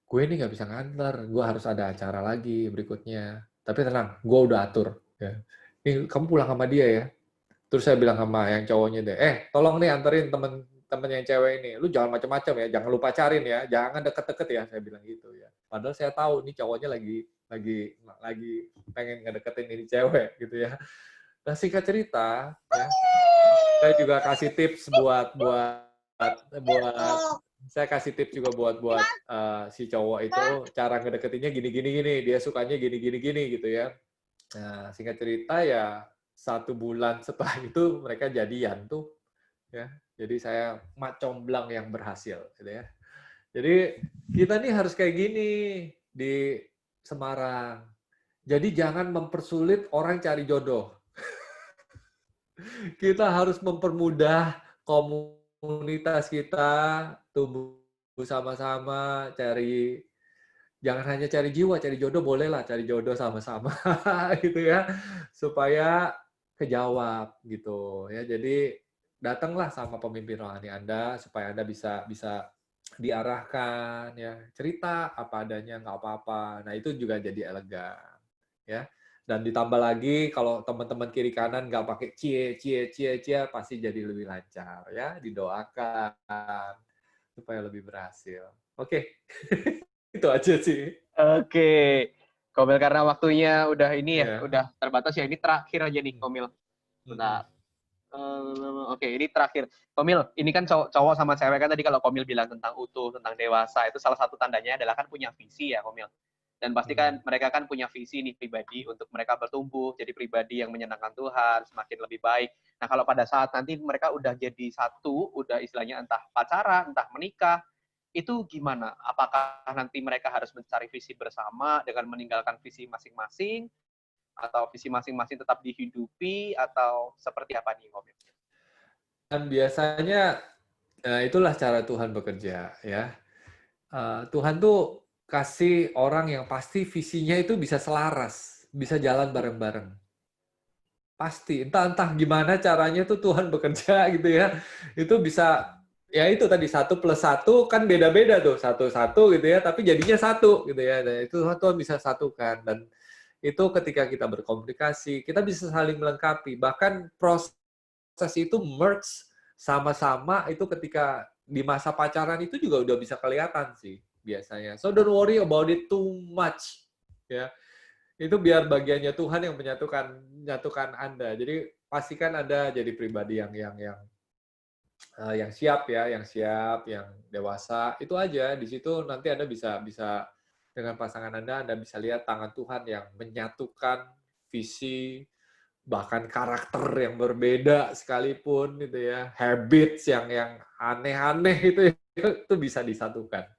gue ini nggak bisa nganter, gue harus ada acara lagi berikutnya. Tapi tenang, gue udah atur. Ya. Ini kamu pulang sama dia ya. Terus saya bilang sama yang cowoknya deh, tolong nih anterin temen yang cewek ini. Lu jangan macam-macam ya, jangan lupa pacarin ya, jangan deket-deket ya, saya bilang gitu ya. Padahal saya tahu nih cowoknya lagi pengen ngedeketin ini cewek gitu ya. Nah singkat cerita, ya, saya juga kasih tips buat saya kasih tips juga buat si cowok itu cara ngedeketinnya gini, dia sukanya gini gitu ya. Nah singkat cerita ya 1 bulan setelah itu mereka jadian tuh ya. Jadi saya mak comblang yang berhasil gitu ya. Jadi kita nih harus kayak gini di Semarang. Jadi jangan mempersulit orang cari jodoh. Kita harus mempermudah komunitas kita tumbuh sama-sama, jangan hanya cari jiwa, cari jodoh boleh lah, cari jodoh sama-sama gitu ya, supaya kejawab gitu ya. Jadi datanglah sama pemimpin rohani Anda supaya Anda bisa diarahkan ya, cerita apa adanya nggak apa-apa. Nah itu juga jadi elegan ya. Dan ditambah lagi kalau teman-teman kiri kanan nggak pakai cie pasti jadi lebih lancar ya. Didoakan supaya lebih berhasil. Oke. Itu aja sih. Oke. Komil, karena waktunya udah ini ya, Yeah. udah terbatas ya. Ini terakhir aja nih, Komil. Bentar. Oke, ini terakhir. Komil, ini kan cowok sama cewek kan tadi kalau Komil bilang tentang utuh, tentang dewasa, itu salah satu tandanya adalah kan punya visi ya, Komil. Dan pasti kan mereka kan punya visi nih pribadi untuk mereka bertumbuh, jadi pribadi yang menyenangkan Tuhan, semakin lebih baik. Nah, kalau pada saat nanti mereka udah jadi satu, udah istilahnya entah pacaran, entah menikah, itu gimana? Apakah nanti mereka harus mencari visi bersama dengan meninggalkan visi masing-masing, atau visi masing-masing tetap dihidupi, atau seperti apa nih, Komil? biasanya itulah cara Tuhan bekerja ya. Tuhan tuh kasih orang yang pasti visinya itu bisa selaras, bisa jalan bareng-bareng. Pasti, entah gimana caranya tuh Tuhan bekerja gitu ya. Itu bisa, ya itu tadi 1+1 kan beda-beda tuh, 1-1 gitu ya, tapi jadinya 1 gitu ya. Dan itu Tuhan bisa satukan. Dan itu ketika kita berkomunikasi, kita bisa saling melengkapi. Bahkan proses itu merge sama-sama itu ketika di masa pacaran itu juga udah bisa kelihatan sih biasanya. So don't worry about it too much. Ya, itu biar bagiannya Tuhan yang menyatukan Anda. Jadi pastikan Anda jadi pribadi yang siap ya, yang dewasa. Itu aja. Di situ nanti Anda bisa dengan pasangan Anda bisa lihat tangan Tuhan yang menyatukan visi, bahkan karakter yang berbeda sekalipun gitu ya, habits yang aneh-aneh itu bisa disatukan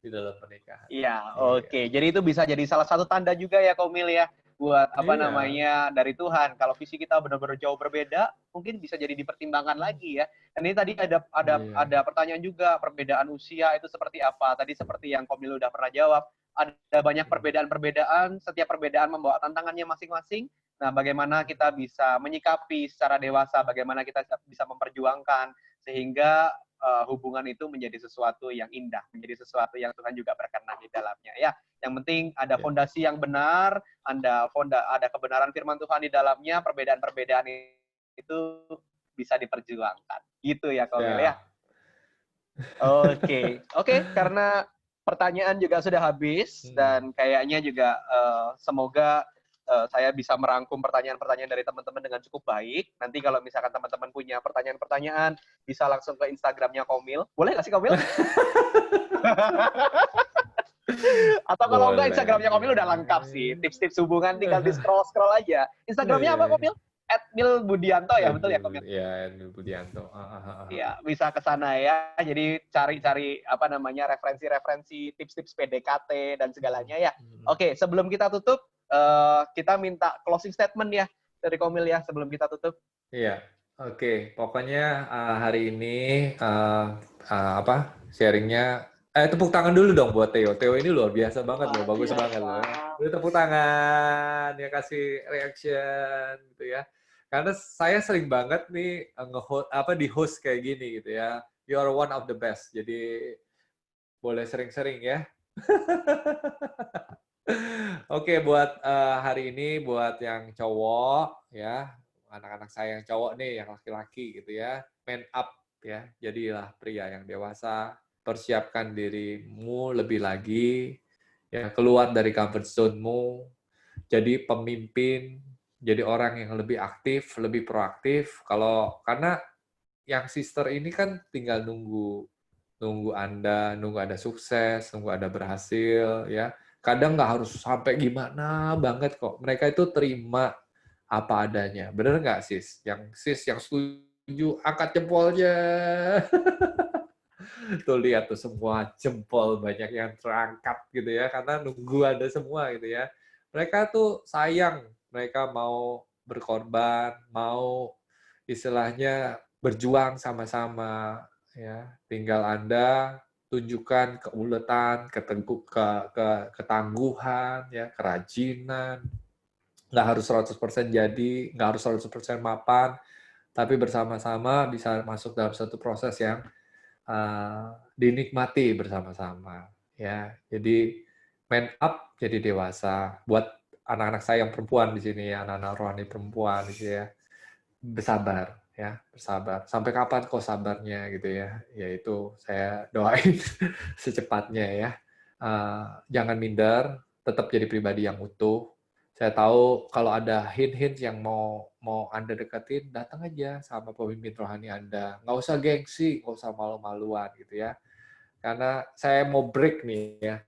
di dalam pernikahan. Iya, Iya. oke. Jadi itu bisa jadi salah satu tanda juga ya, Komil ya, buat apa Iya. namanya dari Tuhan. Kalau visi kita benar-benar jauh berbeda, mungkin bisa jadi dipertimbangkan lagi ya. Dan ini tadi Iya. ada pertanyaan juga, perbedaan usia itu seperti apa? Tadi seperti yang Komil udah pernah jawab, ada banyak perbedaan-perbedaan, setiap perbedaan membawa tantangannya masing-masing. Nah, bagaimana kita bisa menyikapi secara dewasa, bagaimana kita bisa memperjuangkan sehingga hubungan itu menjadi sesuatu yang indah, menjadi sesuatu yang Tuhan juga berkenan di dalamnya. Ya, yang penting ada fondasi yang benar, ada kebenaran firman Tuhan di dalamnya, perbedaan-perbedaan itu bisa diperjuangkan. Gitu ya, Komil ya. Ya. Oke, karena pertanyaan juga sudah habis dan kayaknya juga semoga saya bisa merangkum pertanyaan-pertanyaan dari teman-teman dengan cukup baik. Nanti kalau misalkan teman-teman punya pertanyaan-pertanyaan, bisa langsung ke Instagramnya Komil. Boleh nggak sih, Komil? Atau kalau enggak, Instagramnya Komil udah lengkap sih. Tips-tips hubungan tinggal di-scroll aja. Instagramnya apa, Komil? @milbudianto ya, betul ya, Komil? Ya, Budianto. Iya, bisa ke sana ya. Jadi cari-cari apa namanya referensi-referensi, tips-tips PDKT dan segalanya ya. Oke, sebelum kita tutup, kita minta closing statement ya dari Komil ya sebelum kita tutup. Iya, oke. Pokoknya hari ini sharingnya. Tepuk tangan dulu dong buat Theo. Theo ini luar biasa banget loh, bagus banget loh. Udah tepuk tangan, ya kasih reaction gitu ya. Karena saya sering banget nih di host kayak gini gitu ya. You are one of the best. Jadi boleh sering-sering ya. Oke, buat hari ini buat yang cowok ya, anak-anak saya yang cowok nih, yang laki-laki gitu ya, man up ya, jadilah pria yang dewasa, persiapkan dirimu lebih lagi, ya keluar dari comfort zone-mu, jadi pemimpin, jadi orang yang lebih aktif, lebih proaktif. Karena yang sister ini kan tinggal nunggu nunggu Anda sukses, nunggu Anda berhasil, ya. Kadang nggak harus sampai gimana banget kok. Mereka itu terima apa adanya. Bener nggak, sis? Sis yang setuju, angkat jempolnya. Tuh lihat tuh semua jempol banyak yang terangkat gitu ya, karena nunggu Anda semua gitu ya. Mereka tuh sayang, mereka mau berkorban, mau istilahnya berjuang sama-sama ya. Tinggal Anda tunjukkan keuletan, ketangguhan ya, kerajinan. Nggak harus 100% jadi, nggak harus 100% mapan, tapi bersama-sama bisa masuk dalam satu proses yang dinikmati bersama-sama ya. Jadi man up, jadi dewasa. Buat anak-anak saya yang perempuan di sini ya, anak-anak rohani perempuan gitu ya, bersabar ya, bersabar. Sampai kapan kok sabarnya gitu ya? Yaitu saya doain secepatnya ya. Jangan minder, tetap jadi pribadi yang utuh. Saya tahu kalau ada hint-hint yang mau Anda deketin, datang aja sama pemimpin rohani Anda. Nggak usah gengsi, nggak usah malu-maluan gitu ya. Karena saya mau break nih ya.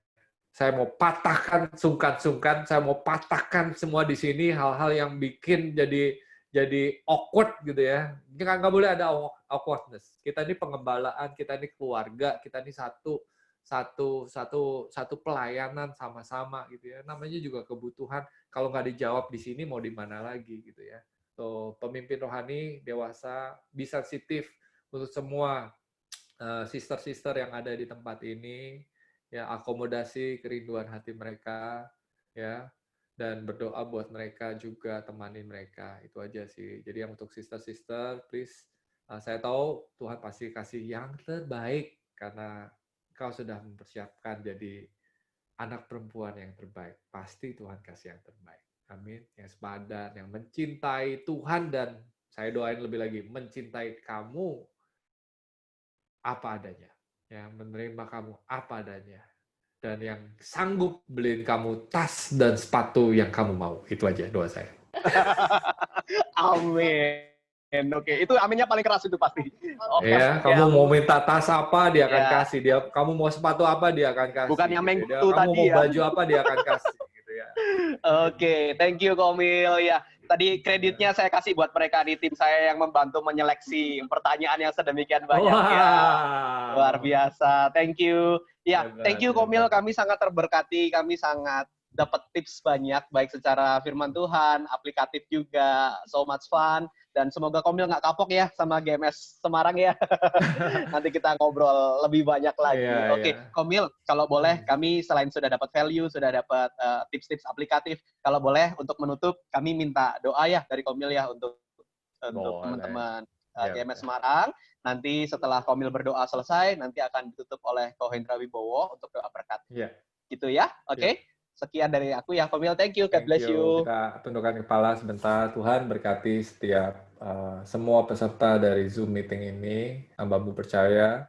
Saya mau patahkan sungkan-sungkan, saya mau patahkan semua di sini hal-hal yang bikin jadi awkward gitu ya. Nggak boleh ada awkwardness. Kita ini pengembalaan, kita ini keluarga, kita ini satu pelayanan sama-sama gitu ya. Namanya juga kebutuhan. Kalau nggak dijawab di sini mau di mana lagi gitu ya. So, pemimpin rohani dewasa, be sensitif untuk semua sister-sister yang ada di tempat ini, ya akomodasi kerinduan hati mereka, ya, dan berdoa buat mereka juga, temani mereka. Itu aja sih. Jadi yang untuk sister-sister, please, saya tahu Tuhan pasti kasih yang terbaik karena kau sudah mempersiapkan jadi anak perempuan yang terbaik. Pasti Tuhan kasih yang terbaik. Amin. Yang sepadan, yang mencintai Tuhan, dan saya doain lebih lagi, mencintai kamu apa adanya, yang menerima kamu apa adanya, dan yang sanggup beliin kamu tas dan sepatu yang kamu mau. Itu aja doa saya. Amin. Oke, itu aminnya paling keras itu pasti. Oke, Ya, oke, kamu mau amin. minta tas apa dia akan Ya. kasih. Dia, kamu mau sepatu apa dia akan kasih. Bukan yang gitu. mengkutu Kamu tadi mau ya. baju apa dia akan kasih. Gitu ya. Oke, thank you Komil ya. Tadi kreditnya saya kasih buat mereka di tim saya yang membantu menyeleksi pertanyaan yang sedemikian banyak ya. Luar biasa. Thank you. Ya, thank you Komil. Kami sangat terberkati, kami sangat dapat tips banyak baik secara firman Tuhan, aplikatif juga, so much fun, dan semoga Komil nggak kapok ya sama GMS Semarang ya. Nanti kita ngobrol lebih banyak lagi. Iya, Oke, iya. Komil, kalau boleh kami selain sudah dapat value, sudah dapat tips-tips aplikatif, kalau boleh untuk menutup kami minta doa ya dari Komil ya untuk Boleh. teman-teman Ya, GMS ya. Semarang. Nanti setelah Komil berdoa selesai, nanti akan ditutup oleh Ko Hendra Wibowo untuk doa berkat. Iya. Gitu ya, oke? Sekian dari aku ya, Komil. Thank you, God Thank bless you. Kita tundukkan kepala sebentar. Tuhan berkati setiap semua peserta dari Zoom meeting ini. Hamba-Mu percaya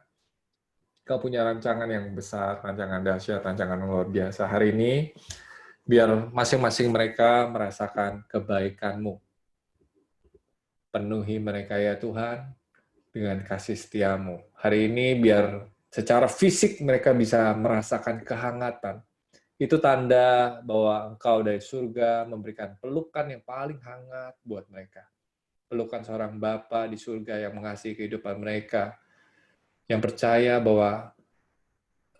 Kau punya rancangan yang besar, rancangan dahsyat, rancangan yang luar biasa. Hari ini, biar masing-masing mereka merasakan kebaikan-Mu. Penuhi mereka ya Tuhan, dengan kasih setia-Mu. Hari ini, biar secara fisik mereka bisa merasakan kehangatan. Itu tanda bahwa Engkau dari surga memberikan pelukan yang paling hangat buat mereka. Pelukan seorang Bapa di surga yang mengasihi kehidupan mereka, yang percaya bahwa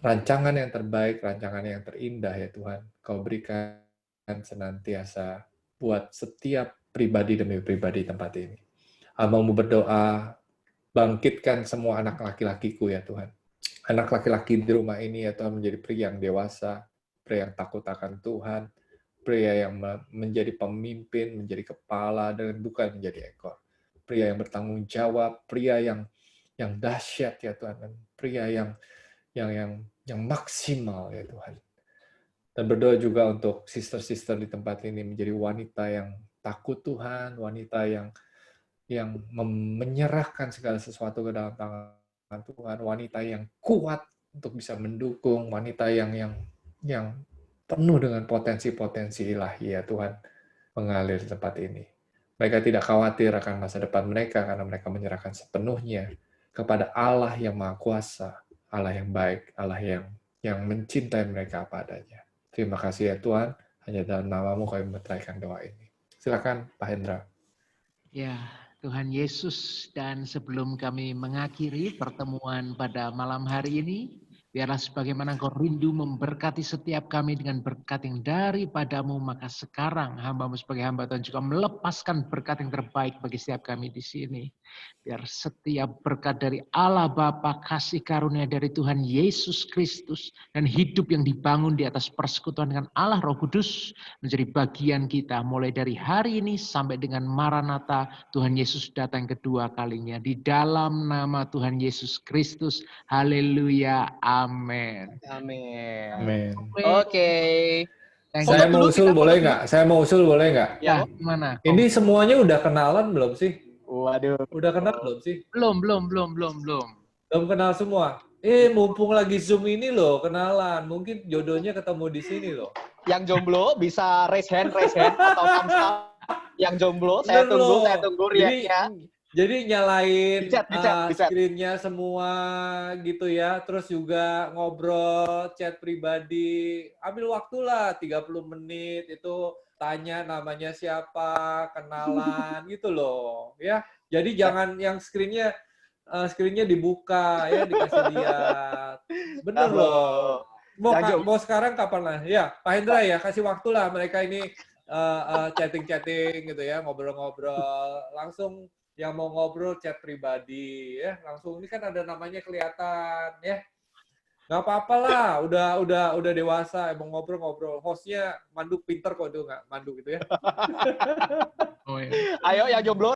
rancangan yang terbaik, rancangan yang terindah ya Tuhan, Kau berikan senantiasa buat setiap pribadi demi pribadi tempat ini. Hamba-Mu berdoa, bangkitkan semua anak laki-lakiku ya Tuhan. Anak laki-laki di rumah ini ya Tuhan menjadi pria yang dewasa, pria yang takut akan Tuhan, pria yang menjadi pemimpin, menjadi kepala, dan bukan menjadi ekor. Pria yang bertanggung jawab, pria yang dahsyat ya Tuhan, dan pria yang maksimal ya Tuhan. Dan berdoa juga untuk sister-sister di tempat ini menjadi wanita yang takut Tuhan, wanita yang menyerahkan segala sesuatu ke dalam tangan Tuhan, wanita yang kuat untuk bisa mendukung, wanita yang penuh dengan potensi-potensi ilahi ya Tuhan mengalir di tempat ini. Mereka tidak khawatir akan masa depan mereka karena mereka menyerahkan sepenuhnya kepada Allah yang Maha Kuasa, Allah yang baik, Allah yang mencintai mereka apa adanya. Terima kasih ya Tuhan, hanya dalam nama-Mu kami menaikkan doa ini. Silakan Pak Hendra. Ya, Tuhan Yesus, dan sebelum kami mengakhiri pertemuan pada malam hari ini, biarlah sebagaimana Engkau rindu memberkati setiap kami dengan berkat yang daripada-Mu, maka sekarang hamba-Mu sebagai hamba Tuhan juga melepaskan berkat yang terbaik bagi setiap kami di sini. Biar setiap berkat dari Allah Bapa, kasih karunia dari Tuhan Yesus Kristus, dan hidup yang dibangun di atas persekutuan dengan Allah Roh Kudus menjadi bagian kita mulai dari hari ini sampai dengan Maranatha Tuhan Yesus datang kedua kalinya. Di dalam nama Tuhan Yesus Kristus. Haleluya. Amin. Amin. Amin. Oke. Saya mau usul boleh nggak? Saya mau usul boleh nggak? Ya, gimana? Ini semuanya udah kenalan belum sih? Waduh. Udah kenal belum sih? Belum. Belum kenal semua. Mumpung lagi Zoom ini loh, kenalan. Mungkin jodohnya ketemu di sini loh. Yang jomblo bisa raise hand atau thumbs up. Yang jomblo, saya tunggu react-nya. Jadi nyalain Di chat. screen-nya semua gitu ya. Terus juga ngobrol, chat pribadi. Ambil waktulah 30 menit itu tanya namanya siapa, kenalan gitu loh. Ya. Jadi jangan yang screen-nya dibuka ya, dikasih lihat. Bener loh. Mau sekarang kapan lah? Ya, Pak Hendra ya, kasih waktu lah mereka ini chatting-chatting gitu ya, ngobrol-ngobrol. Langsung yang mau ngobrol chat pribadi ya, langsung ini kan ada namanya kelihatan ya. Nggak apa-apa lah, udah dewasa, emang ngobrol-ngobrol. Hostnya Mandu pinter kok itu nggak Mandu gitu ya. Oh, ya. Ayo yang jomblo